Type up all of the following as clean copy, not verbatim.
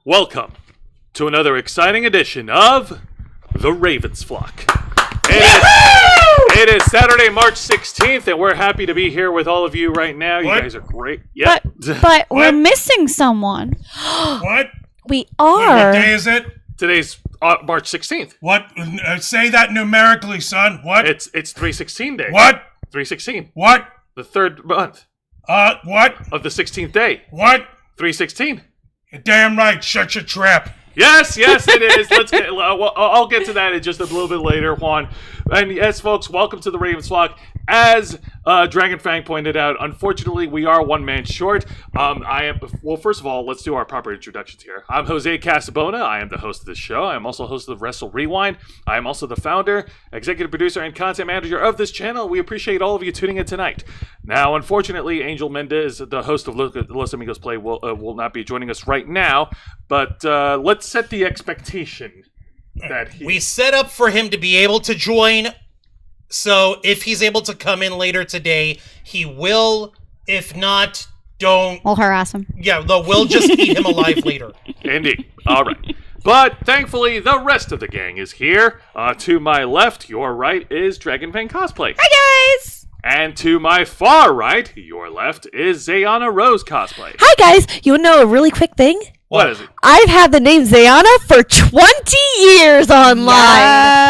Welcome to another exciting edition of The Ravens Flock. It is Saturday, March 16th, and we're happy to be here with all of you right now. You guys are great. Yep. But we're missing someone. What? We are. What day is it? Today's March 16th. What? Say that numerically, son. What? It's 316 day. What? 316. What? The third month What? of the 16th day. What? 316. You're damn right. Shut your trap. Yes, it is. I'll get to that in just a little bit later, Juan. And yes, folks, welcome to the Ravens Flock. As Dragon Fang pointed out, unfortunately, we are one man short. First of all, let's do our proper introductions here. I'm Jose Casabona. I am the host of this show. I am also host of Wrestle Rewind. I am also the founder, executive producer, and content manager of this channel. We appreciate all of you tuning in tonight. Now, unfortunately, Angel Mendez, the host of Los Amigos Play, will not be joining us right now. But let's set the expectation that we set up for him to be able to join. So if he's able to come in later today, he will. If not, don't. We'll harass him. Yeah, we'll just eat him alive later. Indeed. All right. But thankfully, the rest of the gang is here. To my left, your right, is Dragon Fang Cosplay. Hi, guys! And to my far right, your left, is Zayana Rose Cosplay. Hi guys, you want to know a really quick thing? What is it? I've had the name Zayana for 20 years online.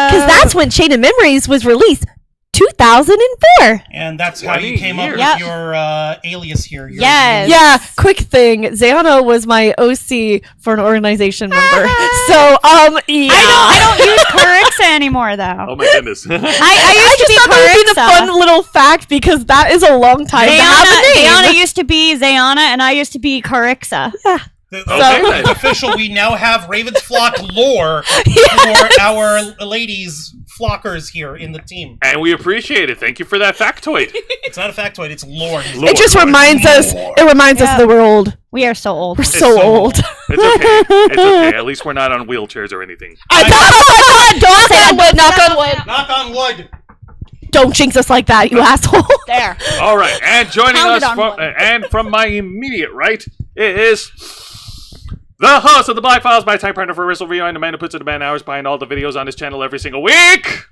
Because that's when Chain of Memories was released, 2004. And that's how you came up with your alias here. Yes. Yeah, quick thing. Zayana was my OC for an organization member. So, yeah. I don't use Corixa anymore, though. Oh my goodness. I I used to just be thought that would be a Corixa. fun little fact because that is a long time to have a name. Zayana used to be Zayana, and I used to be Corixa. Yeah. It's official. We now have Ravens Flock lore for our ladies flockers here in the team. And we appreciate it. Thank you for that factoid. It's not a factoid, it's lore. It just reminds us. It reminds us that we're old. We are so old. We're so old. It's okay. It's okay. At least we're not on wheelchairs or anything. Don't say that. Knock on wood. Knock on wood. Don't jinx us like that, you asshole. There. All right. And joining Pound us it on wood. from my immediate right is the host of the Black Files, my type partner for Wrestle Rewind, the man who puts in the man hours behind all the videos on his channel every single week,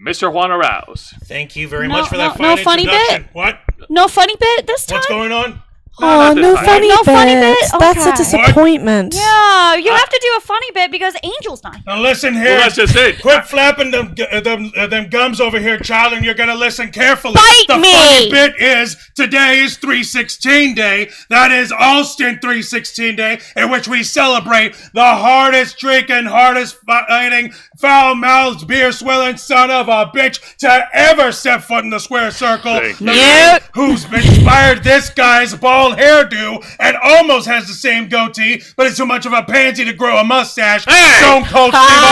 Mr. Juan Arouse. Thank you very much for that no fine funny introduction. bit? What? No funny bit this time? What's going on? Oh, no funny No bits. funny bit? That's a Okay. disappointment. Yeah, you have to do a funny bit because Angel's not here. Now listen here. Well, that's just it. Quit flapping them gums over here, child, and you're gonna listen carefully. Bite the me! funny bit is today is 316 Day. That is Alston 316 Day, in which we celebrate the hardest drinking, hardest fighting, foul-mouthed, beer-swilling son of a bitch to ever step foot in the square circle. Thank The you. man who's inspired this guy's bald hairdo and almost has the same goatee, but it's too much of a pansy to grow a mustache. Hey! Stone Cold Steve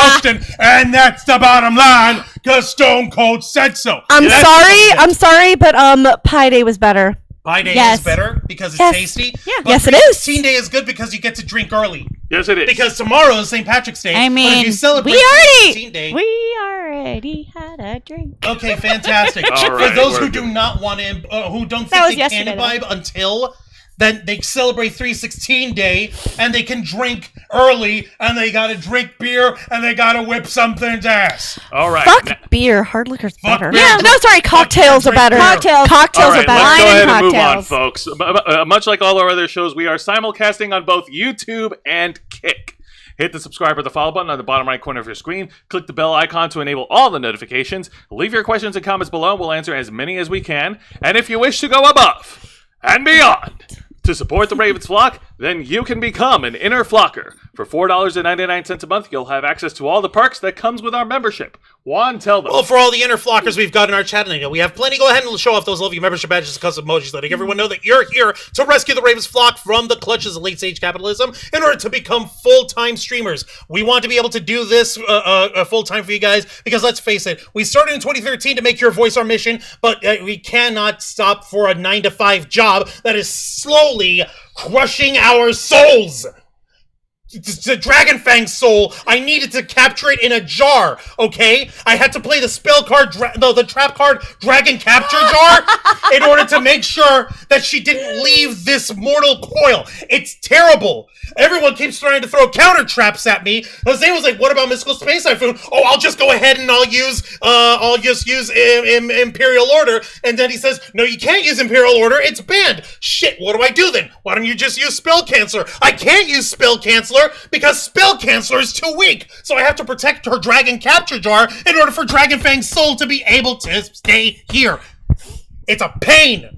Austin, and that's the bottom line, because Stone Cold said so. I'm sorry, but Pie Day was better. Pie Day Yes. is better because it's Yes. tasty. Yeah. But Yes, it is. 316 Day is good because you get to drink early. Yes, it is. Because tomorrow is St. Patrick's Day. I but mean, if you celebrate we 316 Day. already had a drink. Okay, fantastic. All For right, those we're who do good. not want to, who don't That was think they can yesterday, imbibe until then they celebrate 316 Day and they can drink early and they gotta drink beer and they gotta whip something's ass. All right. Fuck beer. Hard liquor's better. beer. Yeah, no, sorry. Cocktails are better. Cocktails. Cocktails All right, are better. let's go Wine ahead and and move on, cocktails. folks. Much like all our other shows, we are simulcasting on both YouTube and Kick. Hit the subscribe or the follow button on the bottom right corner of your screen. Click the bell icon to enable all the notifications. Leave your questions and comments below. We'll answer as many as we can. And if you wish to go above and beyond to support the Ravens Flock, then you can become an inner flocker. For $4.99 a month, you'll have access to all the perks that comes with our membership. Juan, tell them. Well, for all the inner flockers we've got in our chat tonight, we have plenty. Go ahead and show off those lovely membership badges and custom emojis, letting everyone know that you're here to rescue the Ravens Flock from the clutches of late-stage capitalism in order to become full-time streamers. We want to be able to do this full-time for you guys because, let's face it, we started in 2013 to make your voice our mission, but we cannot stop for a 9-to-5 job that is slowly crushing our souls. the Dragon Fang soul. I needed to capture it in a jar, okay? I had to play the spell card, the trap card Dragon Capture Jar in order to make sure that she didn't leave this mortal coil. It's terrible. Everyone keeps trying to throw counter traps at me. Jose was like, what about Mystical Space Typhoon? Oh, I'll just go ahead and I'll just use Imperial Order. And then he says, no, you can't use Imperial Order. It's banned. Shit, what do I do then? Why don't you just use Spell Canceller? I can't use Spell Canceller because Spell Canceller is too weak. So I have to protect her Dragon Capture Jar in order for Dragon Fang's soul to be able to stay here. It's a pain.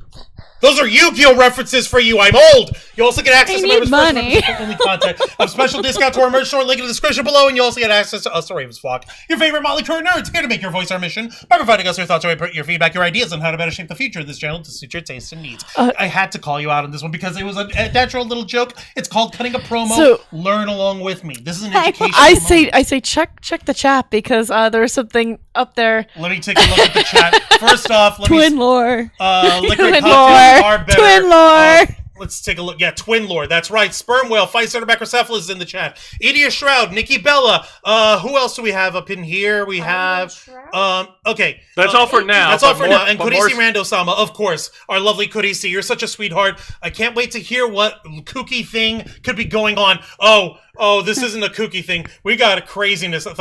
Those are Yu-Gi-Oh references for you. I'm old. You also get access to members' first only content. A special discount to our merch store, link in the description below, and you also get access to us, the Ravens Flock, your favorite Molly Crew nerds, here to make your voice our mission by providing us your thoughts, your feedback, your ideas on how to better shape the future of this channel to suit your tastes and needs. I had to call you out on this one because it was a natural little joke. It's called cutting a promo. So- Learn along with me. This is an educational I moment. say check the chat because there's something up there. Let me take a look at the chat. First off, let Twin me lore. liquid Twin cocktails lore. are better. Twin lore. Let's take a look. Yeah, Twin Lore. That's right. Sperm Whale, Fight Macrocephalus is in the chat. Idia Shroud, Nikki Bella. Who else do we have up in here? We have okay. That's all for now. That's all for more- now. And but more- Kurisi Rando-sama, of course. Our lovely Kurisi. You're such a sweetheart. I can't wait to hear what kooky thing could be going on. Oh, this isn't a kooky thing. We got a craziness. I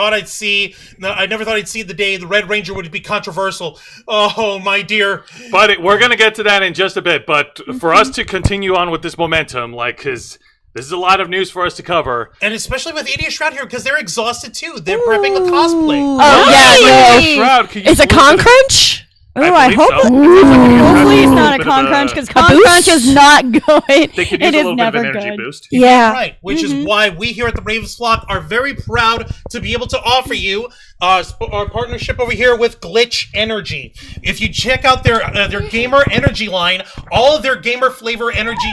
never thought I'd see the day the Red Ranger would be controversial. Oh, my dear. But we're going to get to that in just a bit. But for us to continue on with this momentum, because this is a lot of news for us to cover. And especially with Idia Shroud here, because they're exhausted too. They're prepping a cosplay. Oh yeah, Hey, Shroud, can you it's a believe con that- crunch. Ooh, I believe hope. so. Hopefully, it's not a bit con of a- crunch because a con boost? crunch is not good. They could use It a is little bit of never an energy good. boost. Yeah. Right, which is why we here at the Ravens Flock are very proud to be able to offer you our partnership over here with Glitch Energy. If you check out their gamer energy line, all of their gamer flavor energy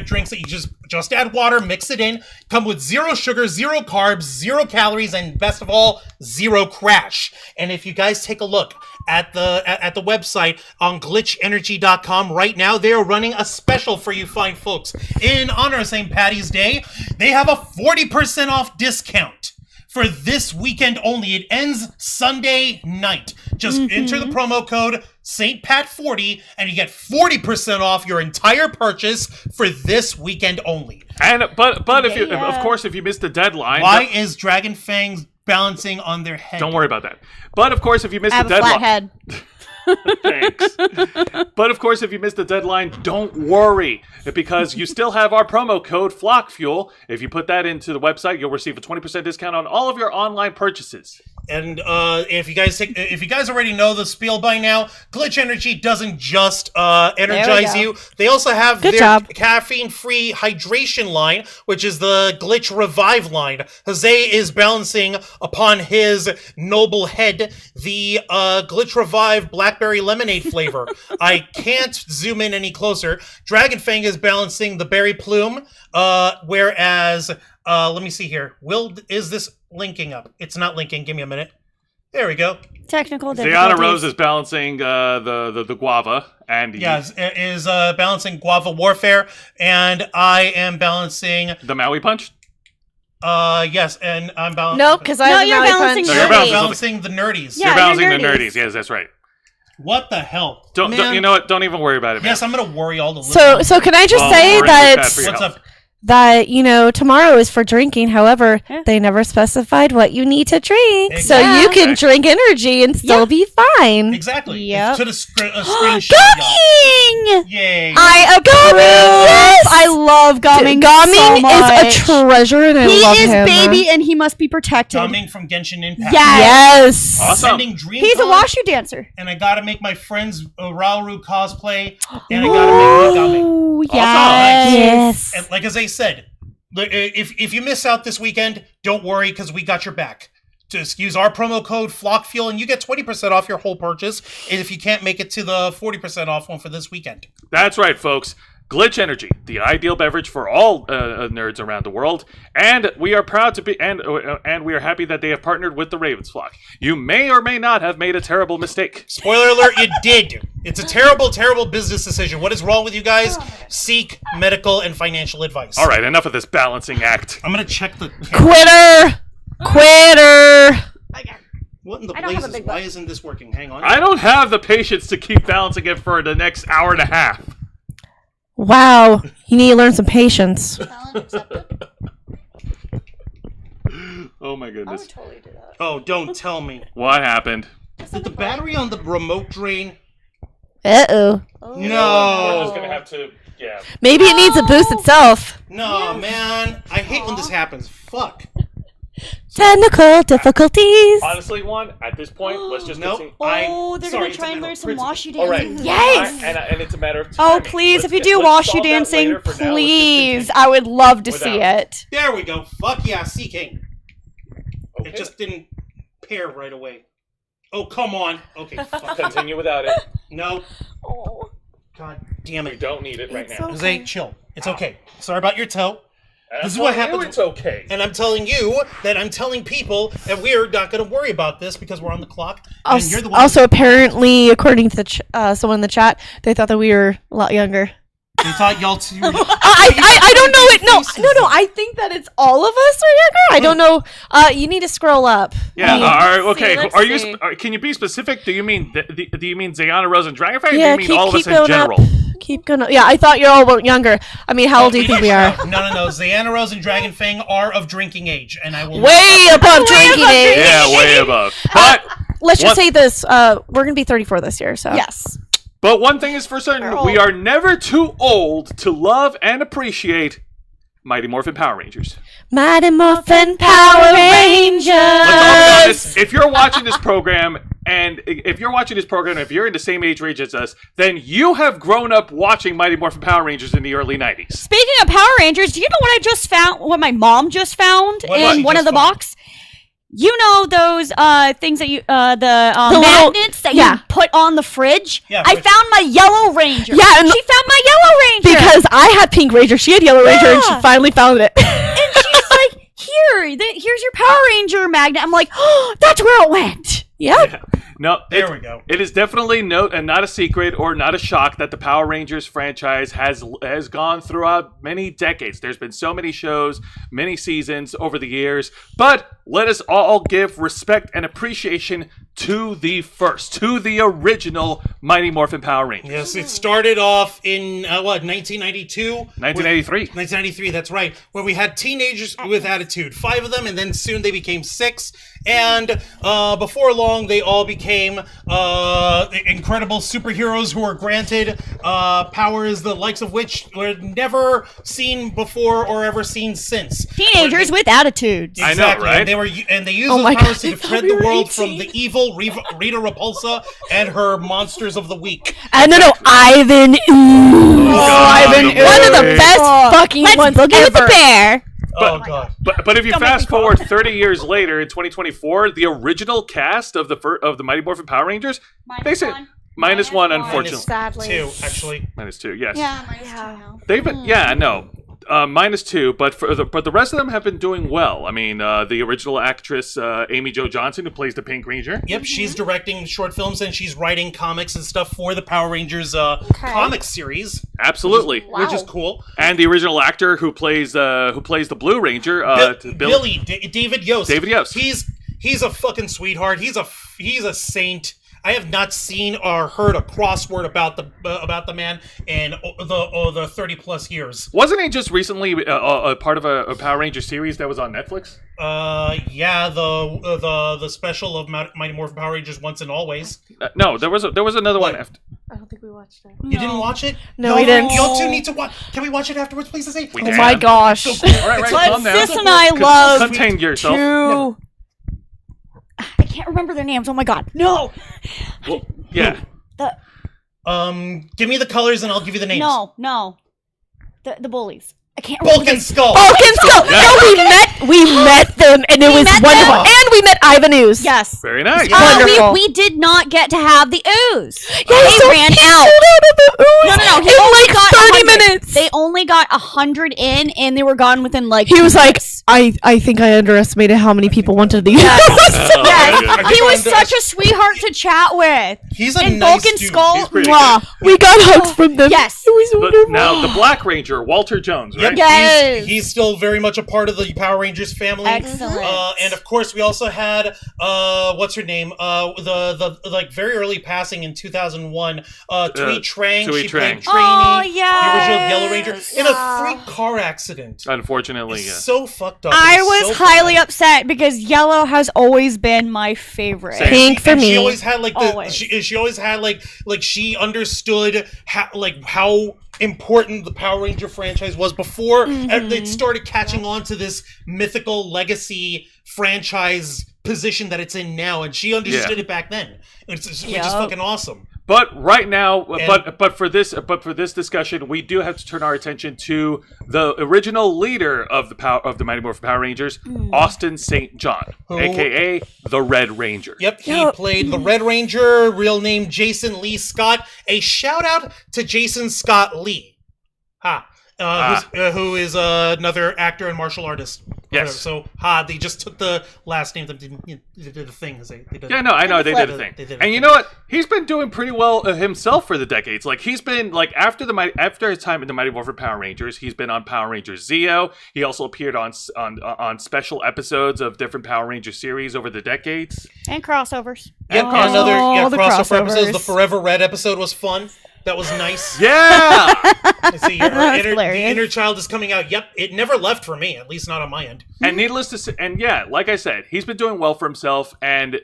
drinks that you just add water, mix it in, come with 0 sugar, 0 carbs, 0 calories, and best of all, 0 crash. And if you guys take a look at the website on glitchenergy.com right now, they are running a special for you fine folks. In honor of St. Patty's Day, they have a 40% off discount for this weekend only. It ends Sunday night. Just enter the promo code StPat40 and you get 40% off your entire purchase for this weekend only. And but if you, of course, if you missed the deadline, Why is Dragon Fang balancing on their head? don't worry about that. But of course, if you missed I have the a flat deadline, head. thanks. But of course, if you missed the deadline, don't worry, because you still have our promo code FlockFuel. If you put that into the website, you'll receive a 20% discount on all of your online purchases. And if you guys already know the spiel by now, Glitch Energy doesn't just energize go. you. They also have Good their job. caffeine-free hydration line, which is the Glitch Revive line. Jose is balancing upon his noble head the Glitch Revive Blackberry Lemonade flavor. I can't zoom in any closer. Dragon Fang is balancing the Berry Plume, whereas let me see here. Is this linking up? It's not linking. Give me a minute. There we go. Technical Ziana difficulties. Rose is balancing the guava, and Yeah, is balancing Guava Warfare, and I am balancing. the Maui Punch. Yes, and I'm balancing. No, because I No, have you're Maui balancing Punch. No, you're nerdy. balancing the nerdies. Yeah, You're balancing you're the nerdies. nerdies. Yes, that's right. What the hell? Don't you know what? Don't even worry about it, man. Yes, I'm gonna worry all the listeners. So can I just Well, say we're that gonna get that for your What's health. up? that tomorrow is for drinking. However, Yeah. they never specified what you need to drink, so Exactly. you can drink energy and still be fine. Exactly. Yep. To the screenshot. y'all. Gumming! Yay. I approve. yes! I love Gumming. Gumming so much. is a treasure, and I He love is him. baby, and he must be protected. Coming from Genshin Impact. Yes. Awesome. Sending Dream He's a washu dancer. and I gotta make my friend's Rauru cosplay, and I gotta make my Gumming. Oh, yes. Yes. And like as I said, if you miss out this weekend, don't worry because we got your back. Just use our promo code FlockFuel and you get 20% off your whole purchase. And if you can't make it to the 40% off one for this weekend. That's right, folks. Glitch Energy, the ideal beverage for all nerds around the world, and we are proud to be and we are happy that they have partnered with the Ravens flock. You may or may not have made a terrible mistake. Spoiler alert, you did. It's a terrible, terrible business decision. What is wrong with you guys? Seek medical and financial advice. All right, enough of this balancing act. I'm going to check the... Quitter. What in the I don't have a blazes? big Why butt. isn't this working? Hang on. I don't have the patience to keep balancing it for the next hour and a half. Wow, you need to learn some patience. Oh my goodness. totally do that. Oh, don't tell me. What happened? Did the battery on the remote drain? Uh-oh. We're No. just gonna have to, yeah. Maybe it needs a boost itself. No, man. I hate when this happens. Fuck. Technical difficulties. Honestly, Juan, at this point, let's just Nope. continue. Oh, they're Sorry, gonna it's try a and matter learn of some principle. washi All right. dancing. Yes! And it's a matter of Oh, timing. please, Let's if you do let's washi solve that dancing, later. For now, let's just please. continue. I would love to see Without. it. There we go. Fuck yeah, seeking. Okay. It just didn't pair right away. Oh, come on. Okay, fuck. Continue without it. No. Oh, God damn We it. don't need it right It's now. okay. Jose, chill. It's okay. Sorry about your toe. And This is I'm what telling you happens- It's okay. And I'm telling you that I'm telling people that we're not going to worry about this because we're on the clock. And you're the one. Also, apparently, according to the someone in the chat, they thought that we were a lot younger. They thought y'all two. I don't know it. No. I think that it's all of us are younger. I don't know. You need to scroll up. Yeah. All right. Okay. let's Are you? see. Can you be specific? Do you mean do you mean Zayana Rose and Dragonfang? Or Yeah, do you mean all of us in going general? up. Keep going. Yeah, I thought you're all younger. I mean, how old do you think we are? No. Zayana Rose and Dragonfang are of drinking age, and I will. Way above drinking age. Yeah, way above. But Let's just What- say this: we're gonna be 34 this year. So yes. but one thing is for certain: They're we old. are never too old to love and appreciate Mighty Morphin Power Rangers. Mighty Morphin Power Rangers. Let's all be honest. If you're watching this program, if you're in the same age range as us, then you have grown up watching Mighty Morphin Power Rangers in the early 90s. Speaking of Power Rangers, do you know what I just found? What my mom just found What did she in one just of the find? box? You know those things that you the little- magnets that yeah. you put on the fridge? Yeah, I fridge. found my Yellow Ranger. Yeah, and she found my Yellow Ranger. because I had Pink Ranger, she had Yellow Ranger, and she Yeah. finally found it. and she's like, here's your Power Ranger magnet. I'm like, oh, that's where it went. Yep. No, There we go. It is definitely not a secret or not a shock that the Power Rangers franchise has gone throughout many decades. There's been so many shows, many seasons over the years, but let us all give respect and appreciation to the original Mighty Morphin Power Rangers. Yes, it started off in 1992? 1983. 1993, that's right, where we had teenagers with attitude, 5 of them, and then soon they became 6, and before long they all became incredible superheroes who were granted powers the likes of which were never seen before or ever seen since. Teenagers with attitudes. I know, Exactly, right? and they used Oh those my powers God, to I thought defend we the were world 18. from the evil Rita Repulsa and her monsters of the week. No, Ivan Ooze. God, Ivan the Ooze. One of the boy. best Oh, fucking let's ones boogie with the ever. bear. Oh god. But if you Don't make fast me cry. forward 30 years later in 2024, the original cast of the Mighty Morphin Power Rangers, they say minus one, unfortunately. Sadly. 2, actually. Minus 2, yes. Yeah, minus 2 now. They've been, no. Minus 2, but the rest of them have been doing well. I mean, the original actress Amy Jo Johnson, who plays the Pink Ranger. Yep, she's directing short films and she's writing comics and stuff for the Power Rangers comic series, Absolutely. which is cool. And the original actor who plays the Blue Ranger, David Yost. David Yost. He's a fucking sweetheart. He's a saint. I have not seen or heard a crossword about the man in the 30 plus years. Wasn't he just recently a part of a Power Ranger series that was on Netflix? Yeah, the special of Mighty Morphin Power Rangers Once and Always. No, there was another What? one after. I don't think we watched it. You didn't watch it? No, we didn't. Y'all two need to watch. Can we watch it afterwards, please? We Oh can. my gosh. All right, calm down. Sis and I love Contain yourself. Two. I can't remember their names. Oh my god. No. Well, yeah. The Give me the colors and I'll give you the names. no. The bullies. I can't remember. Bulk and Skull. Vulcan Skull. Yeah. No, we met them, and it was met wonderful. them. And we met Ivan Ooze. Yes. Very nice. Wonderful. We did not get to have the ooze. Yeah, They so ran he out. sold out of the ooze No. He in only like got 30 100. minutes. They only got 100 in, and they were gone within like. He was 2 like, weeks. I think I underestimated how many people wanted these. Yes. He was I such a sweetheart to chat with. He's a And nice Vulcan dude. Skull. He's pretty mwah. We got hugs from them. Yes. It was But wonderful. now the Black Ranger, Walter Jones, right? Yep, Yes. he's still very much a part of the Power Rangers family. Excellent. And of course, we also had what's her name? The like very early passing in 2001. Tui Trang. Tui She Trang. played Trainee, Oh, the original yes. Yellow Ranger, in a freak car accident. Unfortunately, It's yes. so fucked up. I It's was so highly bad. upset because Yellow has always been my favorite. Same. Pink for And she me. always had like the Always. she always had like she understood how important the Power Ranger franchise was before it started catching on to this mythical legacy franchise position that it's in now, and she understood it back then. Which is fucking awesome. But right now, And- but for this discussion, we do have to turn our attention to the original leader of the Mighty Morphin Power Rangers, Austin St. John, Who- aka the Red Ranger. Yep, he played the Red Ranger, real name Jason Lee Scott. A shout out to Jason Scott Lee. Who is another actor and martial artist. Yes. So, they just took the last name. They did a thing. They did. Yeah, no, I know they did a They thing, did a and thing. you know what? He's been doing pretty well himself for the decades. Like he's been like after his time in the Mighty Morphin Power Rangers, he's been on Power Rangers Zeo. He also appeared on special episodes of different Power Ranger series over the decades. And crossovers. Yep, Oh, another the crossover episodes. The crossovers. Forever Red episode was fun. That was nice. Yeah, I see your That was the hilarious. inner child is coming out. Yep, it never left for me, at least not on my end. and needless to say, and yeah, like I said, he's been doing well for himself. And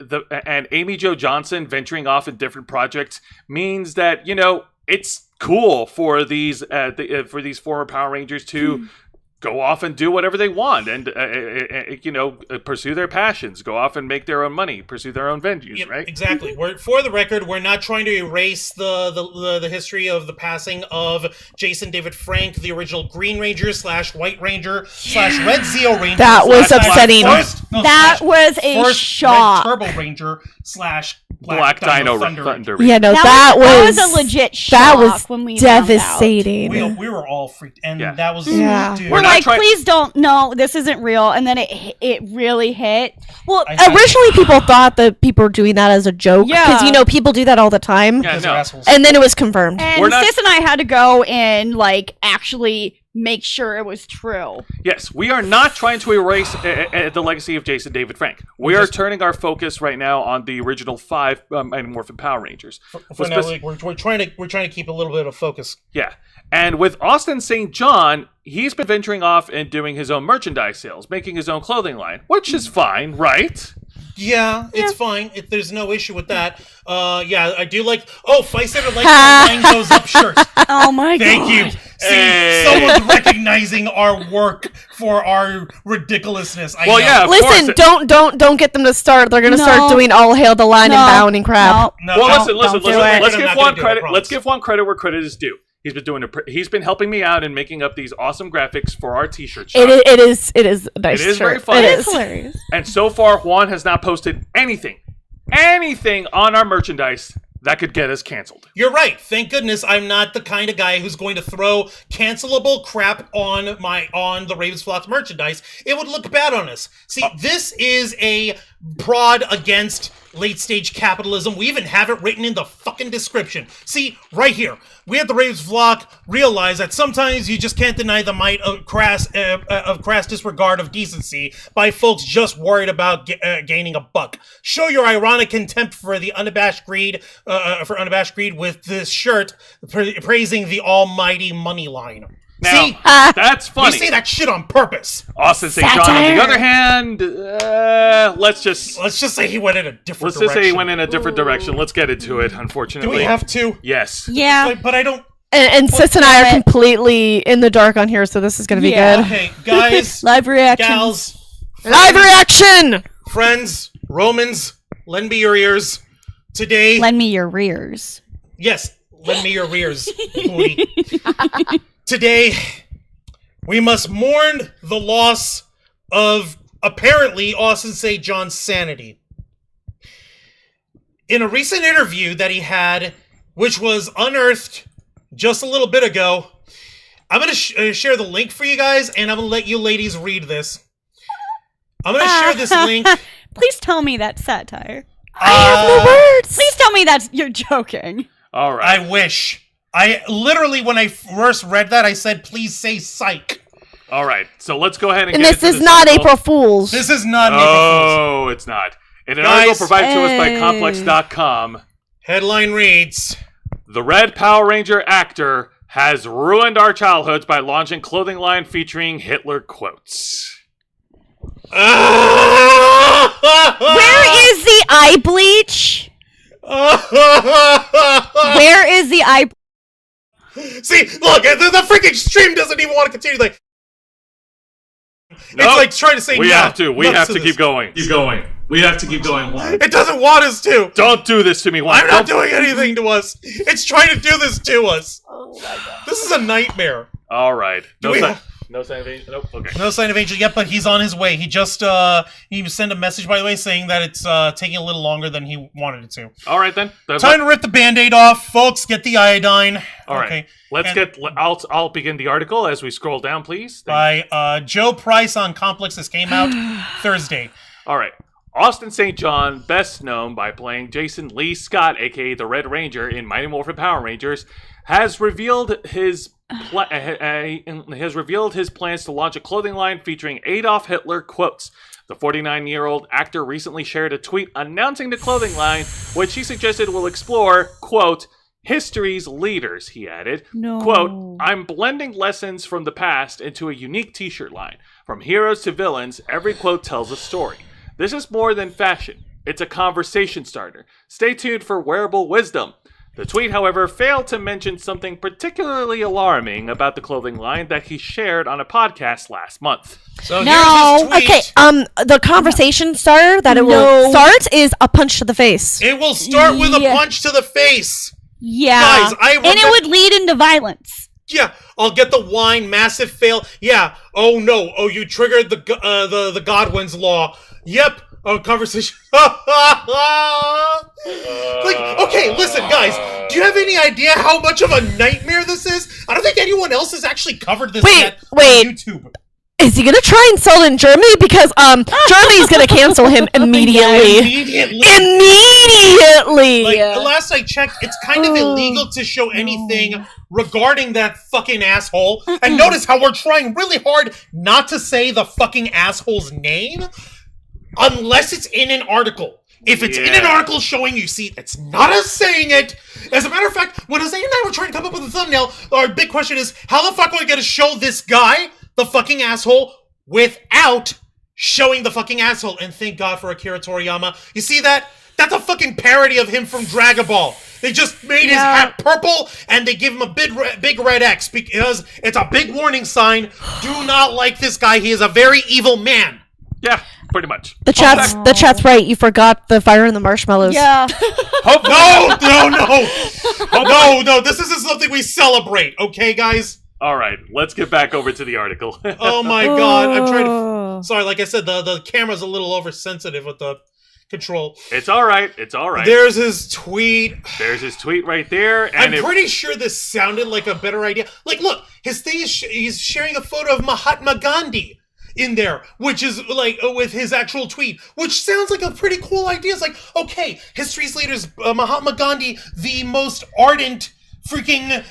Amy Jo Johnson venturing off in different projects means that it's cool for these former Power Rangers to go off and do whatever they want and pursue their passions, go off and make their own money, pursue their own venues, Yep, right? Exactly. For the record, we're not trying to erase the history of the passing of Jason David Frank, the original Green Ranger / White Ranger / Red Zeo Ranger. That was slash upsetting. That was a first shock. Red Turbo Ranger / Black Dino Thunder. Thunder. Yeah, no, that was a legit shock. that was when we found out. devastating. We were all freaked, and Yeah. that was Yeah. dude. We're not like, trying- please don't. No, this isn't real. And then it really hit. Well, I had- Originally, people thought that people were doing that as a joke Yeah. because people do that all the time. Yeah, Those are no. assholes. And then it was confirmed. and We're not- Sis and I had to go and actually make sure it was true. Yes, we are not trying to erase the legacy of Jason David Frank. We are turning our focus right now on the original 5 Mighty Morphin Power Rangers. For now, we're trying to keep a little bit of focus. Yeah. And with Austin St. John, he's been venturing off and doing his own merchandise sales, making his own clothing line, which is fine, right? Yeah, it's fine. There's no issue with that. Yeah, I do like. Oh, Fighter likes our line goes up shirt. Oh my Thank god! you. See, Hey. someone's recognizing our work for our ridiculousness. I Well, know. yeah, of Listen, course. don't get them to start. They're gonna No. start doing all hail the line and No. bound and crap. No, Well, no, listen. don't do it. Let's I'm give not one gonna do it, I credit. promise. Let's give one credit where credit is due. He's been helping me out and making up these awesome graphics for our T-shirt shop. It is a nice It is shirt. very fun. It It is. Hilarious. And so far, Juan has not posted anything on our merchandise that could get us canceled. You're right. Thank goodness I'm not the kind of guy who's going to throw cancelable crap on the Ravens Flock merchandise. It would look bad on us. See, this is a prod against late stage capitalism. We even have it written in the fucking description. See, right here. We at the Ravens Flock realize that sometimes you just can't deny the might of crass disregard of decency by folks just worried about gaining a buck. Show your ironic contempt for the unabashed greed, with this shirt praising the almighty money line. Now, See, that's we funny. say that shit on purpose. Austin St. John, on Satire. the other hand, let's just say he went in a different direction. say he went in a different direction. Let's get into it. Do Unfortunately, we have to? Yes. Yeah. But I don't. And Sis and I damn are it. completely in the dark on here, so this is gonna be Yeah. good. Okay, guys, Live reactions. gals, Live reaction. friends, Romans, lend me your ears. Today, Lend me your rears. yes, lend me your rears. Booty. Today, we must mourn the loss of, apparently, Austin St. John's sanity. In a recent interview that he had, which was unearthed just a little bit ago, I'm going to share the link for you guys, and I'm going to let you ladies read this. I'm going to share this link. Please tell me that's satire. I have no words. Please tell me that's you're joking. All right. I wish. I literally, when I first read that, I said, please say psych. All right. So let's go ahead and And get this into is not article. April Fool's. This is not an April Fool's. Oh, it's not. In an Guys, article provided to us by hey. Complex.com, Headline reads, the Red Power Ranger actor has ruined our childhoods by launching clothing line featuring Hitler quotes. Where is the eye bleach? Where is the eye? See, look, the freaking stream doesn't even want to continue. Like, Nope. it's like trying to say We no. have to. We no have to this. keep going. Keep going. We have to keep going. It doesn't want us to. Don't do this to me, Juan. I'm not Don't- doing anything to us. It's trying to do this to us. Oh my god. This is a nightmare. All right. No we sign. have- No sign of age. Nope. Okay. No sign of Angel yet, but he's on his way. He just he sent a message, by the way, saying that it's taking a little longer than he wanted it to. All right then. That's Time to rip the Band-Aid off, folks. Get the iodine. All right. Okay. Let's And- get. I'll begin the article as we scroll down, please. By Joe Price on Complex. This came out Thursday. All right. Austin St. John, best known by playing Jason Lee Scott, aka the Red Ranger in Mighty Morphin Power Rangers, has revealed his plans to launch a clothing line featuring Adolf Hitler quotes. The 49-year-old actor recently shared a tweet announcing the clothing line, which he suggested will explore, quote, history's leaders, he added. No. Quote, I'm blending lessons from the past into a unique t-shirt line. From heroes to villains, every quote tells a story. This is more than fashion. It's a conversation starter. Stay tuned for wearable wisdom. The tweet, however, failed to mention something particularly alarming about the clothing line that he shared on a podcast last month. So No. here's his tweet. Okay, the conversation starter that it will start is a punch to the face. It will start with a Yeah. punch to the face. Yeah. Guys, I and it remember- would lead into violence. Yeah, I'll get the wine. Massive fail. Yeah. Oh no. Oh, you triggered the Godwin's law. Yep. Oh, conversation. Like, okay, listen, guys. Do you have any idea how much of a nightmare this is? I don't think anyone else has actually covered this yet on YouTube. Is he gonna try and sell it in Germany? Because Germany's gonna cancel him immediately. Immediately. Immediately. Like, the last I checked, it's kind of illegal to show anything regarding that fucking asshole. And notice how we're trying really hard not to say the fucking asshole's name unless it's in an article. If it's in an article showing you see, it's not us saying it. As a matter of fact, when Jose and I were trying to come up with a thumbnail, our big question is, how the fuck are we going to show this guy, the fucking asshole, without showing the fucking asshole? And thank God for Akira Toriyama. You see that? That's a fucking parody of him from Dragon Ball. They just made his hat purple, and they give him a big red X because it's a big warning sign. Do not like this guy. He is a very evil man. Yeah, pretty much. The chat's right. You forgot the fire and the marshmallows. Yeah. No. This isn't something we celebrate, okay, guys? All right, let's get back over to the article. Oh my God, I'm trying to. Sorry, like I said, the camera's a little oversensitive with the control. It's all right. It's all right. There's his tweet. There's his tweet right there. And I'm pretty sure this sounded like a better idea. Like, look, his thing is he's sharing a photo of Mahatma Gandhi in there, which is like with his actual tweet, which sounds like a pretty cool idea. It's like, okay, history's leaders, Mahatma Gandhi, the most ardent freaking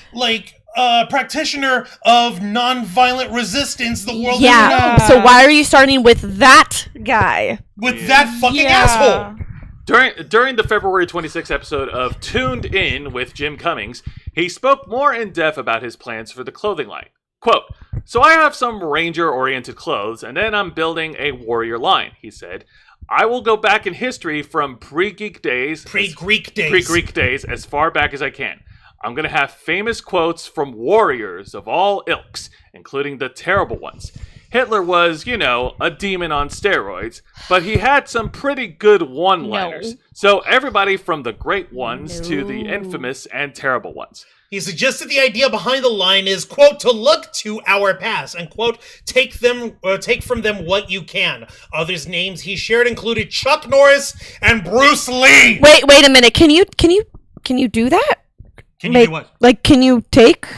practitioner of non-violent resistance the world Yeah. has known. So why are you starting with that guy? With that fucking asshole. During the February 26th episode of Tuned In with Jim Cummings, he spoke more in depth about his plans for the clothing line. Quote, so I have some Ranger-oriented clothes, and then I'm building a Warrior line, he said. I will go back in history from pre-Greek days as far back as I can. I'm going to have famous quotes from warriors of all ilks, including the terrible ones. Hitler was, a demon on steroids, but he had some pretty good one-liners. No. So everybody from the great ones to the infamous and terrible ones. He suggested the idea behind the line is, quote, to look to our past and, quote, take from them what you can. Others' names he shared included Chuck Norris and Bruce Lee. Wait a minute. Can you do that? Can you do what? Like, can you take?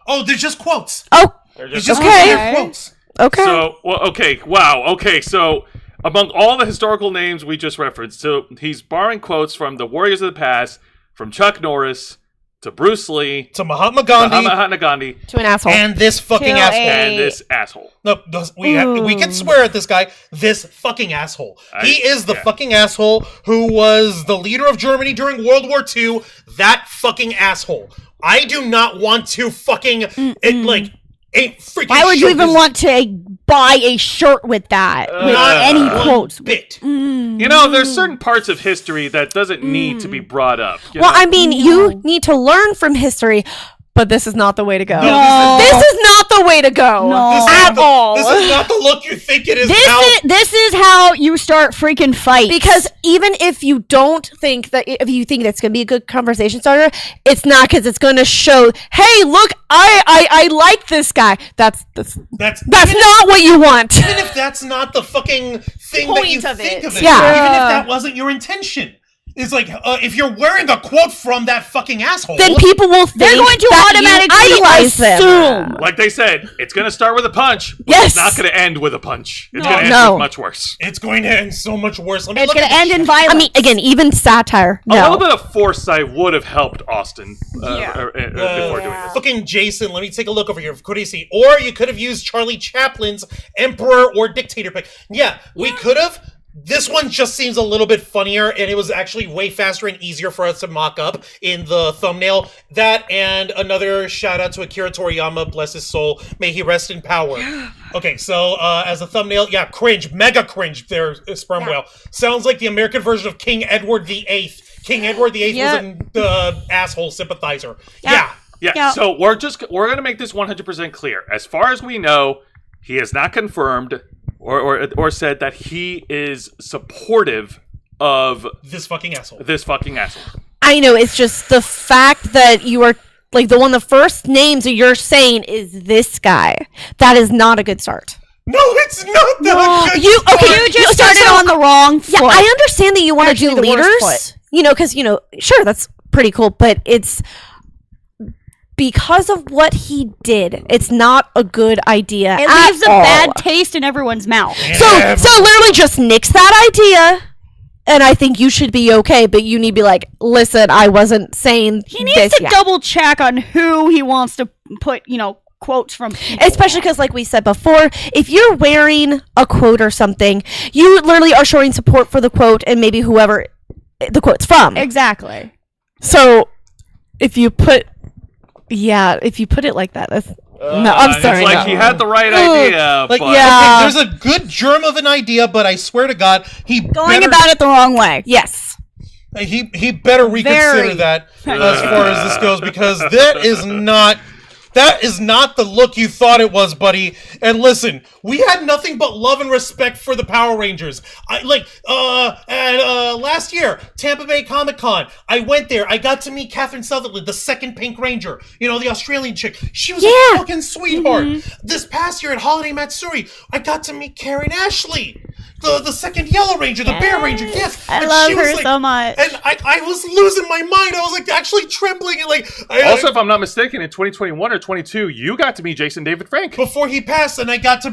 Oh, they're just quotes. Oh, It's just okay. quotes. Okay. So, wow, okay, so among all the historical names we just referenced, so he's borrowing quotes from the warriors of the past, from Chuck Norris to Bruce Lee To Mahatma Gandhi. To an asshole. And this fucking To asshole. And this asshole. No, we can swear at this guy. This fucking asshole. He is the fucking asshole who was the leader of Germany during World War II. That fucking asshole. I do not want to fucking a freaking. Why would you shirt even is want to buy a shirt with that? With any one quotes? bit. You know, there's certain parts of history that doesn't need to be brought up. you Well, know? I mean, you need to learn from history, but this is not the way to go. No. This is not the way to go. No. This is At not the- all. This is not the look you think it is. This is how you start freaking fights. Because even if you don't think that, if you think that's going to be a good conversation starter, it's not, because it's going to show, hey, look, I like this guy. That's not what you want. Even if that's not the fucking thing that you Point of think it. of it. Yeah. Even if that wasn't your intention. It's like, if you're wearing a quote from that fucking asshole. Then people will think they're going to that automatically you idolize them. assume. Like they said, it's going to start with a punch, but Yes. it's not going to end with a punch. It's going to end No. with much worse. It's going to end so much worse. Let me It's look going at to end this in shit. violence. I mean, again, even satire. A little No. bit of foresight would have helped Austin before doing this. Fucking Jason, let me take a look over here. What do you see? Or you could have used Charlie Chaplin's Emperor or Dictator pick. Yeah, we could have. This one just seems a little bit funnier, and it was actually way faster and easier for us to mock up in the thumbnail. That and another shout out to Akira Toriyama, bless his soul. May he rest in power. Okay, so as a thumbnail, yeah, cringe, mega cringe there, Sperm Whale. Sounds like the American version of King Edward VIII. King Edward VIII Yep. was an asshole sympathizer. Yeah. Yeah, so we're going to make this 100% clear. As far as we know, he has not confirmed or said that he is supportive of This fucking asshole. I know, it's just the fact that you are, like, the first names that you're saying is this guy. That is not a good start. No, it's not that good. You just started on the wrong foot. Yeah, I understand that you want to do Actually, the worst leaders, because sure, that's pretty cool, but it's because of what he did. It's not a good idea. It at leaves a all. bad taste in everyone's mouth. So literally just nix that idea, and I think you should be okay. But you need to be like, listen, I wasn't saying He needs this to yet. double check on who he wants to put, quotes from people. Especially because, like we said before, if you're wearing a quote or something, you literally are showing support for the quote and maybe whoever the quote's from. Exactly. So if you put it like that, that's no. I'm sorry. It's like no. he had the right idea, Like, but yeah. okay, there's a good germ of an idea, but I swear to God, Going about it the wrong way. Yes. he better reconsider Very. that as far as this goes, because that is not the look you thought it was, buddy. And listen, we had nothing but love and respect for the Power Rangers. Last year, Tampa Bay Comic-Con, I went there. I got to meet Catherine Sutherland, the second Pink Ranger. The Australian chick. She was a fucking sweetheart. This past year at Holiday Matsuri, I got to meet Karen Ashley, the second Yellow Ranger, the Bear Ranger. Yes, I and love she was her so much. And I was losing my mind. I was like actually trembling and also, if I'm not mistaken, in 2021 or 22, you got to meet Jason David Frank. before he passed, and I got to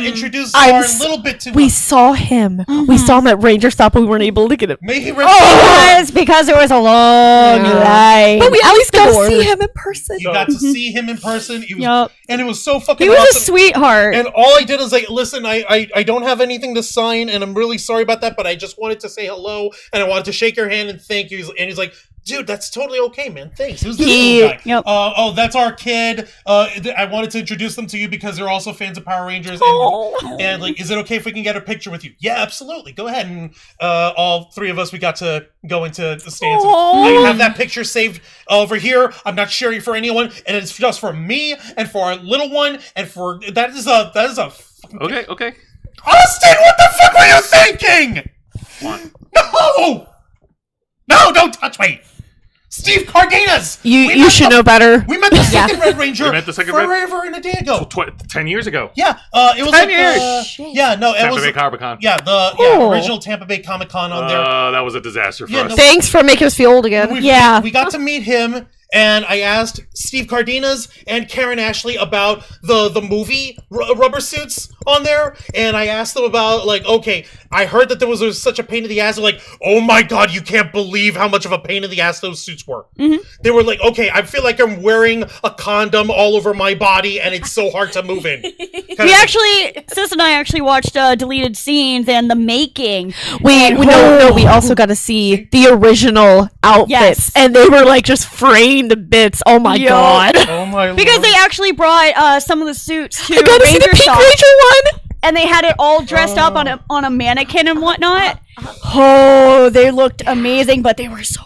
introduce I'm Czar a s- little bit to We saw him. We saw him at Ranger Stop, but we weren't able to get him. May he rest Yes, because it was a long line. But we out always the got door. to see him in person. You got to see him in person. He was, Yup. and it was so fucking He was awesome. a sweetheart. And all I did is listen, I don't have anything to sign, and I'm really sorry about that, but I just wanted to say hello, and I wanted to shake your hand and thank you. And he's like, dude, that's totally okay, man. Thanks. Who's this little guy? Yep. That's our kid. I wanted to introduce them to you because they're also fans of Power Rangers. And is it okay if we can get a picture with you? Yeah, absolutely. Go ahead. And all three of us, we got to go into the stands. I have that picture saved over here. I'm not sharing for anyone, and it's just for me and for our little one, and for that is a Okay. Austin, what the fuck were you thinking? One. No, don't touch me. Steve Cardenas. You should know better. We met the second Red Ranger. We met the second forever and a day ago. 10 years ago. Yeah, it was 10 like years. yeah, no, it Tampa was Bay Comic-Con. yeah, the Oh. original Tampa Bay Comic-Con on there. That was a disaster for Yeah, us. no, Thanks for making us feel old again. We got to meet him, and I asked Steve Cardenas and Karen Ashley about the movie rubber suits on there, and I asked them about, like, okay, I heard that there was such a pain in the ass. They're like, oh my god, you can't believe how much of a pain in the ass those suits were. They were like, okay, I feel like I'm wearing a condom all over my body, and it's so hard to move in. Sis and I actually watched deleted scenes and the making. We also got to see the original outfits, Yes. and they were like just fraying to bits. Oh my god! Oh my Because lord. they actually brought some of the suits to I got to see the Ranger Pink Shop, Ranger one. and they had it all dressed up on a mannequin and whatnot. Oh, They looked amazing, but they were so.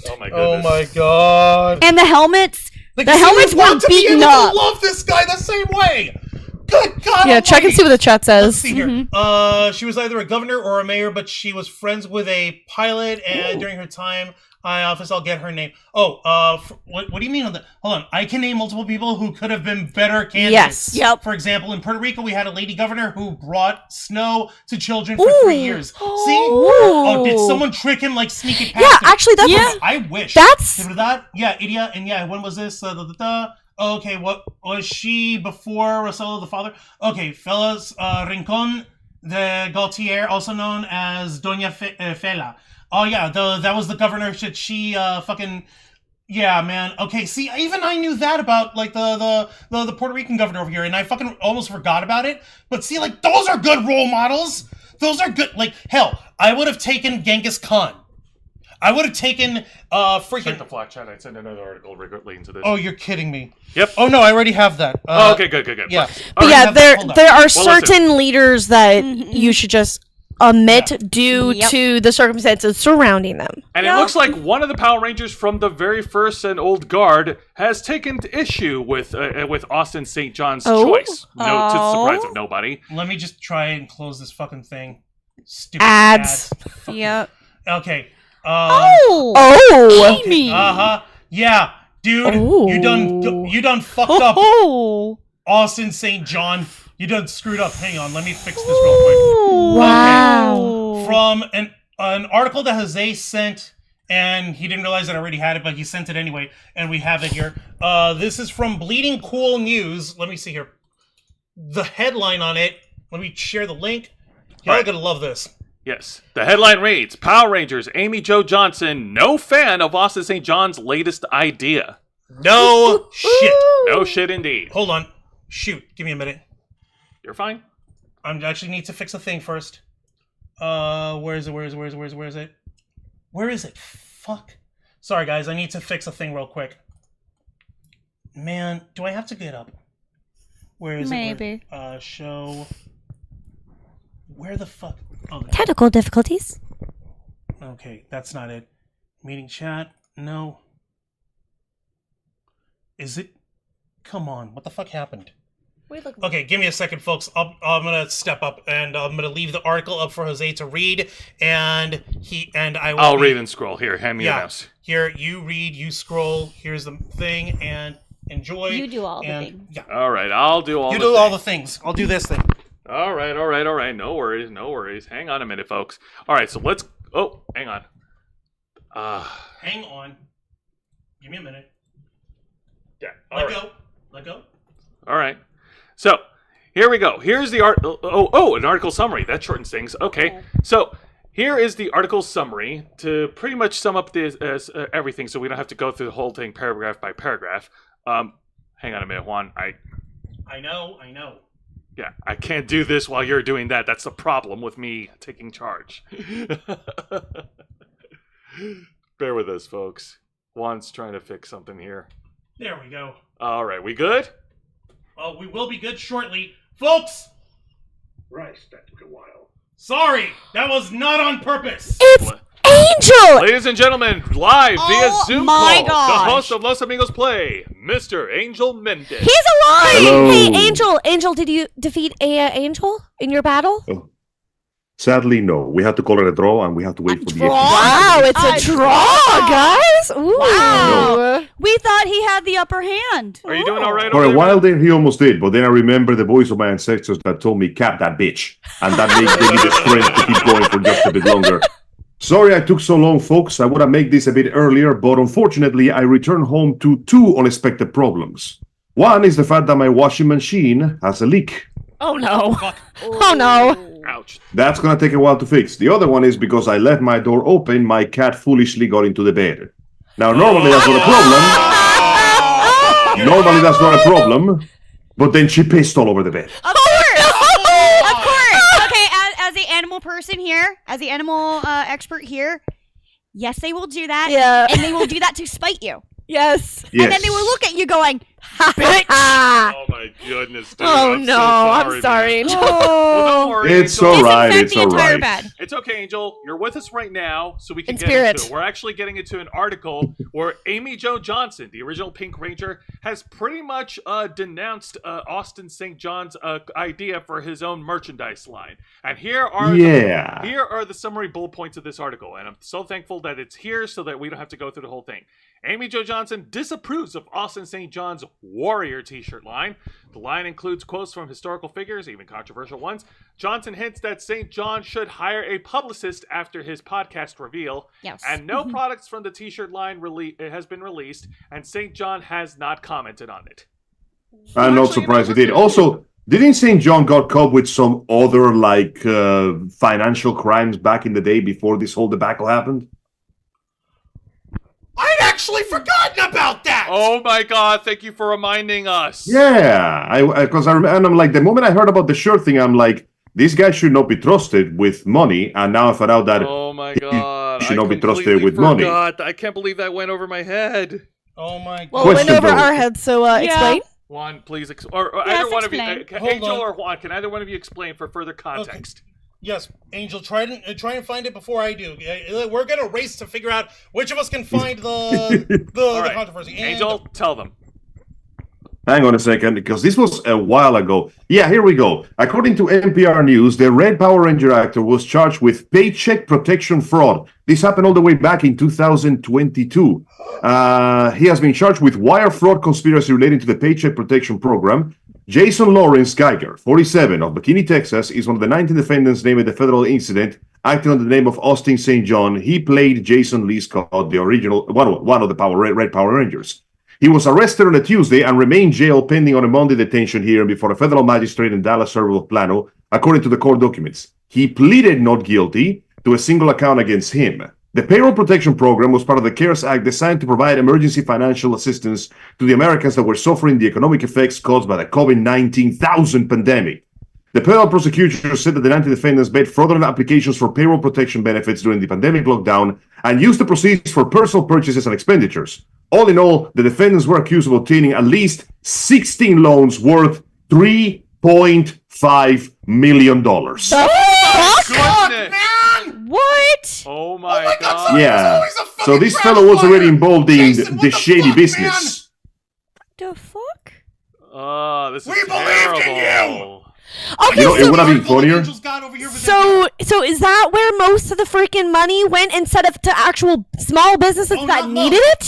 Oh my Oh goodness. my god. And the helmets, Like, the see, helmets we want weren't to be beaten able up. to love this guy the same way. Good God. Yeah, check and almighty. see what the chat Let's says. see here. She was either a governor or a mayor, but she was friends with a pilot, and during her time in office, I'll get her name. Oh, what do you mean on the? Hold on, I can name multiple people who could have been better candidates. Yes. Yep. For example, in Puerto Rico, we had a lady governor who brought snow to children for 3 years. See? Oh, did someone trick him, like sneak it past Yeah, him? actually, that's Yeah. I wish. That's- Yeah, idiot. And yeah, when was this? Okay, what was she before Rosella the father? Okay, fellas, Rincon de Gautier, also known as Doña Fela. Oh yeah, that was the governor. She fucking. Yeah, man. Okay, see, even I knew that about, like, the Puerto Rican governor over here, and I fucking almost forgot about it. But see, like, those are good role models. Those are good. Like, hell, I would have taken Genghis Khan. I would have taken freaking. Check the Flock chat. I'd send another article relating to this. Oh, you're kidding me. Yep. Oh no, I already have that. Oh, okay, good. Yeah. But Already yeah, have that pulled up. there are listen. certain leaders that you should just omit due Yep. to the circumstances surrounding them. And it looks like one of the Power Rangers from the very first and old guard has taken issue with Austin St. John's choice. No, to the surprise of nobody. Let me just try and close this fucking thing. Stupid Ads. ad. Yep. Okay. Oh, Amy. Yeah, dude. Oh. You done fucked up, Oh. Austin St. John. You done screwed up. Hang on, let me fix this real quick. wow. From an article that Jose sent, and he didn't realize that I already had it, but he sent it anyway, and we have it here. This is from Bleeding Cool News. Let me see here. The headline on it. Let me share the link. Y'all are Right. gonna love this. Yes. The headline reads, Power Rangers, Amy Jo Johnson, no fan of Austin St. John's latest idea. No shit. No shit indeed. Hold on. Shoot. Give me a minute. You're fine. I actually need to fix a thing first. Where is it? Where is it? Fuck. Sorry, guys. I need to fix a thing real quick. Man, do I have to get up? Where is it? Maybe. Show. Where the fuck? Oh, there. Technical difficulties. Okay, that's not it. Meeting chat? No. Is it? Come on. What the fuck happened? Okay, give me a second, folks. I'm gonna step up and I'm gonna leave the article up for Jose to read, and I will. I'll read and scroll. Here, hand me the Yeah. mouse. Here, you read, you scroll. Here's the thing, and enjoy. You do all the and, things. Yeah. All right, I'll do all You the do things. all the things. I'll do this thing. All right. No worries. Hang on a minute, folks. All right, so let's... Oh, hang on. Hang on. Give me a minute. Yeah. Let go. All right. So, here we go. Here's the an article summary. That shortens things. Okay. So, here is the article summary to pretty much sum up this everything, so we don't have to go through the whole thing paragraph by paragraph. Hang on a minute, Juan. I know. Yeah, I can't do this while you're doing that. That's the problem with me taking charge. Bear with us, folks. Juan's trying to fix something here. There we go. All right, we good? Well, we will be good shortly. Folks! Right, that took a while. Sorry! That was not on purpose! It's Angel. Ladies and gentlemen, live via Oh Zoom my call, gosh. the host of Los Amigos Play, Mr. Angel Mendez. He's alive. Hello. Hey, Angel. Angel, did you defeat Angel in your battle? Sadly, no. We had to call it a draw, and we have to wait for the draw? Wow, it's a draw, guys. Ooh. Wow. We thought he had the upper hand. Are you doing all right For over a there, while man? there, he almost did, but then I remember the voice of my ancestors that told me, cap that bitch. And that gave me the strength to keep going for just a bit longer. Sorry I took so long, folks. I would have made this a bit earlier, but unfortunately, I returned home to two unexpected problems. One is the fact that my washing machine has a leak. Oh no. Oh no. Ouch. That's gonna take a while to fix. The other one is because I left my door open, my cat foolishly got into the bed. Now, normally that's not a problem. Normally that's not a problem. But then she pissed all over the bed. Of course. Okay, as the animal person here, as the animal expert here, yes, they will do that. Yeah. And they will do that to spite you. Yes. Yes. And then they will look at you going, bitch. Oh my goodness, dude. Oh I'm no, so sorry, I'm sorry. man. Well, don't worry. It's Angel. alright, Disinfect it's the entire alright. bed. It's okay, Angel. You're with us right now, so we can In get spirit. into it. We're actually getting into an article where Amy Jo Johnson, the original Pink Ranger, has pretty much denounced Austin St. John's idea for his own merchandise line. And here are the summary bullet points of this article. And I'm so thankful that it's here so that we don't have to go through the whole thing. Amy Jo Johnson disapproves of Austin St. John's Warrior t-shirt line. The line includes quotes from historical figures, even controversial ones. Johnson hints that St. John should hire a publicist after his podcast reveal. Yes. And no products from the t-shirt line has been released, and St. John has not commented on it. I'm not Actually, surprised you he know, did. Also, didn't St. John got caught with some other, financial crimes back in the day before this whole debacle happened? I'd actually forgotten about that. Oh my god, thank you for reminding us. Yeah, I'm like, the moment I heard about the shirt thing, I'm like, this guy should not be trusted with money, and now I found out that Oh my god. should I not be trusted completely with money. forgot. I can't believe that went over my head. Oh my god. Well, it went over Questionable. our heads, so explain. Juan, please, or Yes, either one of you, explain. Hold Angel on. or Juan, can either one of you explain for further context? Yes, Angel, try and find it before I do. We're gonna race to figure out which of us can find the All right. controversy. And Angel, tell them. Hang on a second, because this was a while ago. Yeah, here we go. According to NPR News, the Red Power Ranger actor was charged with paycheck protection fraud. This happened all the way back in 2022. He has been charged with wire fraud conspiracy relating to the Paycheck Protection Program. Jason Lawrence Geiger, 47, of Bikini, Texas, is one of the 19 defendants named in the federal incident, acting under the name of Austin St. John. He played Jason Lee Scott, the original one of the Red Power Rangers. He was arrested on a Tuesday and remained jailed pending on a Monday detention hearing before a federal magistrate in Dallas suburb of Plano, according to the court documents. He pleaded not guilty to a single account against him. The Payroll Protection Program was part of the CARES Act designed to provide emergency financial assistance to the Americans that were suffering the economic effects caused by the COVID-19 pandemic. The federal prosecutors said that the 90 defendants made fraudulent applications for payroll protection benefits during the pandemic lockdown and used the proceeds for personal purchases and expenditures. All in all, the defendants were accused of obtaining at least 16 loans worth $3.5 million. Goodness. What? Oh my god. Yeah. So this fellow was already involved in the shady business. The fuck? Oh, this is We believed in terrible. Okay, You know, it so would have been funnier. Angel's got over here with So is that where most of the freaking money went instead of to actual small businesses that needed it?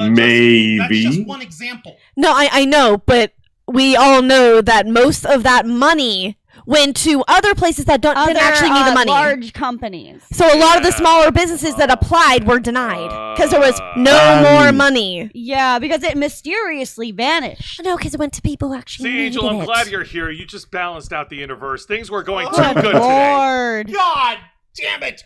Maybe. That's just one example. No, I know, but we all know that most of that money went to other places that didn't actually need the money. Large companies. So a lot of the smaller businesses that applied were denied because there was no more money. Yeah, because it mysteriously vanished. No, because it went to people who actually See, needed Angel, I'm it. glad you're here. You just balanced out the universe. Things were going too Good good today. Lord. God damn it!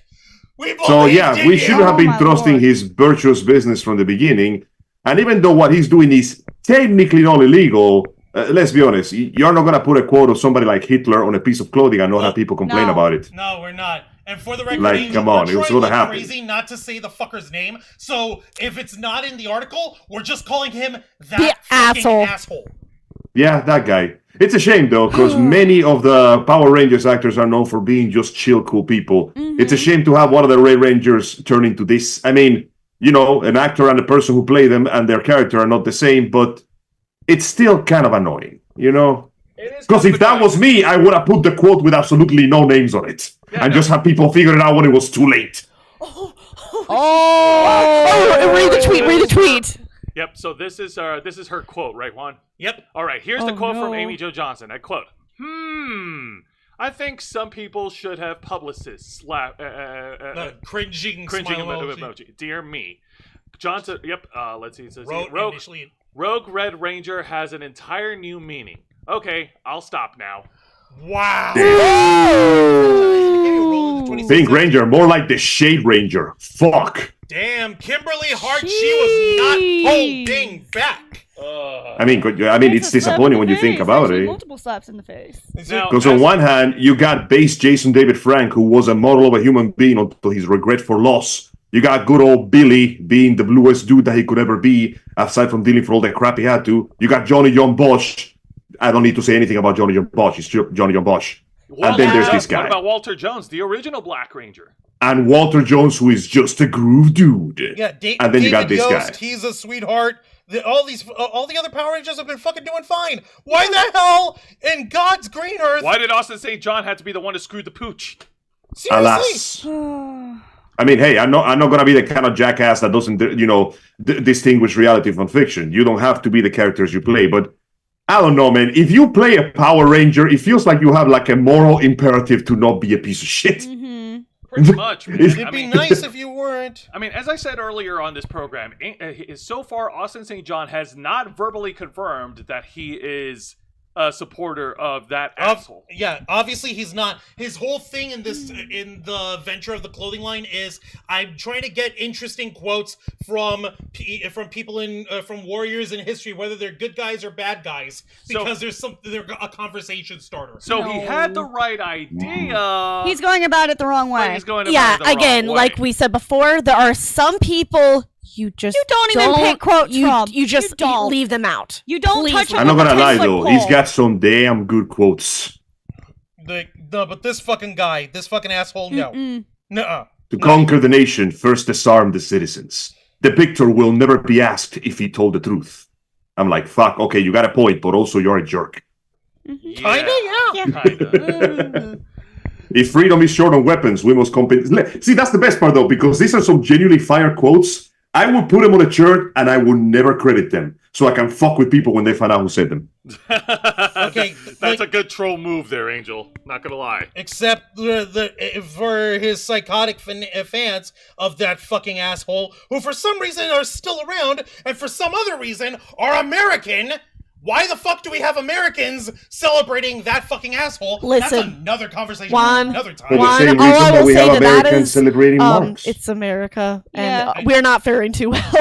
We So believed yeah, in we you. should have been my trusting Lord. his virtuous business from the beginning. And even though what he's doing is technically not illegal, let's be honest, you're not going to put a quote of somebody like Hitler on a piece of clothing and not have people complain No. about it. No, we're not. And for the record, Like, Angel, come on, we're it was trying gonna like happen. crazy not to say the fucker's name. So if it's not in the article, we're just calling him that The fucking asshole. asshole. Yeah, that guy. It's a shame though, because many of the Power Rangers actors are known for being just chill, cool people. It's a shame to have one of the Red Rangers turn into this. I mean, you know, an actor and the person who played them and their character are not the same, but it's still kind of annoying, you know? It is Because kind if of that annoying. was me, I would have put the quote with absolutely no names on it. Yeah, and just have people figure it out when it was too late. Oh, read the tweet. Yep. So this is her quote, right, Juan? Yep. All right. Here's the quote from no. Amy Jo Johnson. I quote: I think some people should have publicists Cringing cringing smile emoji. emoji. Dear me. Johnson, yep, let's see. It says Rogue, Rogue Red Ranger has an entire new meaning. Okay, I'll stop now. wow. Pink Ranger, more like the Shade Ranger. Fuck. Damn, Kimberly Hart, she was not holding back. I mean, it's disappointing when you think about it. Multiple slaps in the face. Now, Because on one hand, you got base Jason David Frank, who was a model of a human being until his regret for loss. You got good old Billy being the bluest dude that he could ever be, aside from dealing for all that crap he had to. You got Johnny John Bosch. I don't need to say anything about Johnny John Bosch. It's Johnny John Bosch. And then there's this guy. What about Walter Jones, the original Black Ranger? And Walter Jones, who is just a groove dude. Yeah, and then you got David this Yost, guy. he's a sweetheart. All the other Power Rangers have been fucking doing fine. Why the hell in God's green earth? Why did Austin St. John have to be the one to screw the pooch? Seriously? Alas. I mean, hey, I'm not gonna be the kind of jackass that doesn't, distinguish reality from fiction. You don't have to be the characters you play, but I don't know, man. If you play a Power Ranger, it feels like you have like a moral imperative to not be a piece of shit. Pretty much, man. It'd be nice if you weren't. I mean, as I said earlier on this program, so far Austin St. John has not verbally confirmed that he is a supporter of that asshole. Yeah, obviously he's not. His whole thing in the venture of the clothing line is I'm trying to get interesting quotes from people from warriors in history, whether they're good guys or bad guys, because they're a conversation starter. So he had the right idea. He's going about it the wrong but way. he's going about it the again, wrong way. like we said before, there are some people you don't even pick quotes from. You just You don't. leave them out. You don't Please. touch him I'm not with a gonna lie 10-foot though, pole. he's got some damn good quotes. No, but this fucking guy, this fucking asshole, no. Nuh-uh. To conquer the nation, first disarm the citizens. The victor will never be asked if he told the truth. I'm like, fuck, okay, you got a point, but also you're a jerk. Kinda, yeah. Kinda. If freedom is short on weapons, we must compete. See, that's the best part though, because these are some genuinely fire quotes. I would put them on a shirt and I would never credit them, so I can fuck with people when they find out who said them. Okay, That's a good troll move there, Angel. Not gonna lie. Except for his psychotic fans of that fucking asshole, who for some reason are still around, and for some other reason are American. Why the fuck do we have Americans celebrating that fucking asshole? Listen, that's another conversation Juan, another For time. the same all reason I that will we say have to that Americans is, celebrating Marx. it's America, and Yeah. we're not faring too well.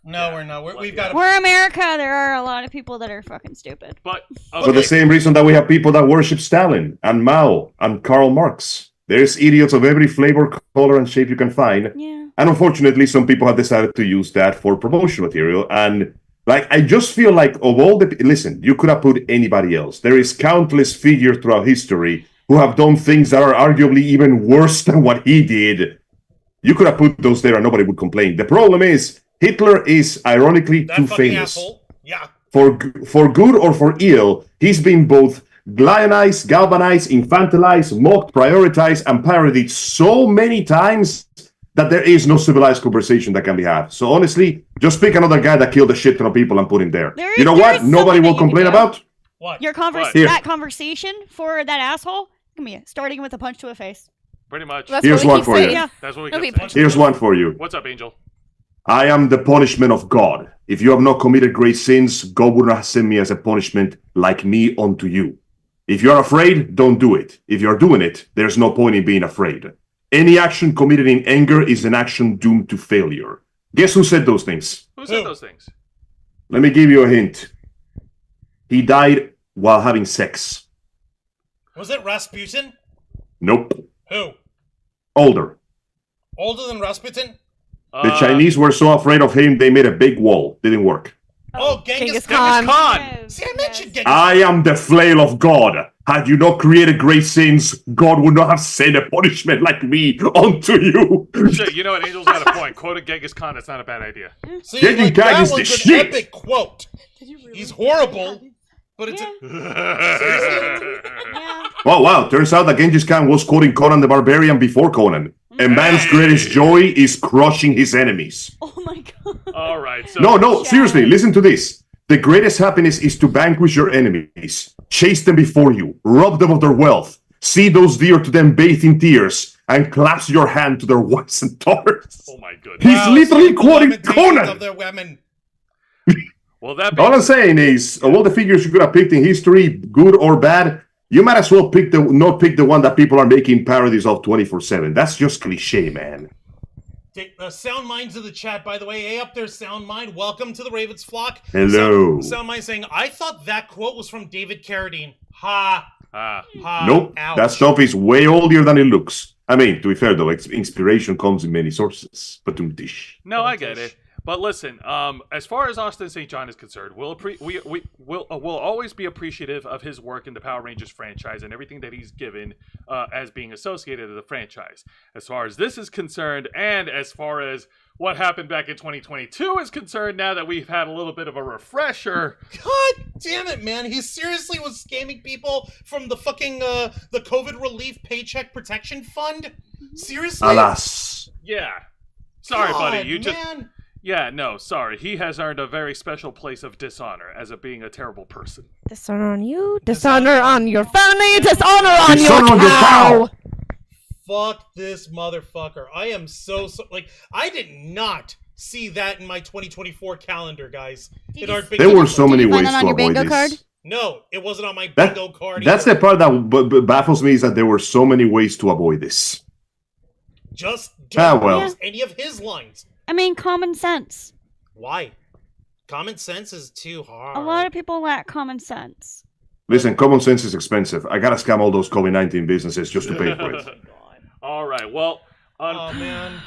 No, we're not. We've got. We're America. There are a lot of people that are fucking stupid. But For the same reason that we have people that worship Stalin and Mao and Karl Marx. There's idiots of every flavor, color, and shape you can find. Yeah. And unfortunately, some people have decided to use that for promotion material. And like, I just feel like of all the... Listen, you could have put anybody else. There is countless figures throughout history who have done things that are arguably even worse than what he did. You could have put those there and nobody would complain. The problem is, Hitler is ironically that too fucking famous. asshole. Yeah. For good or for ill, he's been both lionized, galvanized, infantilized, mocked, prioritized, and parodied so many times that there is no civilized conversation that can be had. So honestly, just pick another guy that killed a shit ton of people and put him there. There You know is what? Nobody something will you can complain do. about. What? Your Here. that conversation for that asshole, come here, starting with a punch to a face. pretty much. That's Here's what we one keep for you. saying. Yeah. That's what we Okay, kept saying. Here's one for you. What's up, Angel? I am the punishment of God. If you have not committed great sins, God would not send me as a punishment like me unto you. If you're afraid, don't do it. If you're doing it, there's no point in being afraid. Any action committed in anger is an action doomed to failure. Guess who said those things? Who said Who? those things? Let me give you a hint. He died while having sex. Was it Rasputin? Nope. Who? Older. Older than Rasputin? The Chinese were so afraid of him, they made a big wall. Didn't work. Oh, Genghis Genghis Khan. Khan. Khan. See, I mentioned Genghis I am the flail of God. Had you not created great sins, God would not have sent a punishment like me unto you. Shit, you know what? Angel's got a point. Quoting Genghis Khan, that's not a bad idea. See, Genghis like, Khan that is the one's an shit. epic quote. He's horrible, But it's Yeah. Oh, wow. Turns out that Genghis Khan was quoting Conan the Barbarian before Conan. A man's greatest joy is crushing his enemies. Oh my god. All right. So No, seriously, listen to this. The greatest happiness is to vanquish your enemies, chase them before you, rob them of their wealth, see those dear to them bathe in tears, and clasp your hand to their wives and daughters. Oh my goodness. He's literally quoting Conan. of their women. Well, that All I'm saying is, of all the figures you could have picked in history, good or bad, you might as well not pick the one that people are making parodies of 24/7. That's just cliche, man. Sound Mind's in the chat, by the way. Hey, up there, Sound Mind. Welcome to the Ravens flock. Hello. Sound Mind saying, I thought that quote was from David Carradine. Ha. Ha. Nope, Ouch. that stuff is way older than it looks. I mean, to be fair though, inspiration comes in many sources. But dish. No, I get it. But listen, as far as Austin St. John is concerned, we'll always be appreciative of his work in the Power Rangers franchise and everything that he's given as being associated with the franchise. As far as this is concerned, and as far as what happened back in 2022 is concerned, now that we've had a little bit of a refresher. God damn it, man. He seriously was scamming people from the fucking, the COVID relief paycheck protection fund? Seriously? Alas. Yeah. Sorry, God, buddy. You just... man. Yeah, no, sorry. He has earned a very special place of dishonor as being a terrible person. Dishonor on you, dishonor on your family, dishonor on Dishonor your on your cow. cow. Fuck this motherfucker. I am so like, I did not see that in my 2024 calendar, guys. In our bingo There were card. so many you find ways that on to your avoid bingo this. card? No, it wasn't on my That- bingo card. That's either. the part that baffles me, is that there were so many ways to avoid this. Just don't well. use any of his lines. I mean, common sense. Why? Common sense is too hard. A lot of people lack common sense. Listen, common sense is expensive. I gotta scam all those COVID-19 businesses just to pay for it. All right, well... Oh, man.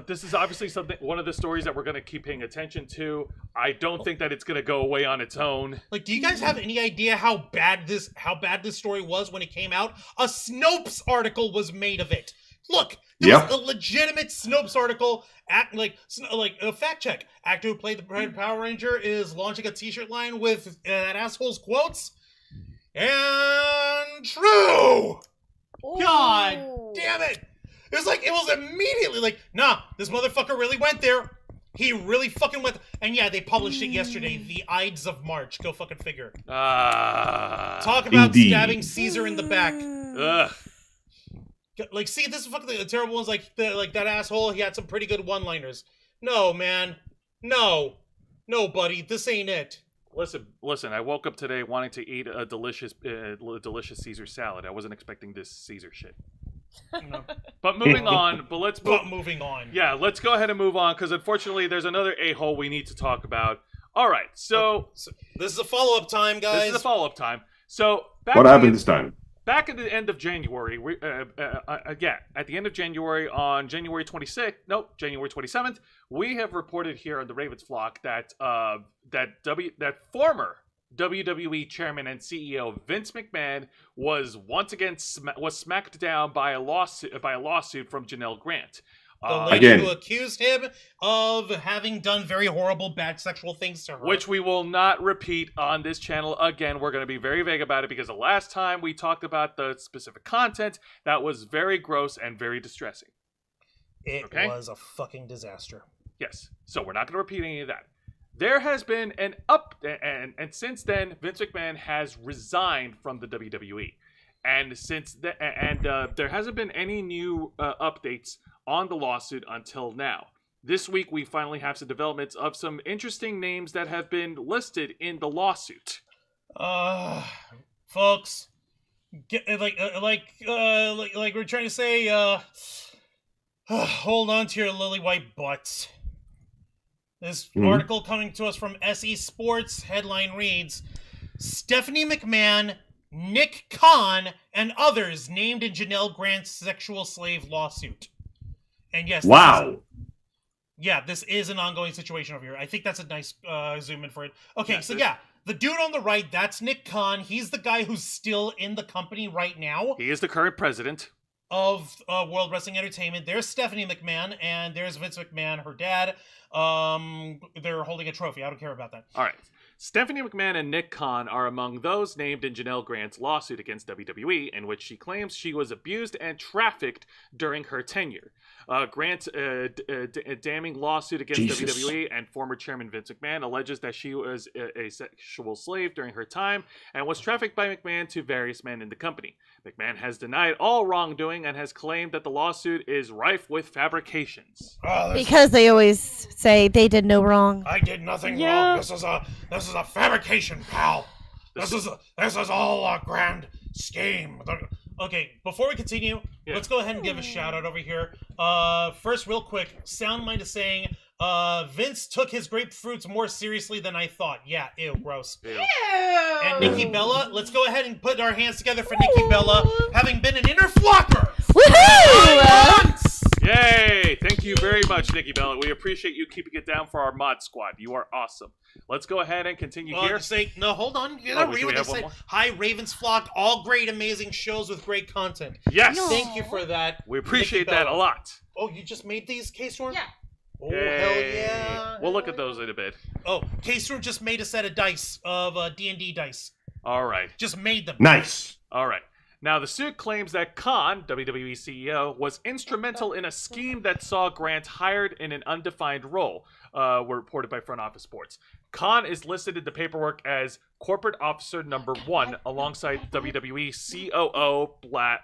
This is obviously one of the stories that we're going to keep paying attention to. I don't think that it's going to go away on its own. Like, do you guys have any idea how bad this story was when it came out? A Snopes article was made of it. Look, there was a legitimate Snopes article like a fact check. Actor who played the Red Power Ranger is launching a T-shirt line with that asshole's quotes. And true. God damn it! It was immediately like, nah, this motherfucker really went there. He really fucking went. And yeah, they published it yesterday. The Ides of March. Go fucking figure. Talk about Indeed. stabbing Caesar in the back. Ugh. Like, see, this is fucking the terrible ones. Like that asshole. He had some pretty good one-liners. No, man. No, buddy. This ain't it. Listen. I woke up today wanting to eat a delicious Caesar salad. I wasn't expecting this Caesar shit. No. But moving on. Moving on. Yeah, let's go ahead and move on, because unfortunately, there's another a-hole we need to talk about. All right, so this is a follow-up time, guys. This is a follow-up time. So What happened this time? Back at the end of January, at the end of January, on January 27th, we have reported here on the Ravens flock that that former WWE chairman and CEO Vince McMahon was once again smacked down by a lawsuit from Janelle Grant. The lady who accused him of having done very horrible, bad sexual things to her. Which we will not repeat on this channel again. We're going to be very vague about it, because the last time we talked about the specific content, that was very gross and very distressing. It was a fucking disaster. Yes. So we're not going to repeat any of that. There has been and since then, Vince McMahon has resigned from the WWE. And there hasn't been any new updates on the lawsuit until now. This week, we finally have some developments of some interesting names that have been listed in the lawsuit. Folks, like we're trying to say, hold on to your lily white butts. This article coming to us from SE Sports headline reads: Stephanie McMahon, Nick Khan, and others named in Janelle Grant's sexual slave lawsuit. And yes, this is an ongoing situation over here. I think that's a nice zoom in for it. Okay, the dude on the right, that's Nick Khan. He's the guy who's still in the company right now. He is the current president of World Wrestling Entertainment. There's Stephanie McMahon, and there's Vince McMahon, her dad. They're holding a trophy. I don't care about that. All right. Stephanie McMahon and Nick Khan are among those named in Janelle Grant's lawsuit against WWE, in which she claims she was abused and trafficked during her tenure. Grant's damning lawsuit against WWE and former chairman Vince McMahon alleges that she was a sexual slave during her time and was trafficked by McMahon to various men in the company. McMahon has denied all wrongdoing and has claimed that the lawsuit is rife with fabrications. Because they always say they did no wrong. I did nothing wrong. This is a fabrication, pal. This is all a grand scheme. Okay, before we continue, let's go ahead and give a shout out over here. First, real quick, Soundmind is saying, Vince took his grapefruits more seriously than I thought. Yeah, ew, gross. Ew. And Nikki Bella, let's go ahead and put our hands together for Nikki Bella, having been an inner flocker. Woohoo! Yay! Thank you very much, Nikki Bella. We appreciate you keeping it down for our mod squad. You are awesome. Let's go ahead and continue here. No, hold on. You gotta read what they said. Hi, Ravens Flock. All great, amazing shows with great content. Yes! Thank you for that. We appreciate Nikki that Bella. a lot. Oh, you just made these, K-Storm? Yeah. Oh, hell yeah. We'll look at those in a bit. Oh, K-Storm just made a set of dice, of D&D dice. All right. Just made them. Nice. All right. Now, the suit claims that Khan, WWE CEO, was instrumental in a scheme that saw Grant hired in an undefined role, were reported by Front Office Sports. Khan is listed in the paperwork as Corporate Officer Number 1 alongside WWE COO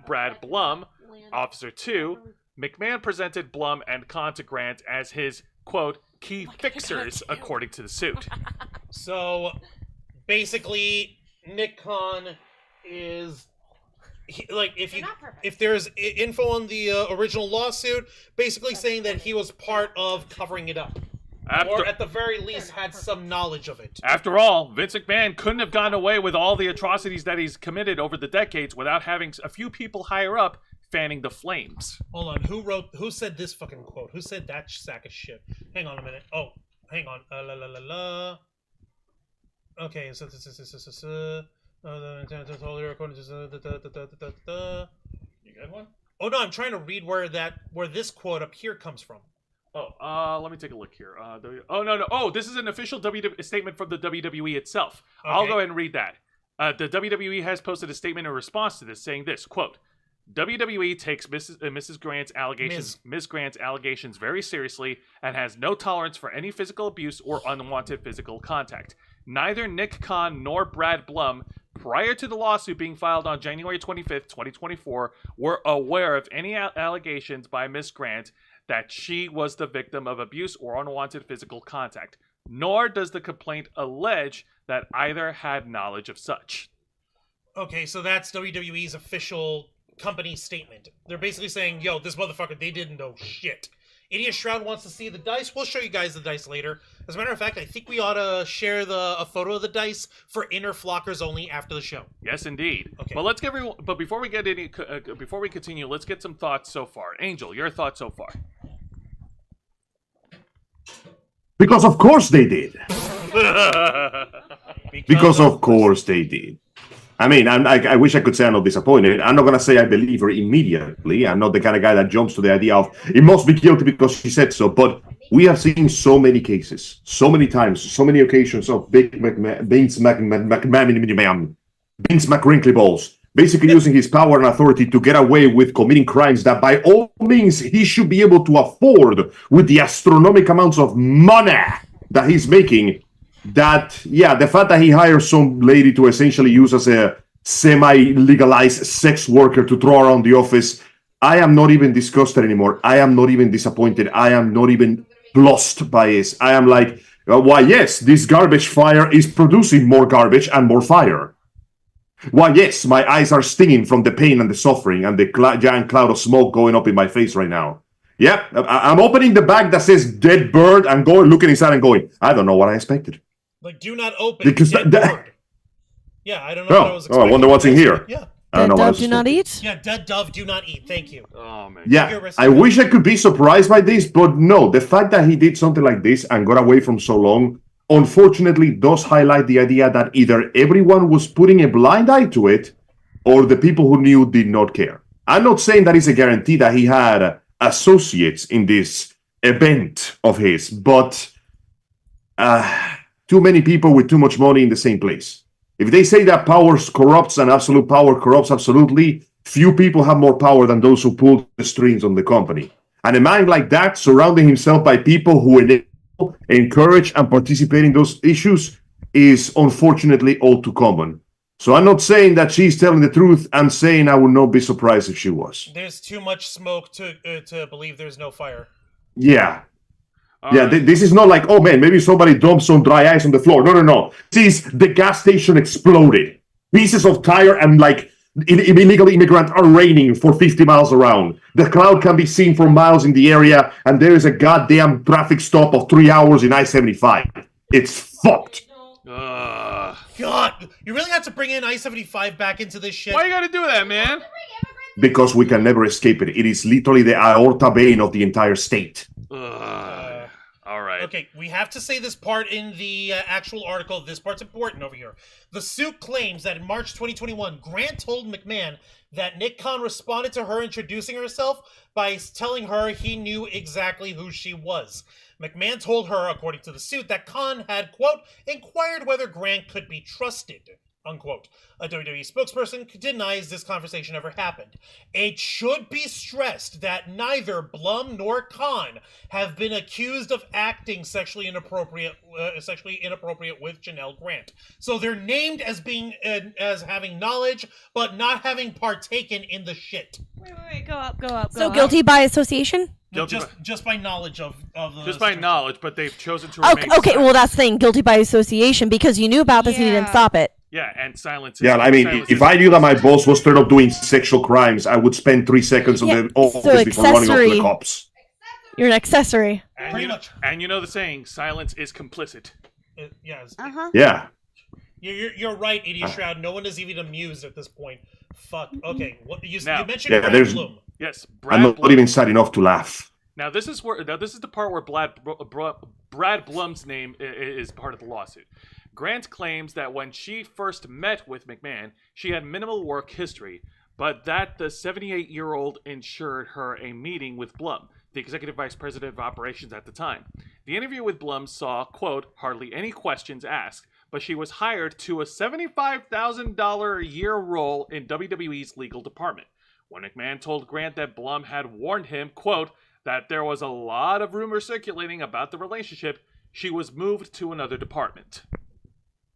Brad Blum, Officer 2. McMahon presented Blum and Khan to Grant as his, quote, key fixers, according to the suit. So, basically, Nick Khan is... if there's info on the original lawsuit, basically saying that he was part of covering it up. Or at the very least had some knowledge of it. After all, Vince McMahon couldn't have gotten away with all the atrocities that he's committed over the decades without having a few people higher up fanning the flames. Hold on, who said this fucking quote? Who said that sack of shit? Hang on a minute. Oh, hang on. Okay, so you got one? Oh no, I'm trying to read where this quote up here comes from. Let me take a look here. No. Oh, this is an official statement from the WWE itself. Okay. I'll go ahead and read that. The WWE has posted a statement in response to this, saying this, quote, WWE takes Ms. Grant's allegations very seriously and has no tolerance for any physical abuse or unwanted physical contact. Neither Nick Khan nor Brad Blum, prior to the lawsuit being filed on January 25th, 2024, were aware of any allegations by Ms. Grant that she was the victim of abuse or unwanted physical contact, nor does the complaint allege that either had knowledge of such. Okay, so that's WWE's official company statement. They're basically saying, yo, this motherfucker, they didn't know shit. Idiot Shroud wants to see the dice. We'll show you guys the dice later. As a matter of fact, I think we ought to share a photo of the dice for inner flockers only after the show. Yes, indeed. Okay. But let's get But before we get before we continue, let's get some thoughts so far. Angel, your thoughts so far? Because of course they did. Because of course they did. I mean, I wish I could say I'm not disappointed. I'm not going to say I believe her immediately. I'm not the kind of guy that jumps to the idea of, it must be guilty because she said so. But we have seen so many cases, so many times, so many occasions of Vince McWrinklyballs basically using his power and authority to get away with committing crimes that by all means he should be able to afford with the astronomical amounts of money that he's making. That, yeah, the fact that he hires some lady to essentially use as a semi-legalized sex worker to throw around the office, I am not even disgusted anymore. I am not even disappointed. I am not even lost by it. I am like, why, yes, this garbage fire is producing more garbage and more fire. Why, yes, my eyes are stinging from the pain and the suffering and the giant cloud of smoke going up in my face right now. Yep, I'm opening the bag that says dead bird and looking inside and going, I don't know what I expected. Like, do not open. Because dead bird. Yeah, I don't know what I was expecting. I wonder what's in here. Yeah. I don't know Dead what I dove was do not expecting. eat? Yeah, dead dove do not eat. Thank you. Oh, man. Yeah, I wish I could be surprised by this, but no, the fact that he did something like this and got away from so long, unfortunately does highlight the idea that either everyone was putting a blind eye to it, or the people who knew did not care. I'm not saying that it's a guarantee that he had associates in this event of his, but to too many people with too much money in the same place. If they say that power corrupts and absolute power corrupts absolutely, few people have more power than those who pull the strings on the company. And a man like that, surrounding himself by people who encourage and participate in those issues, is unfortunately all too common. So I'm not saying that she's telling the truth. I'm saying I would not be surprised if she was. There's too much smoke to believe there's no fire. Yeah. All Yeah, right. this is not like, oh man, maybe somebody dumped some dry ice on the floor. No. This is the gas station exploded. Pieces of tire and like illegal immigrants are raining for 50 miles around. The cloud can be seen for miles in the area, and there is a goddamn traffic stop of 3 hours in I-75. It's fucked. God, you really have to bring in I-75 back into this shit. Why you gotta do that, man? Because we can never escape it. It is literally the aorta vein of the entire state. All right. Okay, we have to say this part in the actual article. This part's important over here. The suit claims that in March 2021, Grant told McMahon that Nick Khan responded to her introducing herself by telling her he knew exactly who she was. McMahon told her, according to the suit, that Khan had, quote, inquired whether Grant could be trusted, unquote. A WWE spokesperson denies this conversation ever happened. It should be stressed that neither Blum nor Khan have been accused of acting sexually inappropriate with Janelle Grant. So they're named as being as having knowledge, but not having partaken in the shit. Wait, go up. So guilty by association? No, just by knowledge of the Just by situation. knowledge, but they've chosen to Okay, remain silent. well, that's the thing. Guilty by association because you knew about this and you didn't Yeah. stop it. Yeah, and silence. Yeah, I mean, silence if is- I knew that my boss was straight up doing sexual crimes, I would spend 3 seconds on Yeah, the office so before running off to the accessory. cops. You're an accessory. Pretty much. And you know the saying, silence is complicit. Yes. Yeah. You're right, Idiot Shroud. No one is even amused at this point. Fuck. Okay. What you Now- mentioned? Yeah, Brad there's- Bloom. Yes, I'm Brad not Blum. even sad enough to laugh. Now this is the part where Brad Blum's name is part of the lawsuit. Grant claims that when she first met with McMahon, she had minimal work history, but that the 78-year-old ensured her a meeting with Blum, the executive vice president of operations at the time. The interview with Blum saw, quote, hardly any questions asked, but she was hired to a $75,000 a year role in WWE's legal department. When McMahon told Grant that Blum had warned him, quote, that there was a lot of rumors circulating about the relationship, she was moved to another department.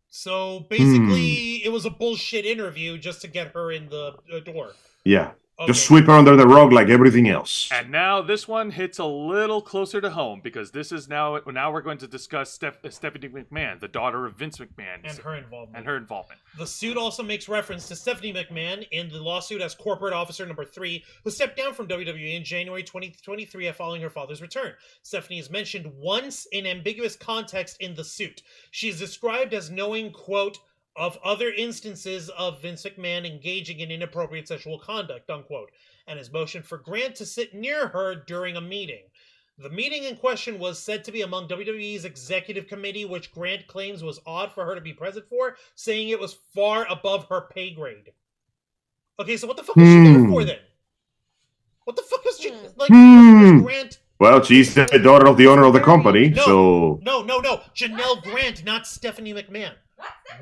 So basically, it was a bullshit interview just to get her in the door. Yeah. Okay. Just sweep her under the rug like everything else. And now this one hits a little closer to home because this is now we're going to discuss Stephanie McMahon, the daughter of Vince McMahon, And her involvement. and her involvement. The suit also makes reference to Stephanie McMahon in the lawsuit as corporate officer number 3, who stepped down from WWE in January 2023 following her father's return. Stephanie is mentioned once in ambiguous context in the suit. She is described as knowing, quote, of other instances of Vince McMahon engaging in inappropriate sexual conduct, unquote, and has motioned for Grant to sit near her during a meeting. The meeting in question was said to be among WWE's executive committee, which Grant claims was odd for her to be present for, saying it was far above her pay grade. Okay, so what the fuck was she there for then? What the fuck was she like? Was Grant? Well, she's the daughter of the owner of the company, No, so... No. Janelle Grant, not Stephanie McMahon.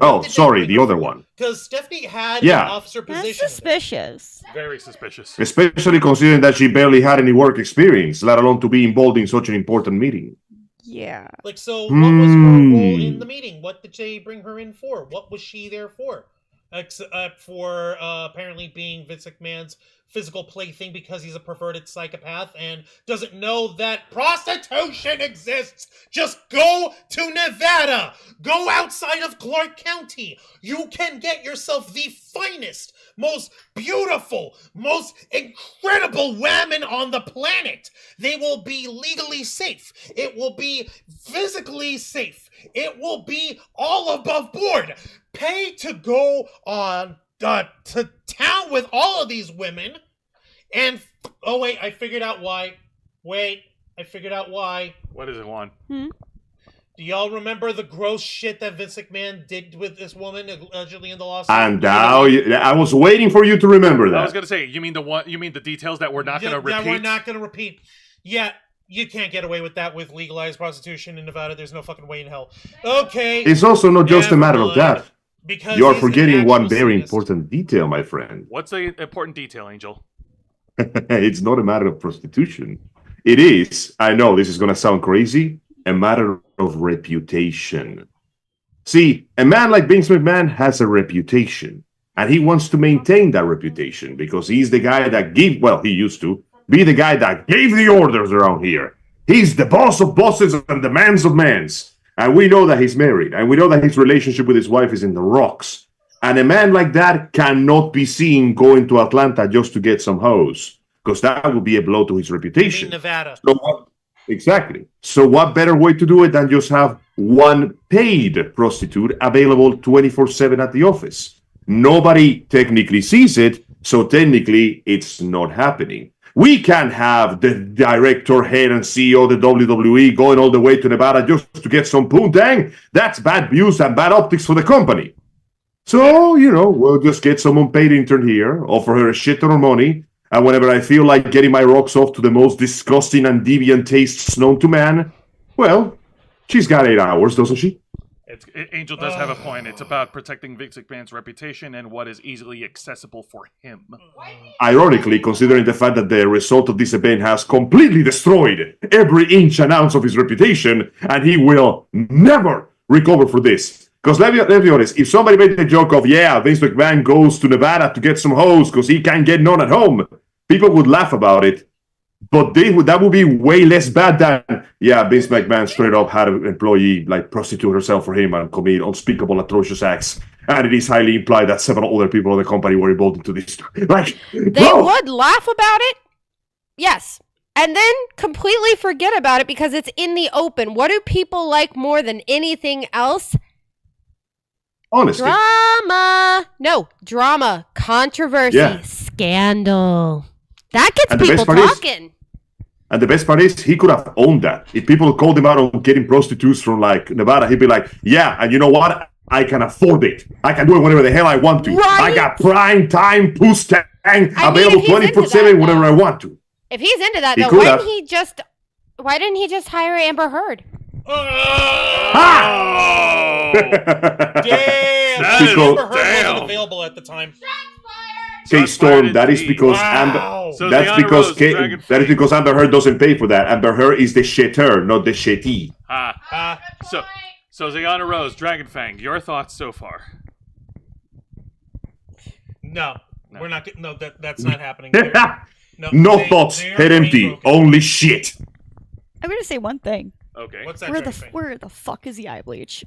Oh, sorry, the other one. Because Stephanie had Yeah. an officer That's position. suspicious. Very suspicious. Especially considering that she barely had any work experience, let alone to be involved in such an important meeting. Yeah. Like, so what was her role in the meeting? What did they bring her in for? What was she there for? Except for apparently being Vince McMahon's physical plaything because he's a perverted psychopath and doesn't know that prostitution exists. Just go to Nevada. Go outside of Clark County. You can get yourself the finest, most beautiful, most incredible women on the planet. They will be legally safe. It will be physically safe. It will be all above board. Pay to go on to town with all of these women, and oh wait, I figured out why. Wait, I figured out why. What is it, Juan? Do y'all remember the gross shit that Vince McMahon did with this woman allegedly in the lawsuit? And now, I was waiting for you to remember I was that. gonna say, you mean the details that we're not gonna That repeat? we're not gonna repeat. Yeah, You can't get away with that with legalized prostitution in Nevada. There's no fucking way in hell. Okay. It's also not just a matter of that. Because You're he's an forgetting one actual very sadist. important detail, my friend. What's the important detail, Angel? It's not a matter of prostitution. It is, I know this is going to sound crazy, a matter of reputation. See, a man like Vince McMahon has a reputation, and he wants to maintain that reputation because he's the guy that he used to be the guy that gave the orders around here. He's the boss of bosses and the mans of mans. And we know that he's married, and we know that his relationship with his wife is in the rocks. And a man like that cannot be seen going to Atlanta just to get some hoes, because that would be a blow to his reputation. Nevada. Exactly. So what better way to do it than just have one paid prostitute available 24/7 at the office? Nobody technically sees it, so technically it's not happening. We can't have the director, head, and CEO of the WWE going all the way to Nevada just to get some poontang. That's bad views and bad optics for the company. So, we'll just get some unpaid intern here, offer her a shit ton of money, and whenever I feel like getting my rocks off to the most disgusting and deviant tastes known to man, well, she's got 8 hours, doesn't she? Angel does have a point. It's about protecting Vince McMahon's reputation and what is easily accessible for him. Ironically, considering the fact that the result of this event has completely destroyed every inch and ounce of his reputation, and he will never recover for this. Because let's be honest, if somebody made the joke of, Vince McMahon goes to Nevada to get some hoes because he can't get none at home, people would laugh about it. But that would be way less bad than, Vince McMahon straight up had an employee prostitute herself for him and commit unspeakable, atrocious acts. And it is highly implied that several other people in the company were involved into this. They would laugh about it, yes, and then completely forget about it because it's in the open. What do people like more than anything else? Honestly. Drama, controversy, scandal. That gets And people talking. And the best part is, he could have owned that. If people called him out on getting prostitutes from Nevada, he'd be like, and you know what? I can afford it. I can do it whenever the hell I want to. Right? I got prime time, puss tang, available 24/7 whenever I want to. If he's into that, He though, could why have. didn't he just hire Amber Heard? Ha! Damn! Amber Heard wasn't available at the time. Okay, Storm, that is because Wow. So that's Ziana because Rose, Dragon that is Fang. because Amber Heard doesn't pay for that. Amber Heard is the shitter, not the shitty. So Ziana Rose, Dragon Fang, your thoughts so far? No, we're not. No, that's not happening. No thoughts, head empty, only shit. I'm gonna say one thing. Okay. What's that? Where the fuck is the eye bleach?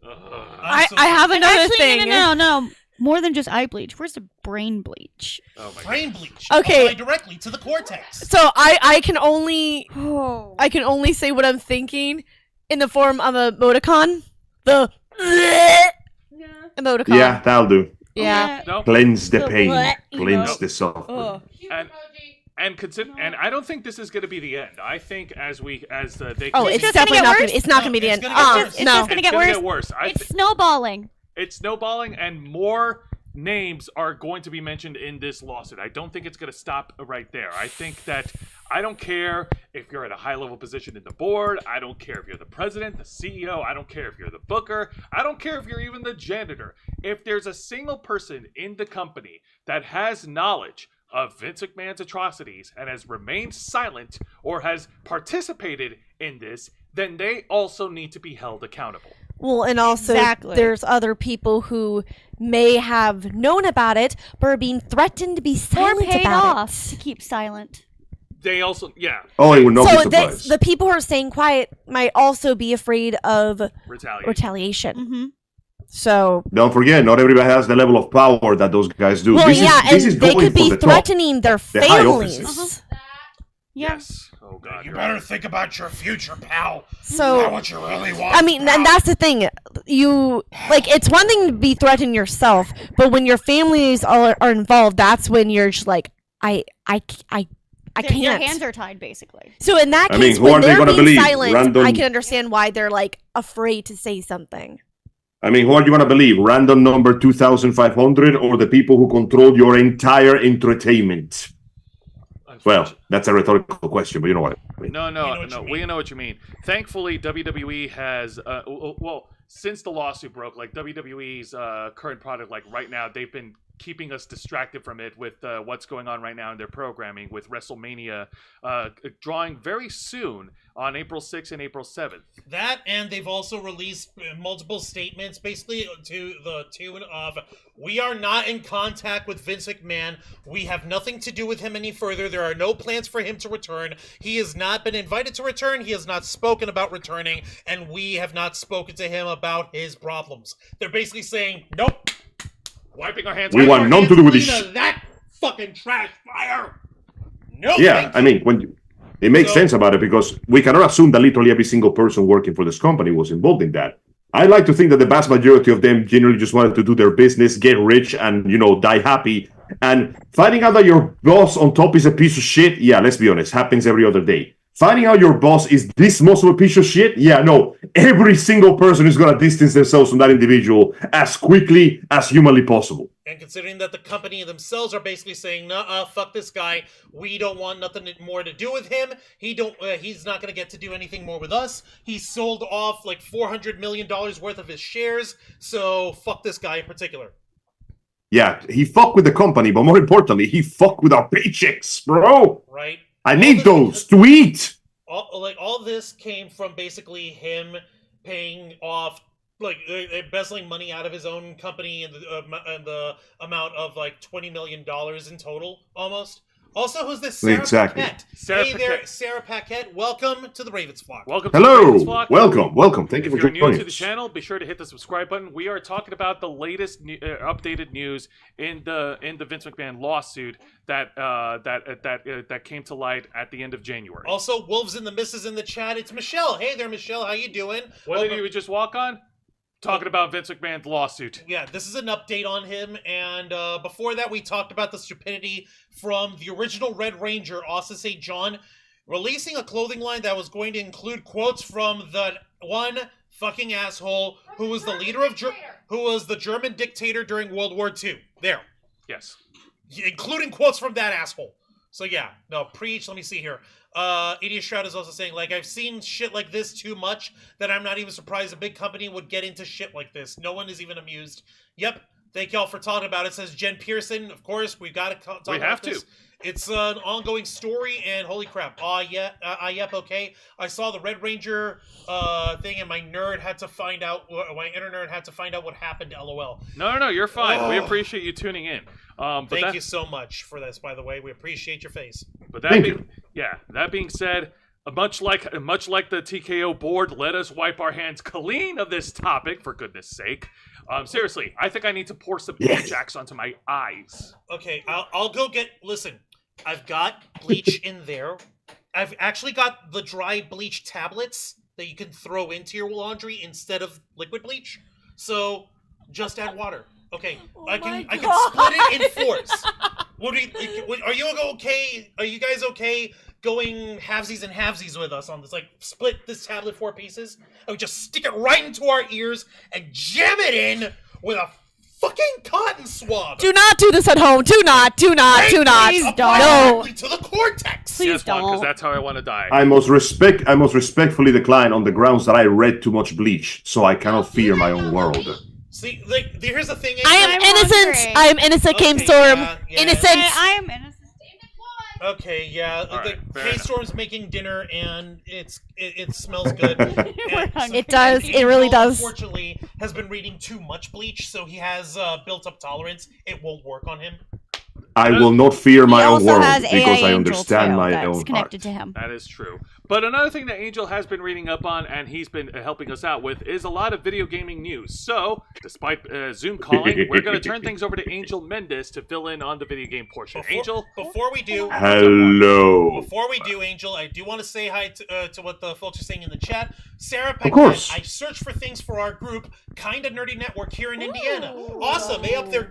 I have another thing. No. More than just eye bleach. Where's the brain bleach? Oh my Brain bleach. Okay. Applied directly to the cortex. So I can only Oh. I can only say what I'm thinking in the form of a emoticon. The emoticon. Yeah, that'll do. Yeah. No. Cleanse the pain, bleh, cleanse the suffering. And I don't think this is going to be the end. I think as they Oh, keep- it's just definitely gonna get not. worse. It's not gonna be the It's end. gonna get worse. It's just gonna get worse. worse. It's snowballing. It's snowballing, and more names are going to be mentioned in this lawsuit. I don't think it's going to stop right there. I think that I don't care if you're at a high-level position in the board. I don't care if you're the president, the CEO. I don't care if you're the booker. I don't care if you're even the janitor. If there's a single person in the company that has knowledge of Vince McMahon's atrocities and has remained silent or has participated in this, then they also need to be held accountable. Well, and also Exactly. there's other people who may have known about it but are being threatened to be Or silent paid about off to it. keep silent. They also, Oh, I would not be So surprised. the people who are staying quiet might also be afraid of retaliate. retaliation. Mm-hmm. So Don't forget, not everybody has the level of power that those guys do. well, this yeah, is and they going could be for the top. threatening their The high families. offices. Yeah. Yes. Oh God. You you're better right. think about your future, pal. So Not what you really want. I mean, and that's the thing. You it's one thing to be threatening yourself, but when your families are involved, that's when you're just like, I can't. Your hands are tied, basically. So in that I case, mean, who are when they they're gonna being believe? silent, Random- I can understand why they're like afraid to say something. I mean, who are you going to believe? Random number 2,500 or the people who control your entire entertainment? Well, that's a rhetorical question, but you know what I mean. No, You know what you we mean. know what you mean. Thankfully, WWE has, well, since the lawsuit broke, like WWE's current product, like right now, they've been keeping us distracted from it with what's going on right now in their programming, with WrestleMania drawing very soon on April 6th and April 7th. That, and they've also released multiple statements, basically to the tune of, we are not in contact with Vince McMahon. We have nothing to do with him any further. There are no plans for him to return. He has not been invited to return. He has not spoken about returning, and we have not spoken to him about his problems. They're basically saying, nope. Wiping our hands. We want nothing to do with this Clean of that fucking trash fire. No. Yeah, I mean, when it makes sense about it because we cannot assume that literally every single person working for this company was involved in that. I like to think that the vast majority of them generally just wanted to do their business, get rich, and die happy. And finding out that your boss on top is a piece of shit, yeah, let's be honest, happens every other day. Finding out your boss is this much of a piece of shit, yeah, no, every single person is gonna distance themselves from that individual as quickly as humanly possible. And considering that the company themselves are basically saying, "Nah, fuck this guy. We don't want nothing more to do with him. He's not gonna get to do anything more with us. He sold off like $400 million worth of his shares. So fuck this guy in particular." Yeah, he fucked with the company, but more importantly, he fucked with our paychecks, bro. Right. I need those to eat. All this came from basically him paying off, embezzling money out of his own company and the amount of like $20 million in total, almost. Also, who's this? Sarah Exactly. Paquette. Sarah Hey Paquette. there, Sarah Paquette. Welcome to the Ravens flock. Welcome to the Hello, Ravens Flock. welcome. Thank you If for you're new joining to the us. channel, be sure to hit the subscribe button. We are talking about the latest updated news in the Vince McMahon lawsuit that came to light at the end of January. Also, Wolves and the Misses in the chat. It's Michelle. Hey there, Michelle. How you doing? What did you just walk on? Talking about Vince McMahon's lawsuit. Yeah, this is an update on him, and before that, we talked about the stupidity from the original Red Ranger, Austin St. John, releasing a clothing line that was going to include quotes from the one fucking asshole who was the leader of who was the German dictator during World War II. There, Yes. including quotes from that asshole. So yeah, no, preach. Let me see here. Idiot Shroud is also saying, I've seen shit like this too much that I'm not even surprised a big company would get into shit like this. No one is even amused. Yep. Thank y'all for talking about it. Says Jen Pearson. Of course, we've got to talk about this. It's an ongoing story, and holy crap. Yep, okay. I saw the Red Ranger thing, and my nerd had to find out, my inner nerd had to find out what happened, LOL. No, you're fine. We appreciate you tuning in. Thank you so much for this, by the way. We appreciate your face. But that being said, much like the TKO board, let us wipe our hands clean of this topic, for goodness sake. Seriously, I think I need to pour some Ajax onto my eyes. Okay, I'll go get. Listen, I've got bleach in there. I've actually got the dry bleach tablets that you can throw into your laundry instead of liquid bleach. So just add water. Okay, I can split it in fours. Are you okay? Are you guys okay going halvesies and halvesies with us on this? Split this tablet 4 pieces, and we just stick it right into our ears and jam it in with a fucking cotton swab. Do not do this at home. Do not. Please don't. No. To the cortex. Please Yes, because don't. that's how I want to die. I most respectfully decline on the grounds that I read too much Bleach, so I cannot fear my own world. See, here's the thing. I am I'm innocent. wondering. I am innocent, Okay, K-Storm. yeah. Innocent. I am innocent. Okay, yeah. All right, fair enough. K-Storm's making dinner, and it smells good. We're And hungry. It does. It really does. Unfortunately, has been reading too much Bleach, so he has built up tolerance. It won't work on him. I will not fear my He own also world has because AI I Angel, understand too, my that's own heart. connected to him. That is true. But another thing that Angel has been reading up on, and he's been helping us out with, is a lot of video gaming news. So, despite Zoom calling, we're going to turn things over to Angel Mendes to fill in on the video game portion. Angel? Before we do, Hello. Angel, I do want to say hi to what the folks are saying in the chat. Sarah Paquette, Of course. I searched for things for our group, Kinda Nerdy Network here in Indiana. Awesome, they up there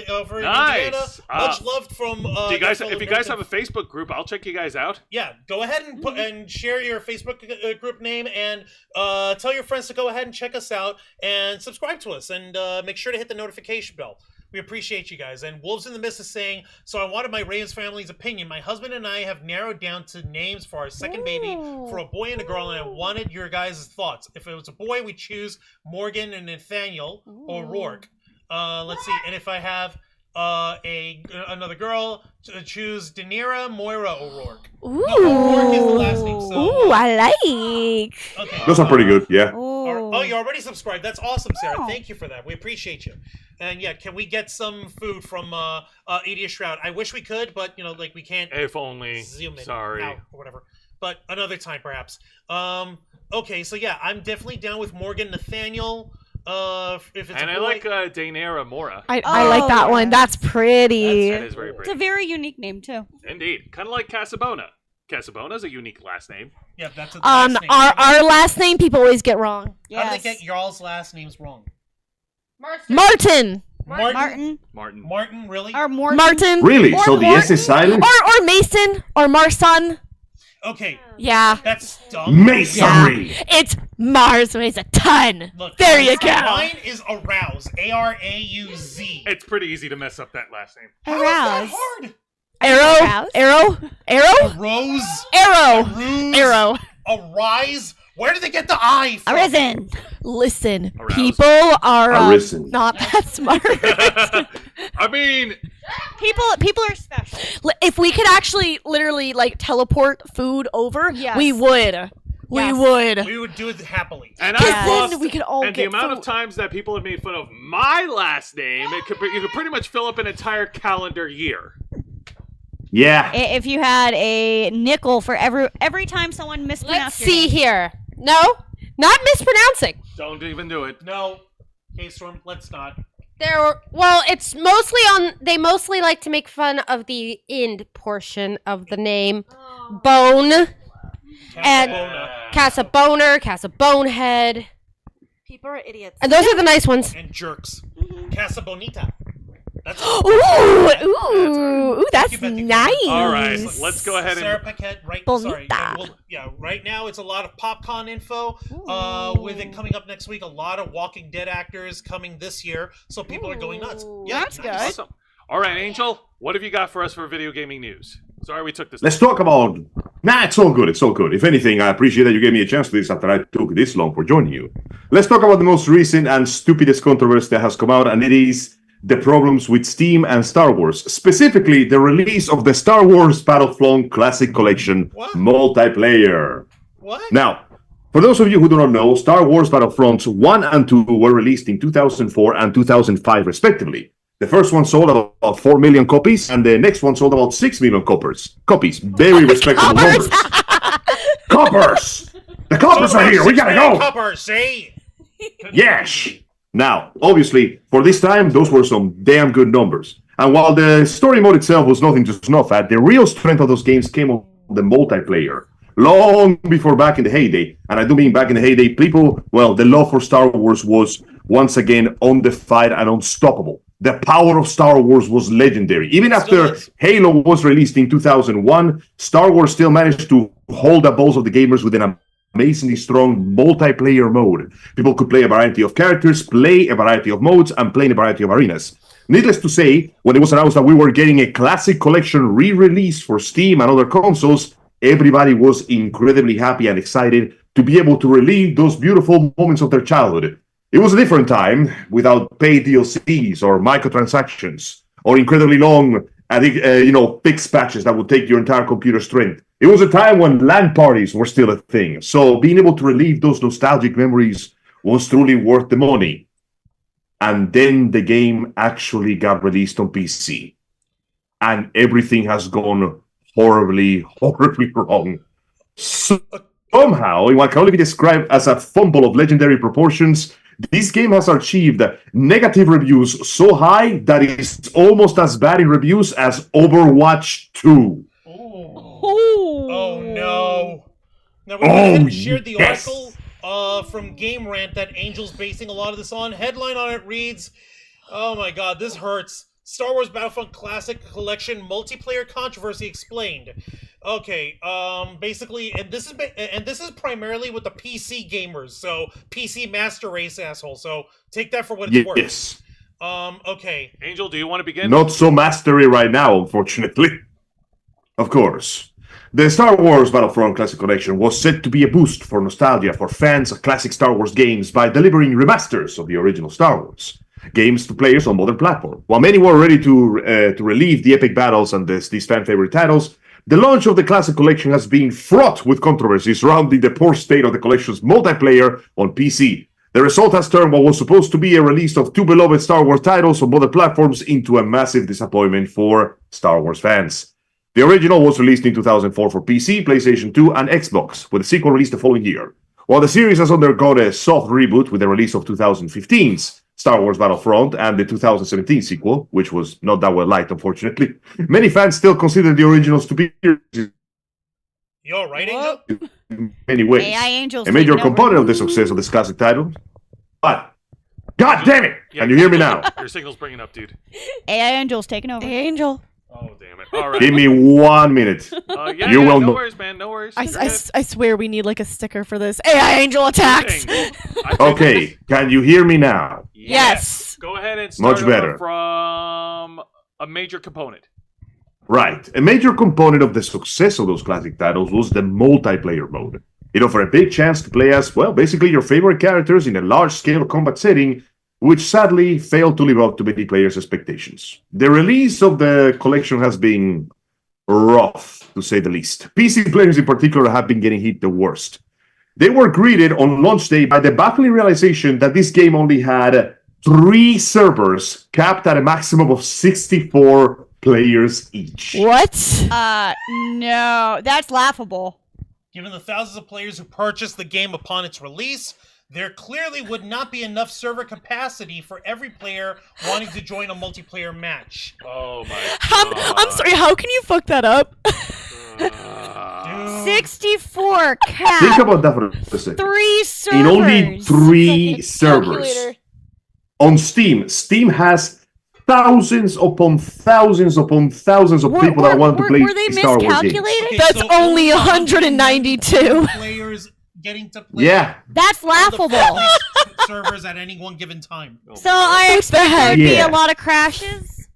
over in Indiana. Nice. Much loved from. Do you guys, if you guys have a Facebook group, I'll check you guys out. Yeah, go ahead and and share your Facebook group name, and tell your friends to go ahead and check us out and subscribe to us, and make sure to hit the notification bell. We appreciate you guys. And Wolves in the Mist is saying, so I wanted my Ravens family's opinion. My husband and I have narrowed down to names for our second baby for a boy and a girl, and I wanted your guys' thoughts. If it was a boy, we choose Morgan and Nathaniel or Rourke. Let's see. And if I have another girl, choose Danira, Moira, O'Rourke. Ooh. O'Rourke is the last name. So, Ooh, I like. Okay. Those are pretty good, yeah. Oh, you already subscribed. That's awesome, Sarah. Thank you for that. We appreciate you. And yeah, can we get some food from Edie Shroud? I wish we could, but like we can't. If only. Zoom in Sorry. out or whatever. But another time, perhaps. Okay, so yeah, I'm definitely down with Morgan Nathaniel. If it's And a I boy. like Daenerys Mora. I like that yeah. one. That's pretty. That is very It's pretty. a very unique name too. Indeed. Kind of like Casabona. Casabona's a unique last name. Yeah, that's a last name. Our last name people always get wrong. How do they get y'all's last names wrong? Martin. Martin, really? Or Morton. Martin. Really? So the S is silent? Or Mason or Marson. Okay, Yeah. that's dumb. Masonry! It's Mars weighs a ton. Look, There you go. Mine is Arouse. A-R-A-U-Z. It's pretty easy to mess up that last name. How is that Arouse. hard? Arrow. Rose. Arrow. Arrow. Arise. Where did they get the I from? Arisen. Listen, Aroused. people are Arisen. not that smart. I mean, People are special. If we could actually literally like teleport food over, Yes. we would. We Yes. would. We would do it happily. and Because I've then lost, we could all and the get amount of food. times that people have made fun of my last name, you could pretty much fill up an entire calendar year. Yeah. If you had a nickel for every time someone Let's mispronounced your see name. here. No, not mispronouncing. Don't even do it. No. Okay, Storm, let's not. It's mostly on. They mostly like to make fun of the end portion of the name, bone, and Casabona. Casabonehead. People are idiots. And those are the nice ones. And jerks. Casabonita. That's Ooh, that's Thank you, Becky. nice. All right, let's go ahead Sarah and Paquette, right? Bonita. Sorry. Right now it's a lot of PopCon info. With it coming up next week, a lot of Walking Dead actors coming this year, so people are going nuts. Yeah, That's good. awesome. All right, Angel, what have you got for us for video gaming news? Sorry we took this. Let's talk about... Nah, it's all good. It's all good. If anything, I appreciate that you gave me a chance to this after I took this long for joining you. Let's talk about the most recent and stupidest controversy that has come out, and it is the problems with Steam and Star Wars. Specifically, the release of the Star Wars Battlefront Classic Collection What? multiplayer. What? Now, for those of you who do not know, Star Wars Battlefronts 1 and 2 were released in 2004 and 2005 respectively. The first one sold about 4 million copies, and the next one sold about 6 million copies. Very respectable numbers. Coppers! The coppers are here! We gotta go! Copper, say. Yes! Now, obviously, for this time, those were some damn good numbers. And while the story mode itself was nothing to snuff at, the real strength of those games came on the multiplayer. Long before back in the heyday, and I do mean back in the heyday, the love for Star Wars was once again undefied and unstoppable. The power of Star Wars was legendary. Even after Halo was released in 2001, Star Wars still managed to hold the balls of the gamers with an amazingly strong multiplayer mode. People could play a variety of characters, play a variety of modes, and play in a variety of arenas. Needless to say, when it was announced that we were getting a classic collection re-release for Steam and other consoles, everybody was incredibly happy and excited to be able to relive those beautiful moments of their childhood. It was a different time, without paid DLCs or microtransactions, or incredibly long, fixed patches that would take your entire computer strength. It was a time when LAN parties were still a thing, so being able to relive those nostalgic memories was truly worth the money. And then the game actually got released on PC. And everything has gone horribly wrong. Somehow, in what can only be described as a fumble of legendary proportions, this game has achieved negative reviews so high that it's almost as bad in reviews as Overwatch 2. Oh no. Now we have shared the article from Game Rant that Angel's basing a lot of this on. Headline on it reads, oh my god, this hurts. Star Wars Battlefront Classic Collection multiplayer controversy explained. Okay, basically, and this is primarily with the PC gamers, so PC Master Race asshole. So take that for what it's worth. Yes. Okay. Angel, do you want to begin? Not so mastery right now, unfortunately. Of course. The Star Wars Battlefront Classic Collection was set to be a boost for nostalgia for fans of classic Star Wars games by delivering remasters of the original Star Wars games to players on modern platforms. While many were ready to relive the epic battles and these fan-favorite titles, the launch of the Classic Collection has been fraught with controversy surrounding the poor state of the collection's multiplayer on PC. The result has turned what was supposed to be a release of two beloved Star Wars titles on modern platforms into a massive disappointment for Star Wars fans. The original was released in 2004 for PC, PlayStation 2, and Xbox, with the sequel released the following year. While the series has undergone a soft reboot with the release of 2015's Star Wars Battlefront and the 2017 sequel, which was not that well liked, unfortunately, many fans still consider the original superior You alright, Angel? in many ways. AI Angel's A major taking over. component of the success of this classic title. But, God damn it! Yeah, Can you hear me now? Your signal's bringing up, dude. AI Angel's taking over. Angel. Oh, damn it. All right. Give me 1 minute. Yeah, You will no know. worries, man. No worries. I swear we need like a sticker for this. AI Angel attacks. Okay, can you hear me now? Yes. Go ahead and start Much better. from a major component. Right. A major component of the success of those classic titles was the multiplayer mode. It offered a big chance to play as, well, basically your favorite characters in a large-scale combat setting, which sadly failed to live up to many players' expectations. The release of the collection has been rough, to say the least. PC players in particular have been getting hit the worst. They were greeted on launch day by the baffling realization that this game only had 3 servers, capped at a maximum of 64 players each. What? No, that's laughable. Given the thousands of players who purchased the game upon its release, there clearly would not be enough server capacity for every player wanting to join a multiplayer match. Oh, my I'm sorry. How can you fuck that up? 64 cap. Think about that for a second. 3 servers. In only 3 Like a servers. calculator. On Steam has thousands upon thousands upon thousands of people that want to play were they Star Wars games. miscalculated? Okay, That's so only 192. players getting to play. Yeah. That's laughable. Servers at any one given time. So I expect heck? there'd be Yeah. a lot of crashes.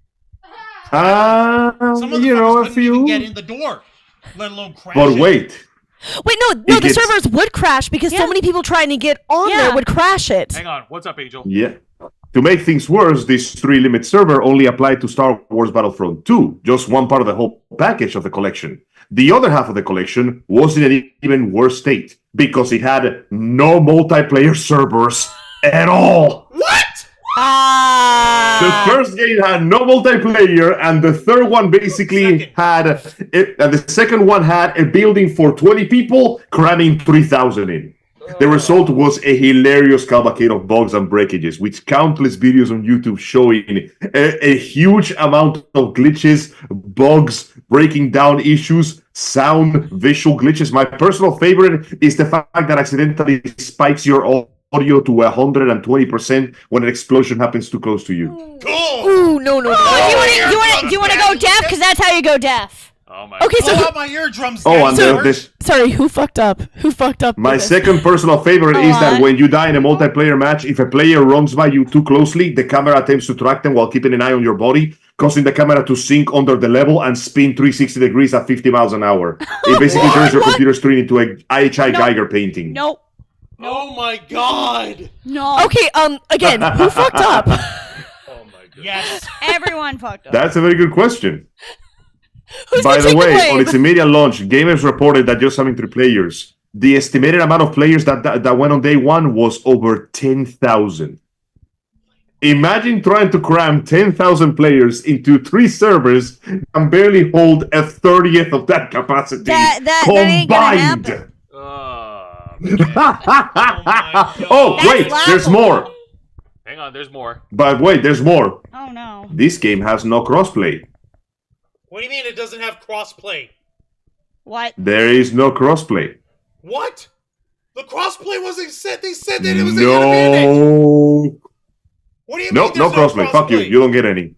Some of the You know, a couldn't even few. get in the door, let alone crash. But it. wait, Wait, no, It the gets- servers would crash because Yeah. so many people trying to get on Yeah. there would crash it. Hang on. What's up, Angel? yeah. To make things worse, this 3 limit server only applied to Star Wars Battlefront 2, just one part of the whole package of the collection. The other half of the collection was in an even worse state because it had no multiplayer servers at all. What? The first game had no multiplayer, and the third one basically Second. and the second one had a building for 20 people, cramming 3,000 in. The result was a hilarious cavalcade of bugs and breakages, with countless videos on YouTube showing a huge amount of glitches, bugs, breaking down issues, sound, visual glitches. My personal favorite is the fact that accidentally spikes your audio to 120% when an explosion happens too close to you. Cool. Ooh, no. Do you want to go deaf? Because that's how you go deaf. Oh, my Okay, Blow so out my eardrums. Oh, and Daddy. this. sorry, who fucked up? Who fucked up? My with this? second personal favorite is that on. when you die in a multiplayer match, if a player runs by you too closely, the camera attempts to track them while keeping an eye on your body, causing the camera to sink under the level and spin 360 degrees at 50 miles an hour. It basically turns your computer screen into a I.H.I. Geiger painting. Nope. Oh my god. No. Okay, again, who fucked up? Oh, my God. Yes. Everyone fucked up. That's a very good question. Who's By gonna the take way, blame? on its immediate launch, gamers reported that just having 3 players, the estimated amount of players that went on day 1 was over 10,000. Imagine trying to cram 10,000 players into 3 servers and barely hold a 30th of that capacity That ain't gonna combined. happen. Oh, That's wait, there's laughable. more. Hang on. There's more. But wait, there's more. Oh no. This game has no crossplay. What do you mean it doesn't have crossplay? What? There is no crossplay. What? The crossplay wasn't said. They said that it was gonna be in it. No. What do you mean? No, no there's crossplay. Fuck you. You don't get any.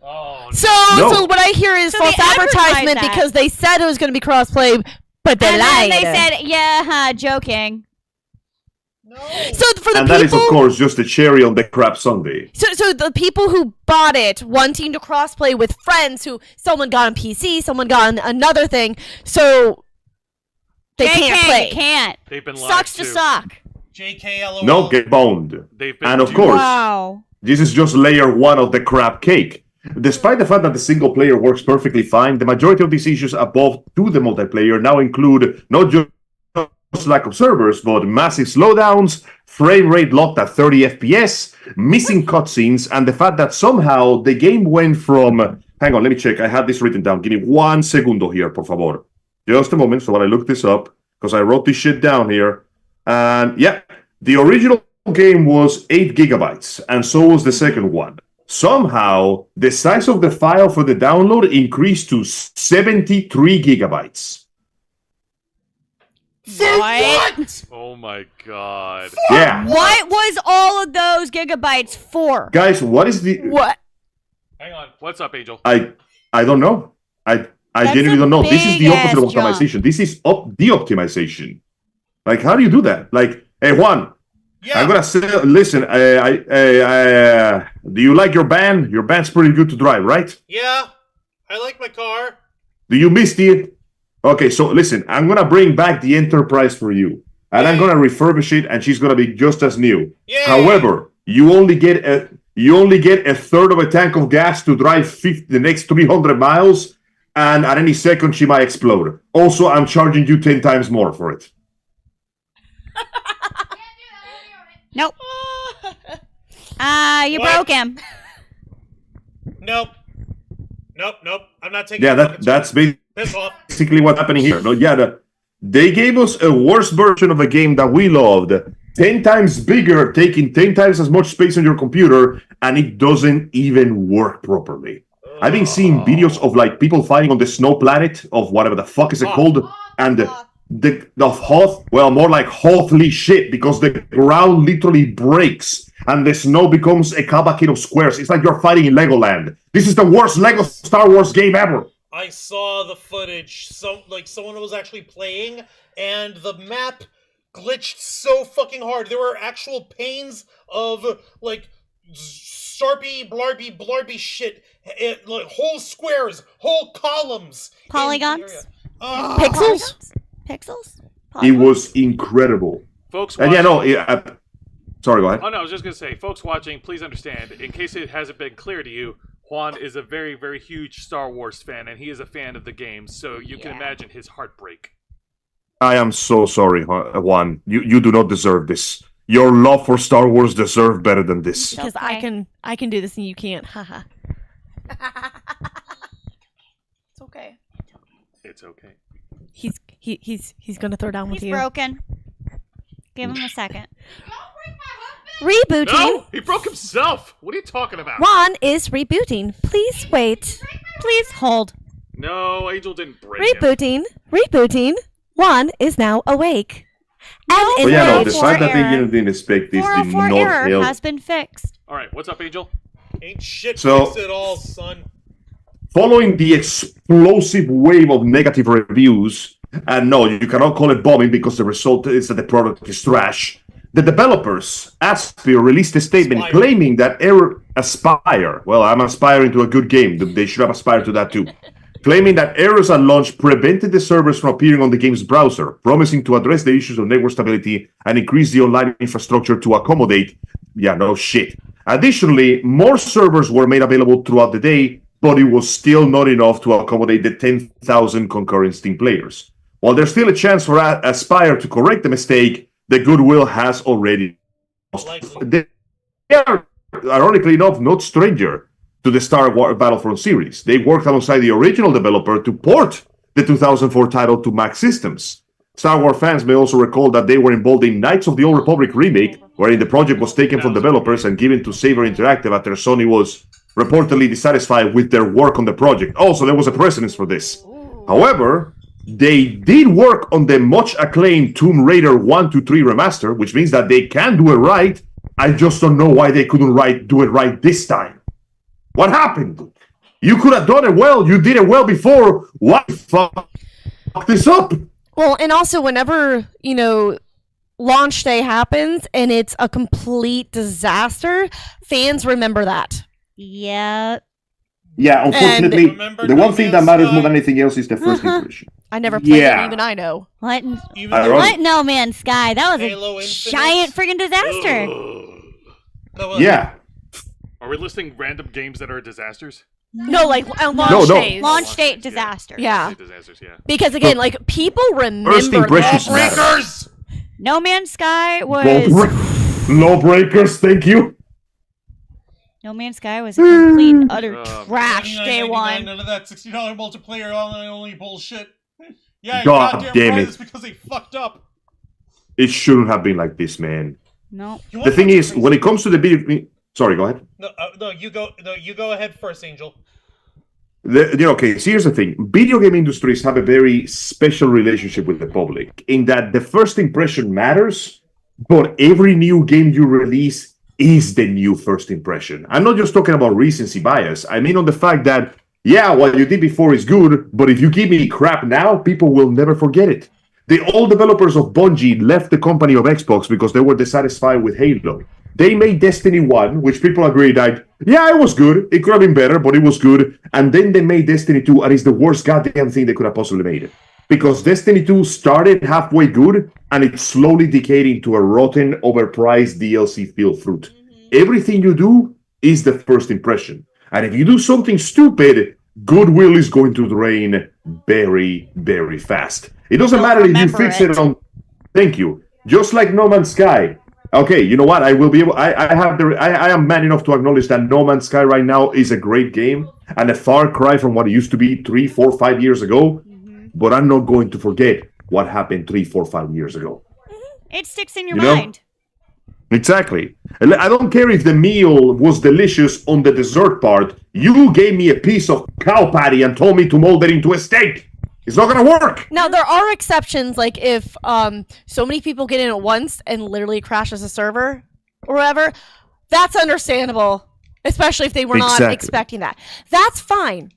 Oh, So, No. so what I hear is So false they advertised advertisement that. because they said it was going to be crossplay, but they And then lied. they said, yeah, joking. So for the And people, that is, of course, just a cherry on the crap sundae. so the people who bought it, wanting to crossplay with friends, who someone got on PC, someone got on another thing, so they can't play. You can't. They've been lied Sucks to suck. JKLOL. No, get boned. They've been And of duped. course, Wow. this is just layer 1 of the crap cake. Despite the fact that the single player works perfectly fine, the majority of these issues above to the multiplayer now include not just lack of servers, but massive slowdowns, frame rate locked at 30 FPS, missing cutscenes, and the fact that somehow the game went from... Hang on, let me check. I had this written down. Give me 1 segundo here, por favor. Just a moment, so when I look this up, because I wrote this shit down here. And yeah, the original game was 8 gigabytes, and so was the second one. Somehow, the size of the file for the download increased to 73 gigabytes. What? Oh my god. Yeah. What was all of those gigabytes for? Guys, what is the... What? Hang on. What's up, Angel? I don't know. I That's genuinely a don't know. This is the opposite of big-ass jump. optimization. This is the optimization. Like, how do you do that? Like, hey, Juan, Yeah. I'm gonna say, listen, do you like your band? Your band's pretty good to drive, right? Yeah. I like my car. Do you miss the... Okay, so listen, I'm gonna bring back the Enterprise for you. And I'm gonna refurbish it, and she's gonna be just as new. Yeah. However, you only get a third of a tank of gas to drive the next 300 miles, and at any second she might explode. Also, I'm charging you 10 times more for it. Nope. You What? broke him. Nope. Nope. I'm not taking. Yeah, fucking that's piss off. basically what's happening here. No, yeah, they gave us a worse version of a game that we loved, 10 times bigger, taking 10 times as much space on your computer, and it doesn't even work properly. I've been seeing videos of like people fighting on the snow planet of whatever the fuck is it called, and the Hoth, well, more like Hothly shit, because the ground literally breaks and the snow becomes a cavalcade of squares. It's like you're fighting in Legoland. This is the worst Lego Star Wars game ever. I saw the footage. Someone was actually playing, and the map glitched so fucking hard. There were actual panes of like sharpy, blarby shit. Like whole squares, whole columns, in the Polygons? area. Pixels? Pixels? It was incredible. Folks And watching, yeah, no, sorry, go ahead. Oh no, I was just gonna say, folks watching, please understand, in case it hasn't been clear to you, Juan is a very, very huge Star Wars fan, and he is a fan of the games, so you can imagine his heartbreak. I am so sorry, Juan. You do not deserve this. Your love for Star Wars deserves better than this. Because Okay. I can do this and you can't. Haha. It's okay. It's okay. He's gonna throw down with He's you. broken. Give him a second. Rebooting. No! He broke himself! What are you talking about? Juan is rebooting. Please wait. Please hold. No, Angel didn't break him. Rebooting. Juan is now awake. And No, in But yeah, no, rage. the 404 fact that they error. didn't expect this did 404 not error help. has been fixed. Alright, what's up, Angel? Ain't shit So- fixed at all, son. Following the explosive wave of negative reviews, and no, you cannot call it bombing because the result is that the product is trash. The developers, Aspyr, released a statement Aspyr. claiming that Aspire, well, I'm aspiring to a good game. They should have aspired to that too. Claiming that errors at launch prevented the servers from appearing on the game's browser, promising to address the issues of network stability and increase the online infrastructure to accommodate. Yeah, no shit. Additionally, more servers were made available throughout the day, but it was still not enough to accommodate the 10,000 concurrent Steam players. While there's still a chance for Aspire to correct the mistake, the goodwill has already lost. Likely. They are, ironically enough, not stranger to the Star Wars Battlefront series. They worked alongside the original developer to port the 2004 title to Mac systems. Star Wars fans may also recall that they were involved in Knights of the Old Republic remake, wherein the project was taken from developers and given to Saber Interactive after Sony was reportedly dissatisfied with their work on the project. Also, there was a precedence for this. However, they did work on the much acclaimed Tomb Raider 1 to 3 remaster, which means that they can do it right. I just don't know why they couldn't do it right this time. What happened? You could have done it well. You did it well before. Why fuck this up? Well, and also whenever, launch day happens and it's a complete disaster, fans remember that. Yeah. Yeah, unfortunately, Remember the one thing that matters more than Sky? anything else is the first impression. I never played Yeah. it, even I know. What? Even I though- wrote- What? No Man's Sky. That was Halo a Infinite? giant friggin' disaster. No, well, Yeah. Are we listing random games that are disasters? No, like launch No, no. days. Launch date disaster. Yeah. Disasters, yeah. Because again, like people remember First impressions that. matter. Breakers! No Man's Sky was Lawbreakers, thank you. No Man's Sky was a complete and utter Oh, trash day $99.99, one. None of that $60 multiplayer only bullshit. Yeah, God goddamn damn right, it. it's because they fucked up. It shouldn't have been like this, man. No. You The want thing something is, crazy? when it comes to the video, sorry, go ahead. No, you go ahead first, Angel. Okay, so here's the thing. Video game industries have a very special relationship with the public in that the first impression matters, but every new game you release is the new first impression. I'm not just talking about recency bias. I mean on the fact that, yeah, what you did before is good, but if you give me crap now, people will never forget it. The old developers of Bungie left the company of Xbox because they were dissatisfied with Halo. They made Destiny 1, which people agreed that, yeah, it was good. It could have been better, but it was good. And then they made Destiny 2, and it's the worst goddamn thing they could have possibly made. Because Destiny 2 started halfway good, and it's slowly decaying to a rotten, overpriced DLC filled fruit. Everything you do is the first impression. And if you do something stupid, goodwill is going to drain very, very fast. It doesn't matter if you remember fix it. it on... Thank you. Just like No Man's Sky. Okay, you know what? I will be able. I am man enough to acknowledge that No Man's Sky right now is a great game and a far cry from what it used to be 3, 4, 5 years ago. But I'm not going to forget what happened 3, 4, 5 years ago. It sticks in your You know? mind. Exactly. I don't care if the meal was delicious on the dessert part. You gave me a piece of cow patty and told me to mold it into a steak. It's not gonna work. Now there are exceptions, like if so many people get in at once and literally crashes a server or whatever. That's understandable, especially if they were not Exactly. expecting that. That's fine,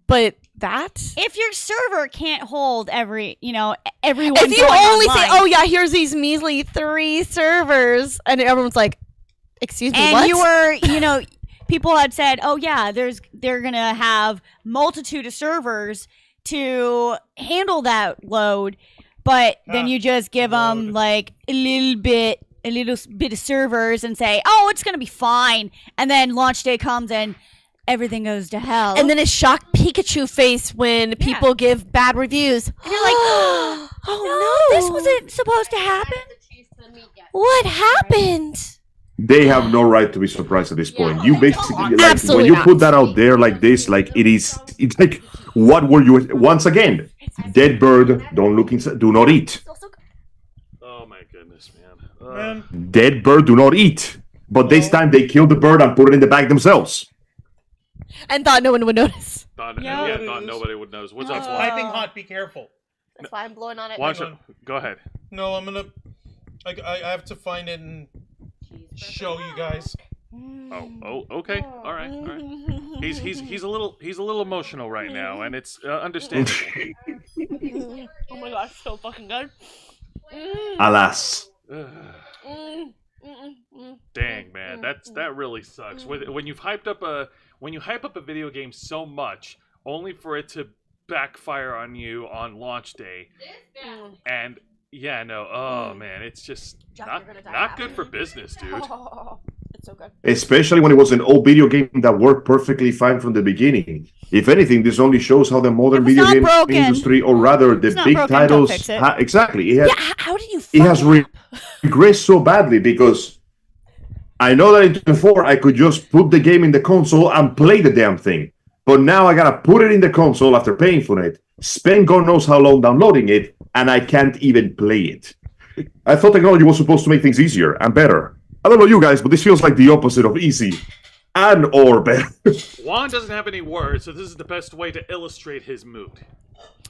but that If your server can't hold everyone if you going only say, online, "Oh yeah, here's these measly 3 servers," and everyone's like, "Excuse me, and what?" you were, people had said, "Oh yeah, they're gonna have multitude of servers to handle that load," but then you just give them like a little bit of servers and say, "Oh, it's gonna be fine," and then launch day comes and everything goes to hell, and then a shocked Pikachu face when people give bad reviews. and you're like, "Oh no, this wasn't supposed to happen." What happened?" They have no right to be surprised at this point. You basically, like, Absolutely when you not. put that out there like this, like it's like, what were you? Once again, dead bird, don't look inside, do not eat. Oh my goodness, man. Man, Dead bird, do not eat. But this time they killed the bird and put it in the bag themselves. And thought no one would notice. Thought Yeah. nobody would know. What's up, it's Swan? piping hot. Be careful. That's why I'm blowing on it. Why don't you- Go ahead. No, I'm gonna. I have to find it and show you guys. Oh, okay, all right. He's a little emotional right now, and it's understandable. Oh my gosh, so fucking good. Alas. Dang, man, that really sucks. When you hype up a video game so much, only for it to backfire on you on launch day, and yeah, no, oh man, it's just not good for business, dude. It's so good. Especially when it was an old video game that worked perfectly fine from the beginning. If anything, this only shows how the modern If it's video not game broken, industry, or rather the it's not big broken, don't titles, fix it. exactly. It has, Yeah, how did you it has regressed so badly because I know that in 24 I could just put the game in the console and play the damn thing. But now I gotta put it in the console after paying for it, spend God knows how long downloading it, and I can't even play it. I thought technology was supposed to make things easier and better. I don't know you guys, but this feels like the opposite of easy and or better. Juan doesn't have any words, so this is the best way to illustrate his mood.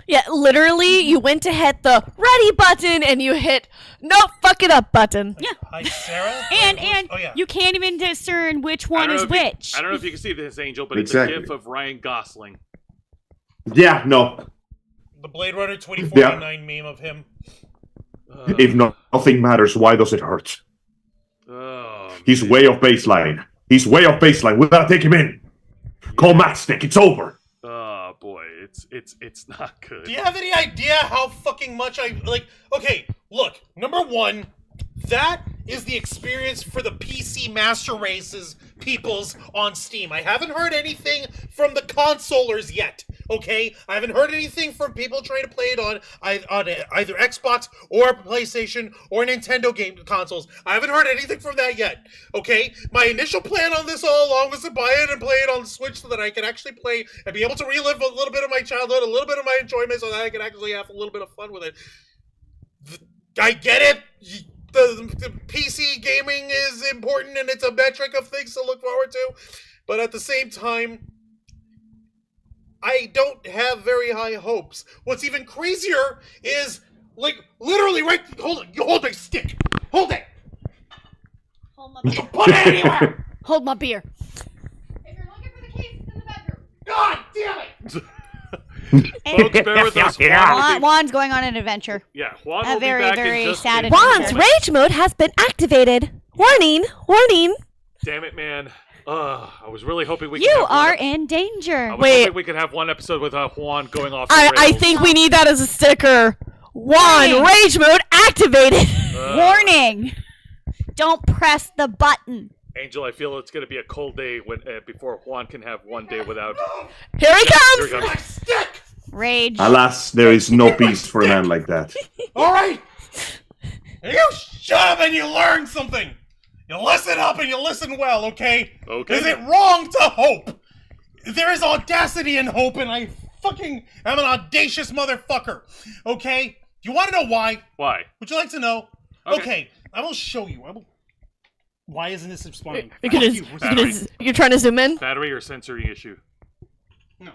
Yeah, literally, you went to hit the ready button and you hit no fuck it up button. Yeah. Hi, Sarah. And Oh, yeah. you can't even discern which I one don't is know if you- which. I don't know if you can see this, Angel, but Exactly. it's a gif of Ryan Gosling. Yeah, no. The Blade Runner 2049 meme of him. If nothing matters, why does it hurt? He's way off baseline. He's way off baseline. We gotta take him in. Call Matchstick. It's over. Oh boy, it's not good. Do you have any idea how fucking much I like? Okay, look. Number one, that is the experience for the PC Master Races peoples on Steam. I haven't heard anything from the consolers yet. Okay, I haven't heard anything from people trying to play it on either Xbox or PlayStation or Nintendo game consoles. I haven't heard anything from that yet. Okay, my initial plan on this all along was to buy it and play it on the Switch so that I could actually play and be able to relive a little bit of my childhood, a little bit of my enjoyment, so that I could actually have a little bit of fun with it. I get it. The PC gaming is important and it's a metric of things to look forward to, but at the same time, I don't have very high hopes. What's even crazier is, like, literally right. Hold it. You hold my stick. Hold it. Hold my beer. Put it anywhere. Hold my beer. If you're looking for the keys, it's in the bedroom. God damn it. Folks, bear with us. Juan's going on an adventure. Yeah, Juan A will very, be back very in just sad a adventure. Juan's moment. rage mode has been activated. Warning, warning. Damn it, man. I was really hoping we could You have are one in danger. I was Wait. hoping we could have one episode with Juan going off the I rails. think we need that as a sticker. Juan, Warning. rage mode activated. Warning. Don't press the button. Angel, I feel it's going to be a cold day when before Juan can have one day without... Here he Here he comes. comes. Stick. Rage. Alas, there is no peace for a man like that. All right. You shut up and you learn something. You listen up and you listen well, okay? Okay. Is it wrong to hope? There is audacity in hope, and I fucking am an audacious motherfucker. Okay? Do you want to know why? Why? Would you like to know? Okay. Okay, I will show you. Why isn't this responding? You're trying to zoom in? Battery or sensory issue? No.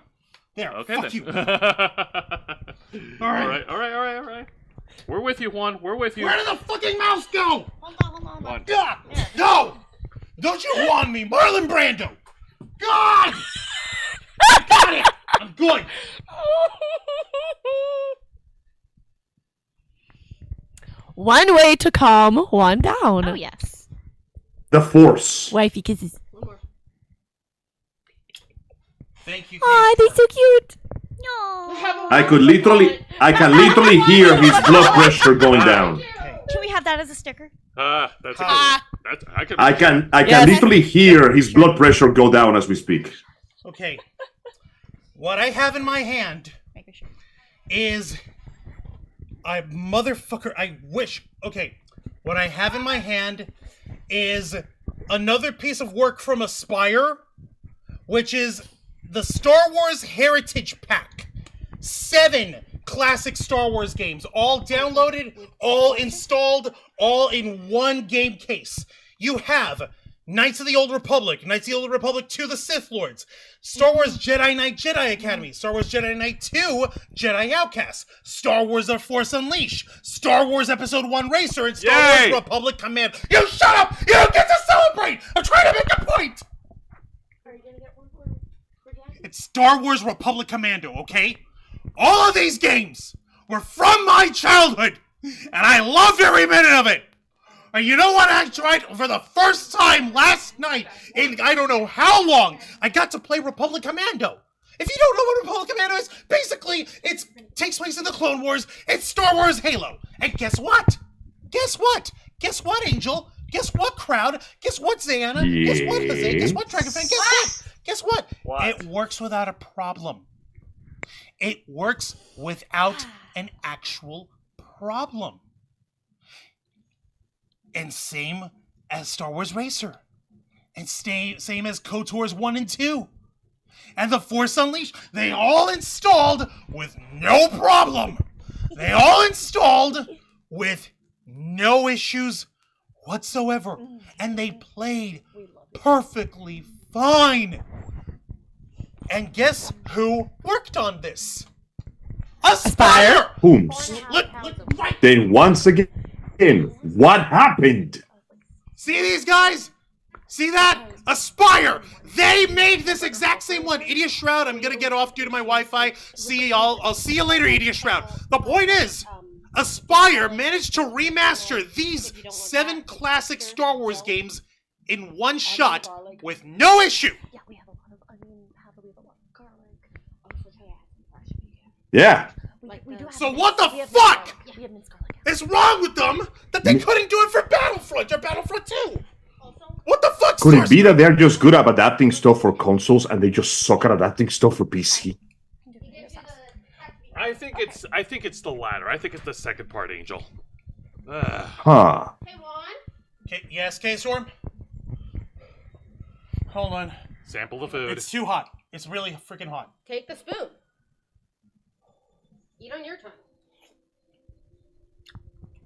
There. Okay, fuck then. you. All right. We're with you, Juan. We're with you. Where did the fucking mouse go? Hold on. Juan. God! No! Don't you want me, Marlon Brando! God! I got it! I'm good! One way to calm Juan down. Oh, yes. The Force. Wifey kisses. Thank you. Aw, they're so cute. No. I can literally hear his blood pressure going down. Can we have that as a sticker? That's a good one. I can Yes. literally hear his blood pressure go down as we speak. Okay. What I have in my hand Making sure. is I motherfucker. I wish. Okay. What I have in my hand is another piece of work from Aspire, which is the Star Wars Heritage Pack. 7 classic Star Wars games, all downloaded, all installed, all in one game case. You have Knights of the Old Republic, Knights of the Old Republic 2, The Sith Lords, Star Wars Jedi Knight Jedi Academy, Star Wars Jedi Knight 2, Jedi Outcast, Star Wars The Force Unleashed, Star Wars Episode 1 Racer, and Star Yay! Wars Republic Command. You shut up! You don't get to celebrate! I'm trying to make a point! It's Star Wars Republic Commando, okay? All of these games were from my childhood, and I loved every minute of it. And you know what? I tried for the first time last night in I don't know how long. I got to play Republic Commando. If you don't know what Republic Commando is, basically it takes place in the Clone Wars. It's Star Wars Halo. And guess what? Guess what? Guess what, Angel? Guess what, crowd? Guess what, Zayana? Guess what, Jose? Guess what, Dragonfan? Guess what? Guess what? What? It works without a problem. It works without an actual problem. And same as Star Wars Racer. And same as KOTOR's 1 and 2. And The Force Unleashed, they all installed with no problem. They all installed with no issues whatsoever. And they played perfectly fine. And guess who worked on this? Aspire! Whooms. Right. Then once again, what happened? See these guys? See that? Aspire! They made this exact same one. Idiot Shroud, I'm gonna get off due to my Wi-Fi. See y'all. I'll see you later, Idiot Shroud. The point is, Aspire managed to remaster these 7 classic Star Wars games in one shot with no issue. Yeah, we have a lot of onion powder, we have a lot of garlic. Yeah. So what the fuck is wrong with them that they couldn't do it for Battlefront or Battlefront 2? What the fuck? Could it be that they're just good at adapting stuff for consoles and they just suck at adapting stuff for PC? I think it's the latter. I think it's the second part, Angel. Huh. Hey, Juan? Yes, K-Storm? Hold on. Sample the food. It's too hot. It's really freaking hot. Take the spoon. Eat on your time.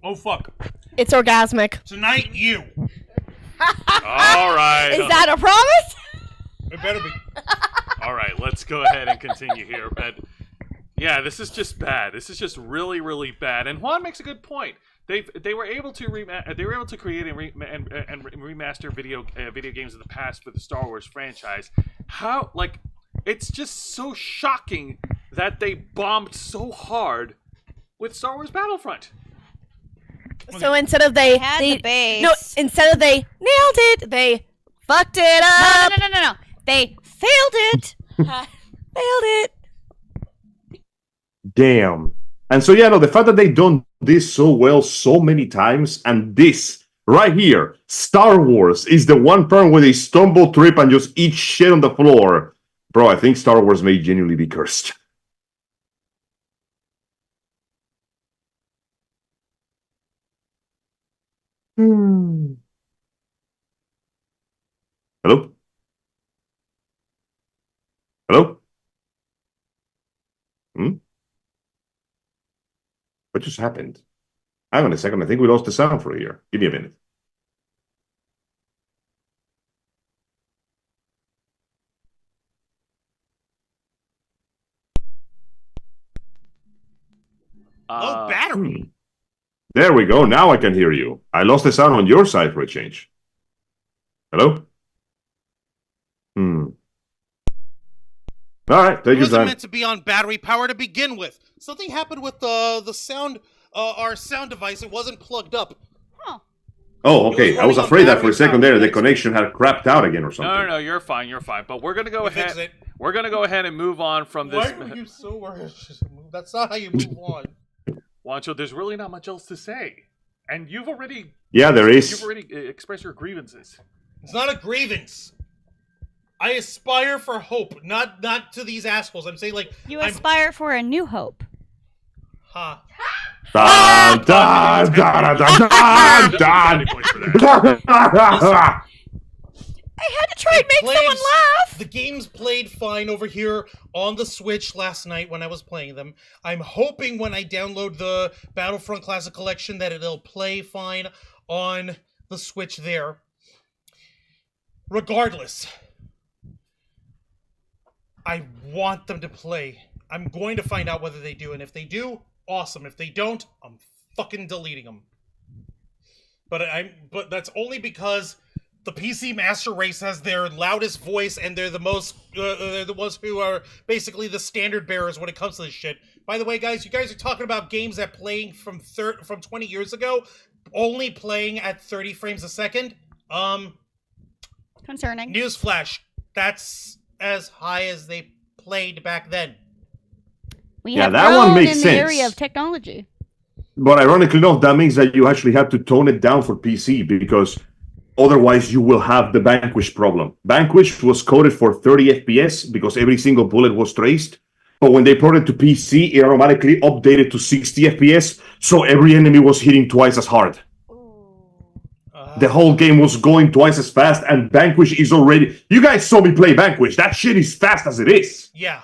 Oh, fuck. It's orgasmic. Tonight, you. All right. Is that a promise? It better be. All right, let's go ahead and continue here. But yeah, this is just bad. This is just really, really bad. And Juan makes a good point. They were able to create and remaster video games in the past for the Star Wars franchise. How, like, it's just so shocking that they bombed so hard with Star Wars Battlefront. So instead of they had the base. No, instead of they nailed it, they fucked it up. No. They failed it. Failed it. Damn. And so, yeah, no, the fact that they've done this so well so many times, and this right here, Star Wars, is the one part where they stumble, trip, and just eat shit on the floor. Bro, I think Star Wars may genuinely be cursed. Hello? Hello? What just happened? Hang on a second, I think we lost the sound for here. Give me a minute. Low battery. There we go, now I can hear you. I lost the sound on your side for a change. Hello? Alright, take It your wasn't time. meant to be on battery power to begin with. Something happened with the sound, our sound device. It wasn't plugged up. Oh, okay. It was I was running on afraid that for battery a second power. there the connection had crapped out again or something. No, you're fine, But we're gonna go We fixed ahead. it. We're gonna go ahead and move on from this. Why are you so worried? That's not how you move on. Wancho, there's really not much else to say, and you've already Yeah, you've already expressed your grievances. It's not a grievance. I aspire for hope, not to these assholes. I'm saying like You aspire for a new hope. ha. Dun, dun, dun, dun, dun, dun, dun. I had to try and make someone laugh. The games played fine over here on the Switch last night when I was playing them. I'm hoping when I download the Battlefront Classic Collection that it'll play fine on the Switch there. Regardless, I want them to play. I'm going to find out whether they do, and if they do, awesome. If they don't, I'm fucking deleting them. But that's only because the PC Master Race has their loudest voice, and they're the most, they're the ones who are basically the standard bearers when it comes to this shit. By the way, guys, you guys are talking about games that playing from 20 years ago, only playing at 30 frames a second. Concerning. Newsflash, that's as high as they played back then. We Yeah, have that grown one makes in sense. the area of technology. But ironically enough, that means that you actually have to tone it down for PC because otherwise you will have the Vanquish problem. Vanquish was coded for 30 FPS because every single bullet was traced. But when they ported to PC, it automatically updated to 60 FPS, so every enemy was hitting twice as hard. The whole game was going twice as fast, and Vanquish is already... You guys saw me play Vanquish. That shit is fast as it is. Yeah.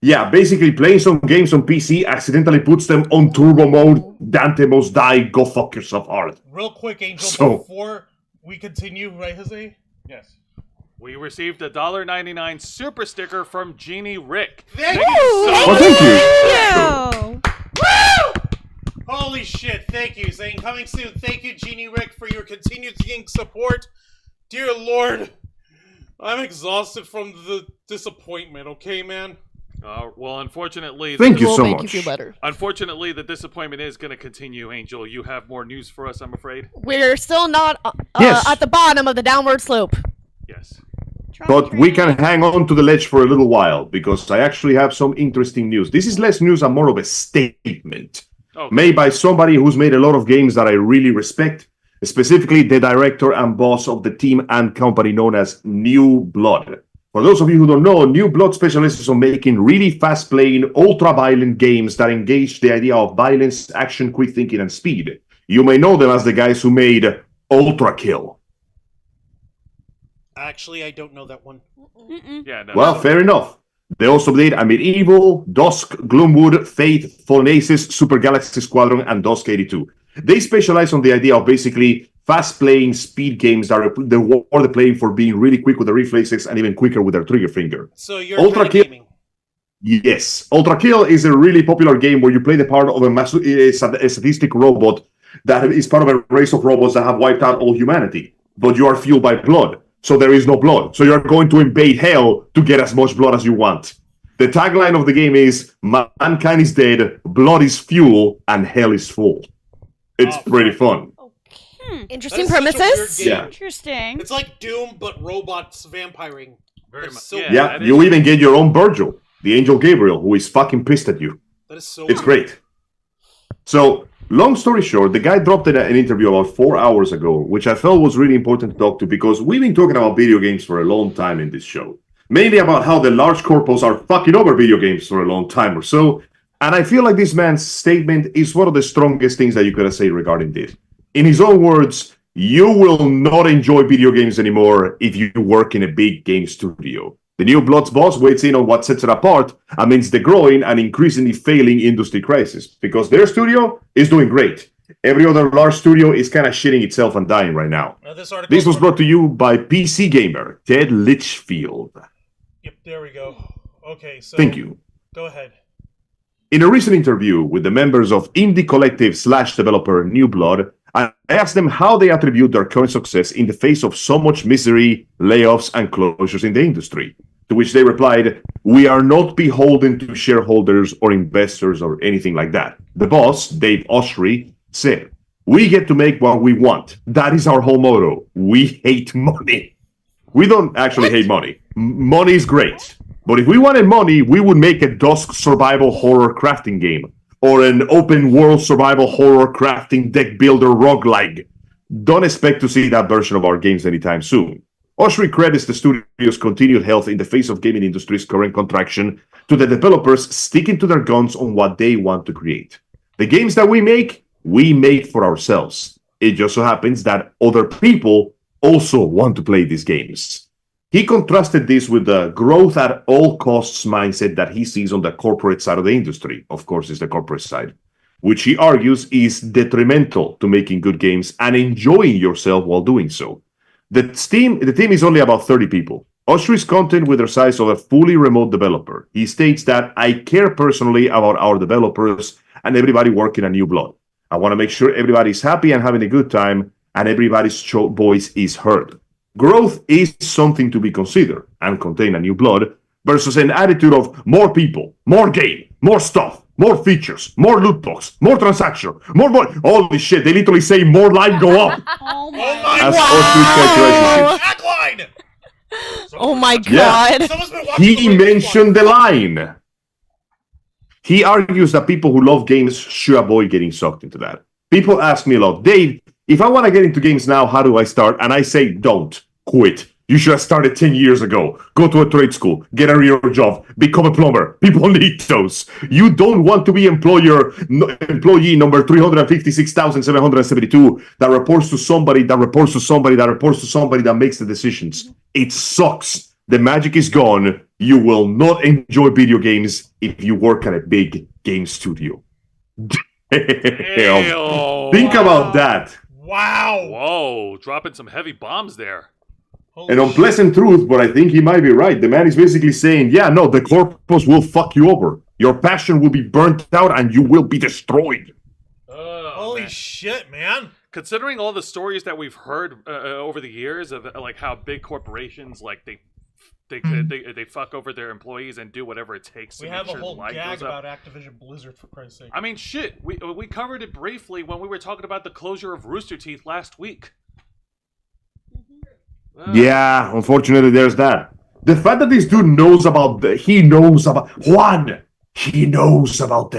Yeah, basically playing some games on PC accidentally puts them on turbo mode. Dante must die. Go fuck yourself hard. Real quick, Angel, So- before we continue, right, Jose? Yes. We received a $1.99 super sticker from Genie Rick. Thank you Well, so thank you. Yo! Holy shit, thank you. Saying coming soon. Thank you, Genie Rick, for your continued support. Dear Lord, I'm exhausted from the disappointment, okay, man? Well, unfortunately, Thank you We'll so make much. you feel better. Unfortunately, the disappointment is going to continue, Angel. You have more news for us, I'm afraid. We're still not Yes. at the bottom of the downward slope. Yes. But we can hang on to the ledge for a little while because I actually have some interesting news. This is less news and more of a statement Okay. made by somebody who's made a lot of games that I really respect, specifically the director and boss of the team and company known as New Blood. For those of you who don't know, New Blood specializes on making really fast-playing, ultra-violent games that engage the idea of violence, action, quick thinking, and speed. You may know them as the guys who made Ultra Kill. Actually, I don't know that one. Yeah. No, Well, fair enough. They also made A Medieval, Dusk, Gloomwood, Fate, Fallen Aces, Super Galaxy Squadron, and Dusk 82. They specialize on the idea of basically fast-playing speed games that reward the playing for being really quick with their reflexes and even quicker with their trigger finger. So you're Ultra kind of Kill- gaming. Yes. Ultra Kill is a really popular game where you play the part of a sadistic robot that is part of a race of robots that have wiped out all humanity. But you are fueled by blood. So there is no blood. So you're going to invade hell to get as much blood as you want. The tagline of the game is, mankind is dead, blood is fuel, and hell is full. It's pretty fun. Interesting That is such a premises. weird game. Yeah. Interesting. It's like Doom, but robots vampiring. Very That is much. so Yeah. weird. Yeah, that you is- even get your own Virgil, the angel Gabriel, who is fucking pissed at you. That is so It's weird. great. So, long story short, the guy dropped an interview about 4 hours ago, which I felt was really important to talk to because we've been talking about video games for a long time in this show. Mainly about how the large corpos are fucking over video games for a long time or so. And I feel like this man's statement is one of the strongest things that you could say regarding this. In his own words, you will not enjoy video games anymore if you work in a big game studio. The New Blood's boss weighs in on what sets it apart amidst the growing and increasingly failing industry crisis, because their studio is doing great. Every other large studio is kind of shitting itself and dying right now. Now this article. This was brought to you by PC Gamer, Ted Litchfield. Yep, there we go. Okay, so. Thank you. Go ahead. In a recent interview with the members of indie collective / developer New Blood, I asked them how they attribute their current success in the face of so much misery, layoffs, and closures in the industry. To which they replied, "We are not beholden to shareholders or investors or anything like that." The boss, Dave Oshry, said, "We get to make what we want. That is our whole motto. We hate money." We don't actually hate money. Money is great. But if we wanted money, we would make a Dusk survival horror crafting game. Or an open world survival horror crafting deck builder roguelike. Don't expect to see that version of our games anytime soon. Oshry credits the studio's continued health in the face of gaming industry's current contraction to the developers sticking to their guns on what they want to create. The games that we make for ourselves. It just so happens that other people also want to play these games. He contrasted this with the growth at all costs mindset that he sees on the corporate side of the industry. Of course, it's the corporate side, which he argues is detrimental to making good games and enjoying yourself while doing so. The team is only about 30 people. Oshry's content with the size of a fully remote developer. He states that I care personally about our developers and everybody working at New Blood. I want to make sure everybody's happy and having a good time and everybody's voice is heard. Growth is something to be considered and contain a New Blood versus an attitude of more people, more game, more stuff, more features, more loot box, more transaction, more money. Holy shit, they literally say more line go up. Oh my. Oh my As god! Oshry's calculation. Tagline! Oh my Yeah. god. Someone's been watching He the Raven mentioned the line. He argues that people who love games should avoid getting sucked into that. People ask me a lot, Dave, if I want to get into games now, how do I start? And I say, don't quit. You should have started 10 years ago. Go to a trade school, get a real job, become a plumber. People need those. You don't want to be employee number 356,772 that reports to somebody that makes the decisions. It sucks. The magic is gone. You will not enjoy video games if you work at a big game studio. Ew. Think about that. Wow! Whoa, dropping some heavy bombs there. An unpleasant truth, but I think he might be right. The man is basically saying, yeah, no, the corpus will fuck you over. Your passion will be burnt out and you will be destroyed. Holy man. shit, man! Considering all the stories that we've heard over the years of like how big corporations like they they fuck over their employees and do whatever it takes to We make have a sure the whole line gag goes up. about Activision Blizzard, for Christ's sake. I mean, shit. We covered it briefly when we were talking about the closure of Rooster Teeth last week. Yeah, unfortunately, there's that. The fact that this dude knows about he knows about the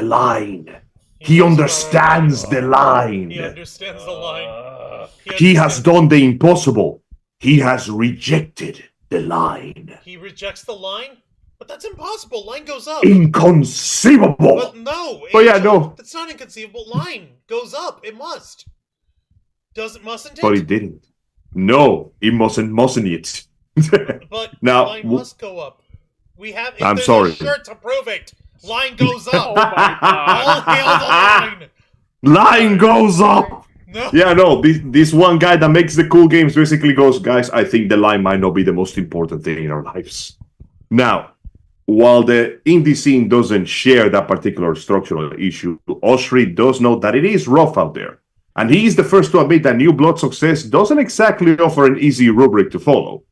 line. He understands the line. He understands the line. He has done the impossible. He has rejected the line. He rejects the line? But that's impossible. Line goes up. Inconceivable. But no. Oh, yeah, no. That's not inconceivable. Line goes up. It must. Mustn't it? But it didn't. No, it mustn't it? But Now, line must go up. We have. I'm there's sorry. A shirt to prove it. Line goes up. Oh my god. All hail the line. Line goes up. No. Yeah, no, this one guy that makes the cool games basically goes, guys, I think the line might not be the most important thing in our lives. Now, while the indie scene doesn't share that particular structural issue, Oshri does know that it is rough out there. And he is the first to admit that New Blood success doesn't exactly offer an easy rubric to follow.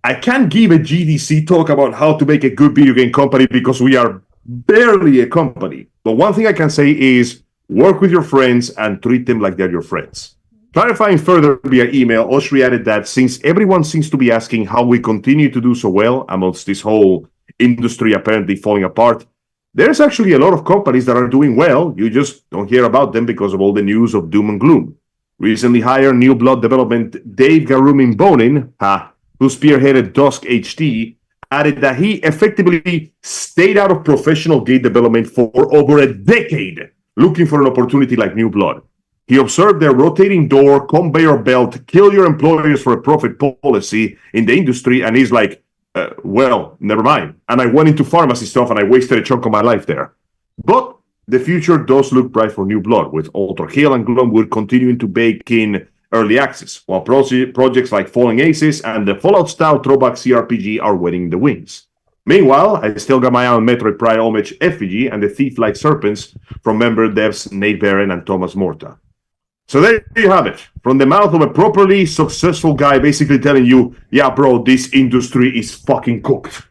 I can't give a GDC talk about how to make a good video game company because we are barely a company. But one thing I can say is work with your friends and treat them like they're your friends. Clarifying further via email, Oshri added that since everyone seems to be asking how we continue to do so well amongst this whole industry apparently falling apart, there's actually a lot of companies that are doing well. You just don't hear about them because of all the news of doom and gloom. Recently hired New Blood development Dave Garumin Bonin, who spearheaded Dusk HD, added that he effectively stayed out of professional game development for over a decade, looking for an opportunity like New Blood. He observed their rotating door, conveyor belt, kill your employers for a profit policy in the industry, and he's like, well, never mind. And I went into pharmacy stuff and I wasted a chunk of my life there. But the future does look bright for New Blood, with Alter Hill and Glumwood continuing to bake in early access, while projects like Falling Aces and the Fallout-style throwback CRPG are winning the wings. Meanwhile, I still got my eye on Metroid Prime Homage FPG and the Thief-like Serpents from member devs Nate Barron and Thomas Morta. So there you have it, from the mouth of a properly successful guy basically telling you, yeah, bro, this industry is fucking cooked.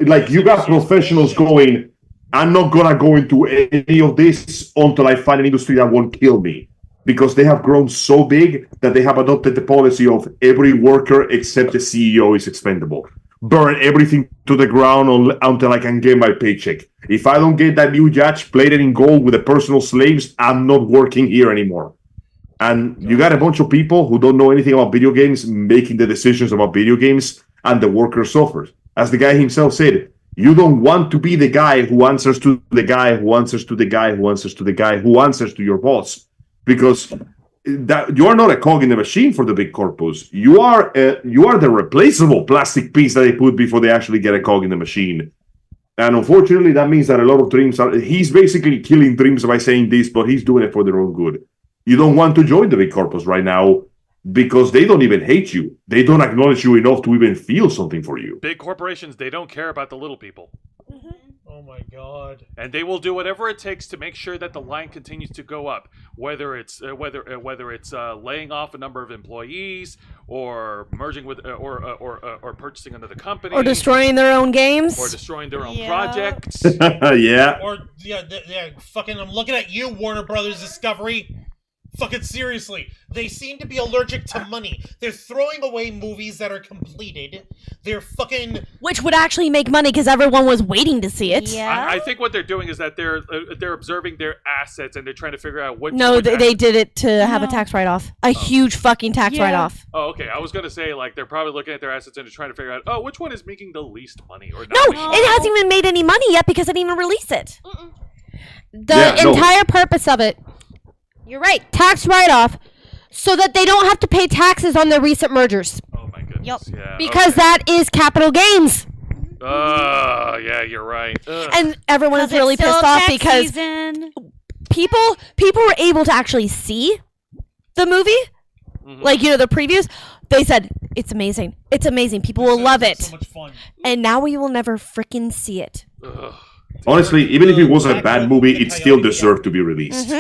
Like, you got professionals going, I'm not gonna go into any of this until I find an industry that won't kill me. Because they have grown so big that they have adopted the policy of every worker except the CEO is expendable. Burn everything to the ground until I can get my paycheck. If I don't get that new yacht plated in gold with the personal slaves, I'm not working here anymore. And you got a bunch of people who don't know anything about video games making the decisions about video games, and the worker suffers. As the guy himself said, you don't want to be the guy who answers to the guy who answers to the guy who answers to the guy who answers to your boss. Because that you are not a cog in the machine for the big corpus. You are the replaceable plastic piece that they put before they actually get a cog in the machine. And unfortunately, that means that a lot of dreams are... He's basically killing dreams by saying this, but he's doing it for their own good. You don't want to join the big corpus right now because they don't even hate you. They don't acknowledge you enough to even feel something for you. Big corporations, they don't care about the little people. Oh my god. And they will do whatever it takes to make sure that the line continues to go up, whether it's laying off a number of employees, or merging with, or purchasing another company, Or destroying their own games. or destroying their own Yeah. projects. Yeah. Or, fucking, I'm looking at you, Warner Brothers Discovery. Fucking seriously. They seem to be allergic to money. They're throwing away movies that are completed. They're fucking... Which would actually make money because everyone was waiting to see it. Yeah. I think what they're doing is that they're observing their assets and they're trying to figure out what. No, which they did it to have a No. tax write-off. A huge fucking tax Yeah. write-off. Oh, okay. I was gonna say like they're probably looking at their assets and they're trying to figure out which one is making the least money or not. No, making it hasn't even made any money yet because they didn't even release it. The Yeah, no. entire purpose of it, you're right, tax write-off, so that they don't have to pay taxes on their recent mergers. Oh my goodness. Yep. Yeah. Because okay. that is capital gains. Yeah, you're right. Ugh. And everyone is 'Cause it's really still pissed off tax because season. people were able to actually see the movie, like, the previews. They said, it's amazing. It's amazing. People will love it. So much fun. And now we will never freaking see it. Ugh. Honestly, even if it was a bad movie, it still deserved to be released.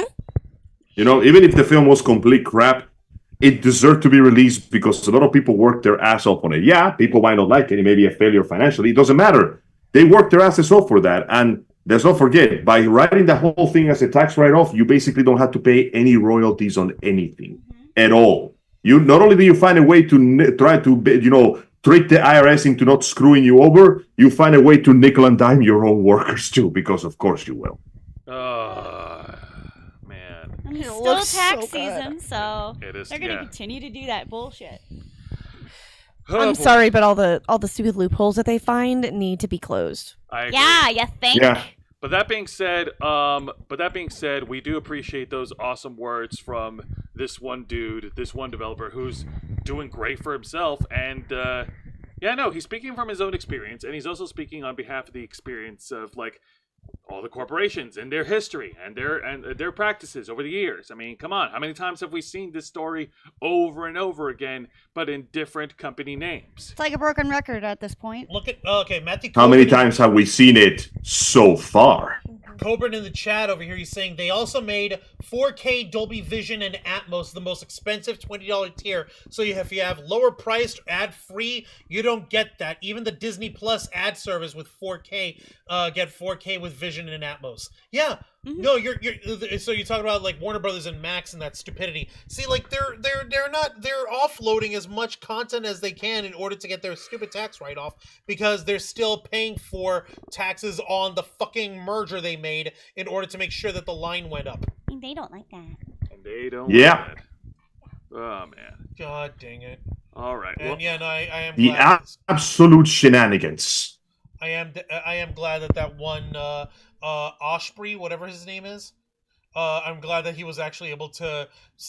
You know, even if the film was complete crap, it deserved to be released because a lot of people worked their ass off on it. Yeah, people might not like it. It may be a failure financially. It doesn't matter. They worked their asses off for that. And let's not forget, by writing the whole thing as a tax write-off, you basically don't have to pay any royalties on anything at all. You not only do you find a way to try to, trick the IRS into not screwing you over, you find a way to nickel and dime your own workers too, because of course you will. Man. I mean, It still looks tax so good. season, so It is, they're gonna yeah. continue to do that bullshit. Oh, I'm boy. sorry, but all the stupid loopholes that they find need to be closed. I agree. Yeah, you think? Yeah. But that being said, we do appreciate those awesome words from this one dude, this one developer who's doing great for himself. And he's speaking from his own experience, and he's also speaking on behalf of the experience of like all the corporations and their history and their practices over the years. I mean, come on, how many times have we seen this story over and over again, but in different company names? It's like a broken record at this point. Look at Matthew. How many Coburn- times have we seen it so far? Coburn in the chat over here, he's saying they also made 4K Dolby Vision and Atmos, the most expensive $20 tier. So if you have lower priced, ad free, you don't get that. Even the Disney Plus ad service with 4K get 4K with Vision and Atmos. Yeah. No, you're so you're talking about like Warner Brothers and Max and that stupidity. See, like they're offloading as much content as they can in order to get their stupid tax write-off because they're still paying for taxes on the fucking merger they made in order to make sure that the line went up. They don't like that. And they don't. Yeah. Like that. Oh man. God dang it. All right. And Well, I am The glad absolute shenanigans. I am glad that one Osprey, whatever his name is, I'm glad that he was actually able to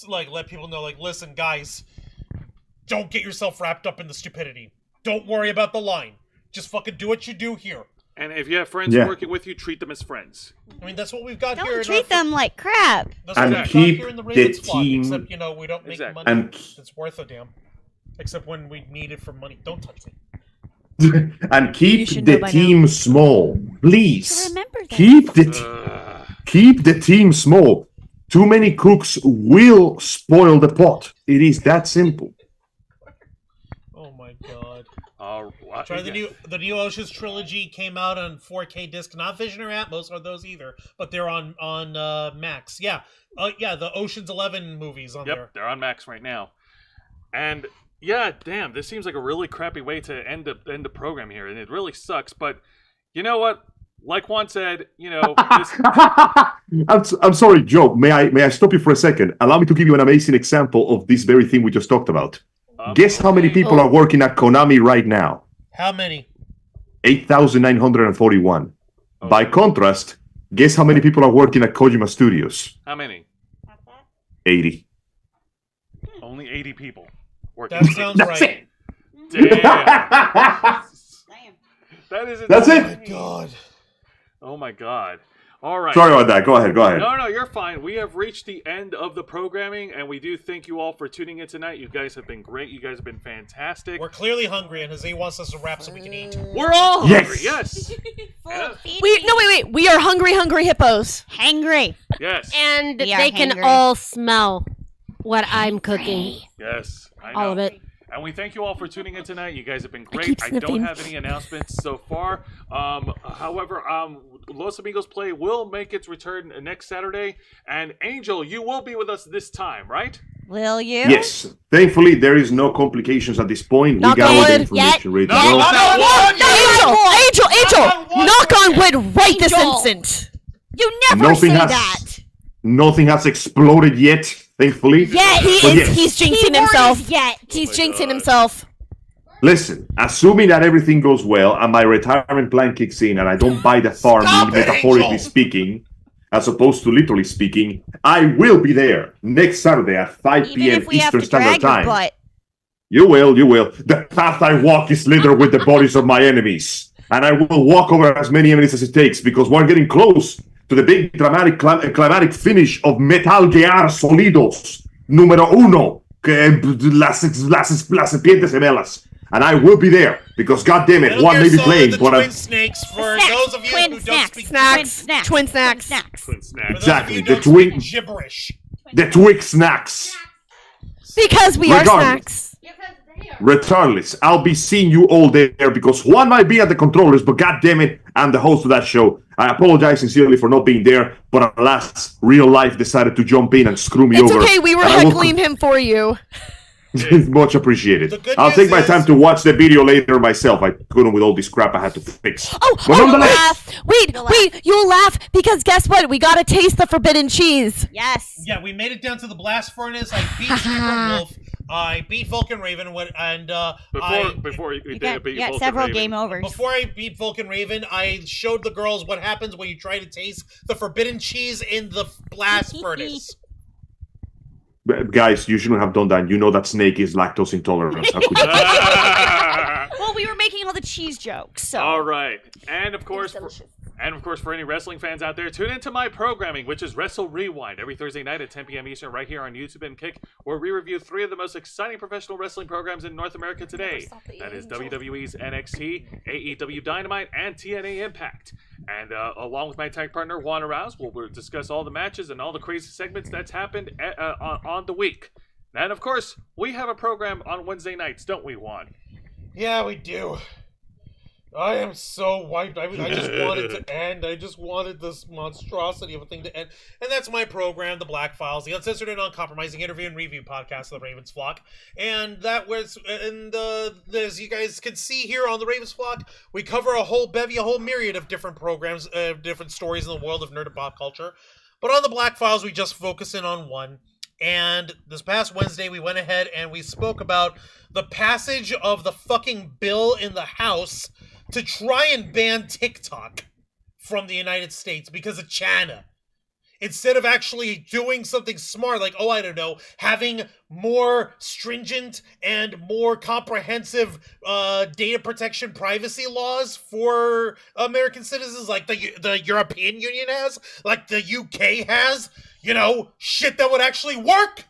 like let people know, like, listen, guys, don't get yourself wrapped up in the stupidity. Don't worry about the line. Just fucking do what you do here. and if you have friends Yeah. working with you, treat them as friends. I mean, that's what we've got here. Don't in treat our, them like crap. That's And what we've got keep here in the the Ravens flock, team- except we don't make Exactly. money And- that's worth a damn. Except when we need it for money. Don't touch me. And You keep should know the by team small, please. Remember that. Keep the team small. Too many cooks will spoil the pot. It is that simple. Oh my god. What? Try the new Ocean's trilogy came out on 4K disc, not Vision or Atmos or those either, but they're on Max. Yeah, the Ocean's 11 movies on Yep, there. they're on Max right now. And yeah, damn, this seems like a really crappy way to end the program here, and it really sucks. But you know what? Like Juan said, this, I'm sorry, Joe. May I stop you for a second? Allow me to give you an amazing example of this very thing we just talked about. Guess how many people are working at Konami right now? How many? 8,941. By contrast, guess how many people are working at Kojima Studios? how many? 80. Only 80 people working. That sounds That's right. it. Damn. That is That's insane. it. God. Oh my god. All right. Sorry about that. Go ahead. No, you're fine. We have reached the end of the programming, and we do thank you all for tuning in tonight. You guys have been great. You guys have been fantastic. We're clearly hungry, and Jose wants us to wrap so we can eat. We're all Yes. hungry. Yes. Yeah. Wait. We are hungry hippos. Hangry. Yes. And We are they can hangry. all smell what I'm cooking. Yes. I know. All of it. And we thank you all for tuning in tonight. You guys have been great. keep I don't sniffing. have any announcements so far. However, Los Amigos Play will make its return next Saturday. And Angel, you will be with us this time, right? Will you? Yes. Thankfully, there is no complications at this point. Knock we got on all the wood. information ready to No, go. no, Angel, knock on wood right this Angel. instant. You never Nothing say has- that. Nothing has exploded yet, thankfully. Yeah, But yes. he's jinxing Keyword himself. is yet. He's my jinxing God. himself. Listen, assuming that everything goes well and my retirement plan kicks in and I don't buy the farm, Stop it, metaphorically Angel! speaking, as opposed to literally speaking, I will be there next Saturday at 5 Even p.m. if we have Eastern to Standard drag your Time. butt. You will. The path I walk is littered with the bodies of my enemies. And I will walk over as many enemies as it takes because we're getting close to the big dramatic climatic finish of Metal Gear Solidos número 1, las serpientes gemelas. And I will be there because, goddammit, Metal one Gear may be Solid, playing, the but Twin I'm Snakes, for Snacks. those of you Twin who don't snacks. speak Snacks. Twin snacks. Twin For snack. those Exactly, of you the who don't twin- speak gibberish. the Twix snacks. Because we are Regardless. snacks. Regardless, I'll be seeing you all there because Juan might be at the controllers, but god damn it, I'm the host of that show. I apologize sincerely for not being there, but alas, real life decided to jump in and screw me It's over. okay, we were and I will- heckling him for you. Much appreciated. The good I'll news take my is- time to watch the video later myself. I couldn't with all this crap I had to fix. Oh, But nonetheless, wait, you'll laugh because guess what? We gotta taste the forbidden cheese. Yes. Yeah, we made it down to the blast furnace. I beat Super Wolf. I beat Vulcan Raven, Before you You did beat got Vulcan several Raven. game overs. before I beat Vulcan Raven, I showed the girls what happens when you try to taste the forbidden cheese in the blast furnace. guys, you shouldn't have done that. You know that Snake is lactose intolerant. How could you? Well, we were making all the cheese jokes, so. All right, and of course, for any wrestling fans out there, tune into my programming, which is Wrestle Rewind, every Thursday night at 10 p.m. Eastern, right here on YouTube and Kick, where we review 3 of the most exciting professional wrestling programs in North America today. That is WWE's NXT, AEW Dynamite, and TNA Impact. And along with my tag partner Juan Arouse, we'll discuss all the matches and all the crazy segments that's happened on the week. And of course, we have a program on Wednesday nights, don't we, Juan? Yeah, we do. I am so wiped. I just wanted to end. I just wanted this monstrosity of a thing to end. And that's my program, The Black Files, the uncensored and uncompromising interview and review podcast of the Ravens Flock. And that was, as you guys can see here on the Ravens Flock, we cover a whole myriad of different programs, different stories in the world of nerd and pop culture. But on The Black Files, we just focus in on one. And this past Wednesday, we went ahead and we spoke about the passage of the fucking bill in the House to try and ban TikTok from the United States because of China. Instead of actually doing something smart, like, I don't know, having more stringent and more comprehensive data protection privacy laws for American citizens, like the European Union has, like the UK has, shit that would actually work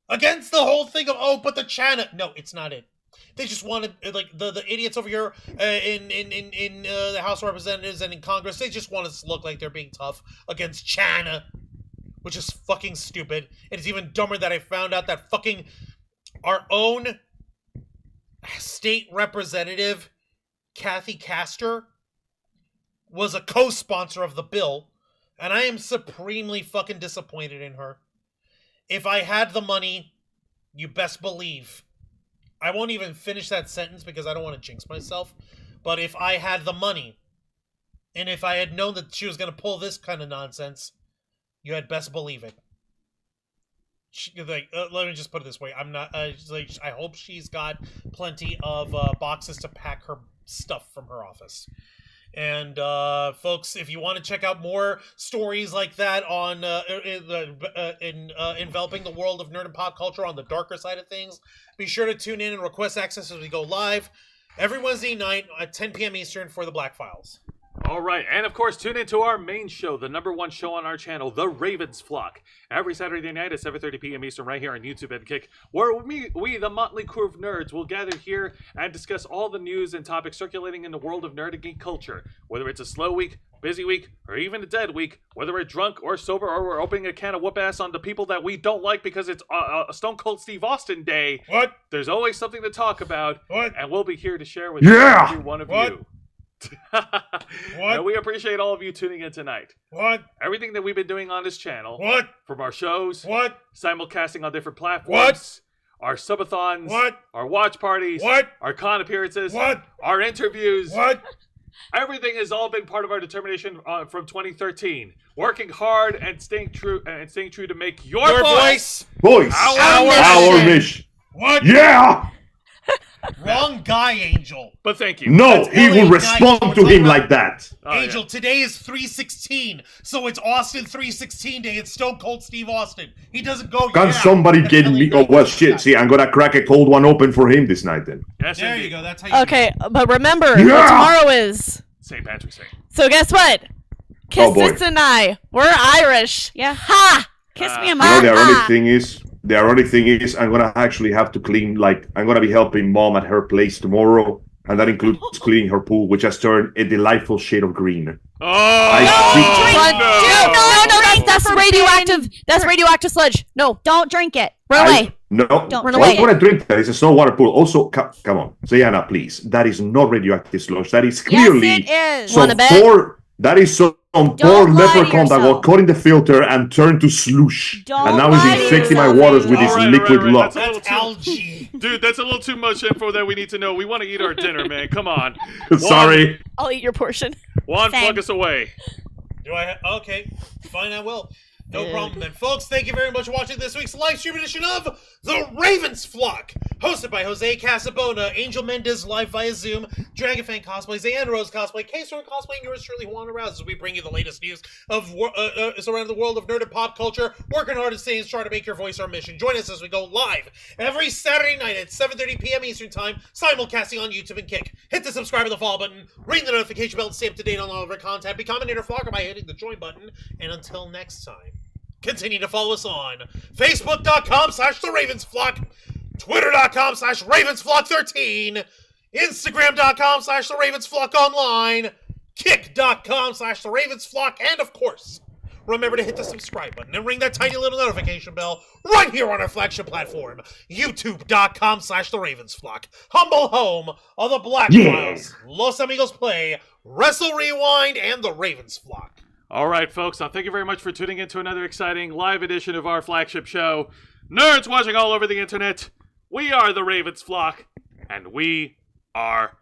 against the whole thing of, but the China. No, it's not it. They just wanted, like, the idiots over here in the House of Representatives and in Congress, they just want us to look like they're being tough against China, which is fucking stupid. It's even dumber that I found out that fucking our own state representative, Kathy Castor, was a co-sponsor of the bill, and I am supremely fucking disappointed in her. If I had the money, you best believe... I won't even finish that sentence because I don't want to jinx myself. But if I had the money, and if I had known that she was going to pull this kind of nonsense, you had best believe it. Let me just put it this way: I'm not. I hope she's got plenty of boxes to pack her stuff from her office. And folks, if you want to check out more stories like that on enveloping the world of nerd and pop culture on the darker side of things, be sure to tune in and request access as we go live every Wednesday night at 10 p.m. Eastern for the Black Files. All right, and of course, tune into our main show, the #1 show on our channel, The Ravens Flock, every Saturday night at 7:30 p.m. Eastern, right here on YouTube and Kick, where we, the motley crew of nerds, will gather here and discuss all the news and topics circulating in the world of nerd and geek culture. Whether it's a slow week, busy week, or even a dead week, whether we're drunk or sober, or we're opening a can of whoop ass on the people that we don't like because it's Stone Cold Steve Austin Day. What? There's always something to talk about, What? and we'll be here to share with Yeah! every one of What? you. What? And we appreciate all of you tuning in tonight. What? Everything that we've been doing on this channel, What? from our shows, What? simulcasting on different platforms, our subathons, What? our watch parties, What? our con appearances, What? our interviews, What? everything has all been part of our determination from 2013. Working hard and staying true to make your voice. Voice. Our mission. What? Yeah! Wrong guy, Angel. But thank you. No, That's he LA will guy respond towards to him all like that. Oh, Angel, yeah. today is 3/16, so it's Austin 3/16 day. It's Stone Cold Steve Austin. He doesn't go. Can somebody get me? Oh, well, shit. See, I'm gonna crack a cold one open for him this night then. Yes, There indeed. you go. That's how you. Okay, but remember Yeah! what tomorrow is. St. Patrick's Day. So guess what? Oh, boy. Kisses and I, we're Irish. Yeah. Ha! Kiss me, You know, Mom. the ironic thing is, I'm gonna actually have to clean, I'm gonna be helping Mom at her place tomorrow, and that includes cleaning her pool, which has turned a delightful shade of green. Oh, No, that's radioactive. That's radioactive sludge. No, Don't drink it. run away. No, Don't Run why away. would I drink that? It's a snow water pool. Also, come on, Zayana, please. That is not radioactive slush. That is clearly Yes, it is. Wanna some bet? poor. That is some poor Don't lie to leprechaun that yourself. got caught in the filter and turned to slush. Don't And now lie he's to infecting my yourself, waters with Angel. his All right, liquid right. love. That's a little That's too, algae. dude. That's a little too much info that we need to know. We want to eat our dinner, man. Come on. Sorry. I'll eat your portion. Juan, Same. plug us away. Do I? Okay, fine. I will. No problem then, folks. Thank you very much for watching this week's live stream edition of The Ravens Flock, hosted by Jose Casabona, Angel Mendez live via Zoom, Dragonfang Cosplay, Zayan Rose Cosplay, K-Storm Cosplay, and yours truly, Juan Arouse, as we bring you the latest news of surrounding the world of nerd and pop culture, working hard and staying strong to make your voice our mission. Join us as we go live every Saturday night at 7:30 p.m. Eastern Time, simulcasting on YouTube and Kick. Hit the subscribe and the follow button, ring the notification bell to stay up to date on all of our content, become an inner flocker by hitting the join button, and until next time, continue to follow us on Facebook.com/TheRavensFlock, Twitter.com/RavensFlock13, Instagram.com/TheRavensFlockOnline, Kick.com/TheRavensFlock, and of course, remember to hit the subscribe button and ring that tiny little notification bell right here on our flagship platform, YouTube.com/TheRavensFlock, humble home of the Black Files, Los Amigos Play, Wrestle Rewind, and The Ravens Flock. All right, folks. Now, thank you very much for tuning in to another exciting live edition of our flagship show. Nerds watching all over the internet. We are the Ravens Flock, and we are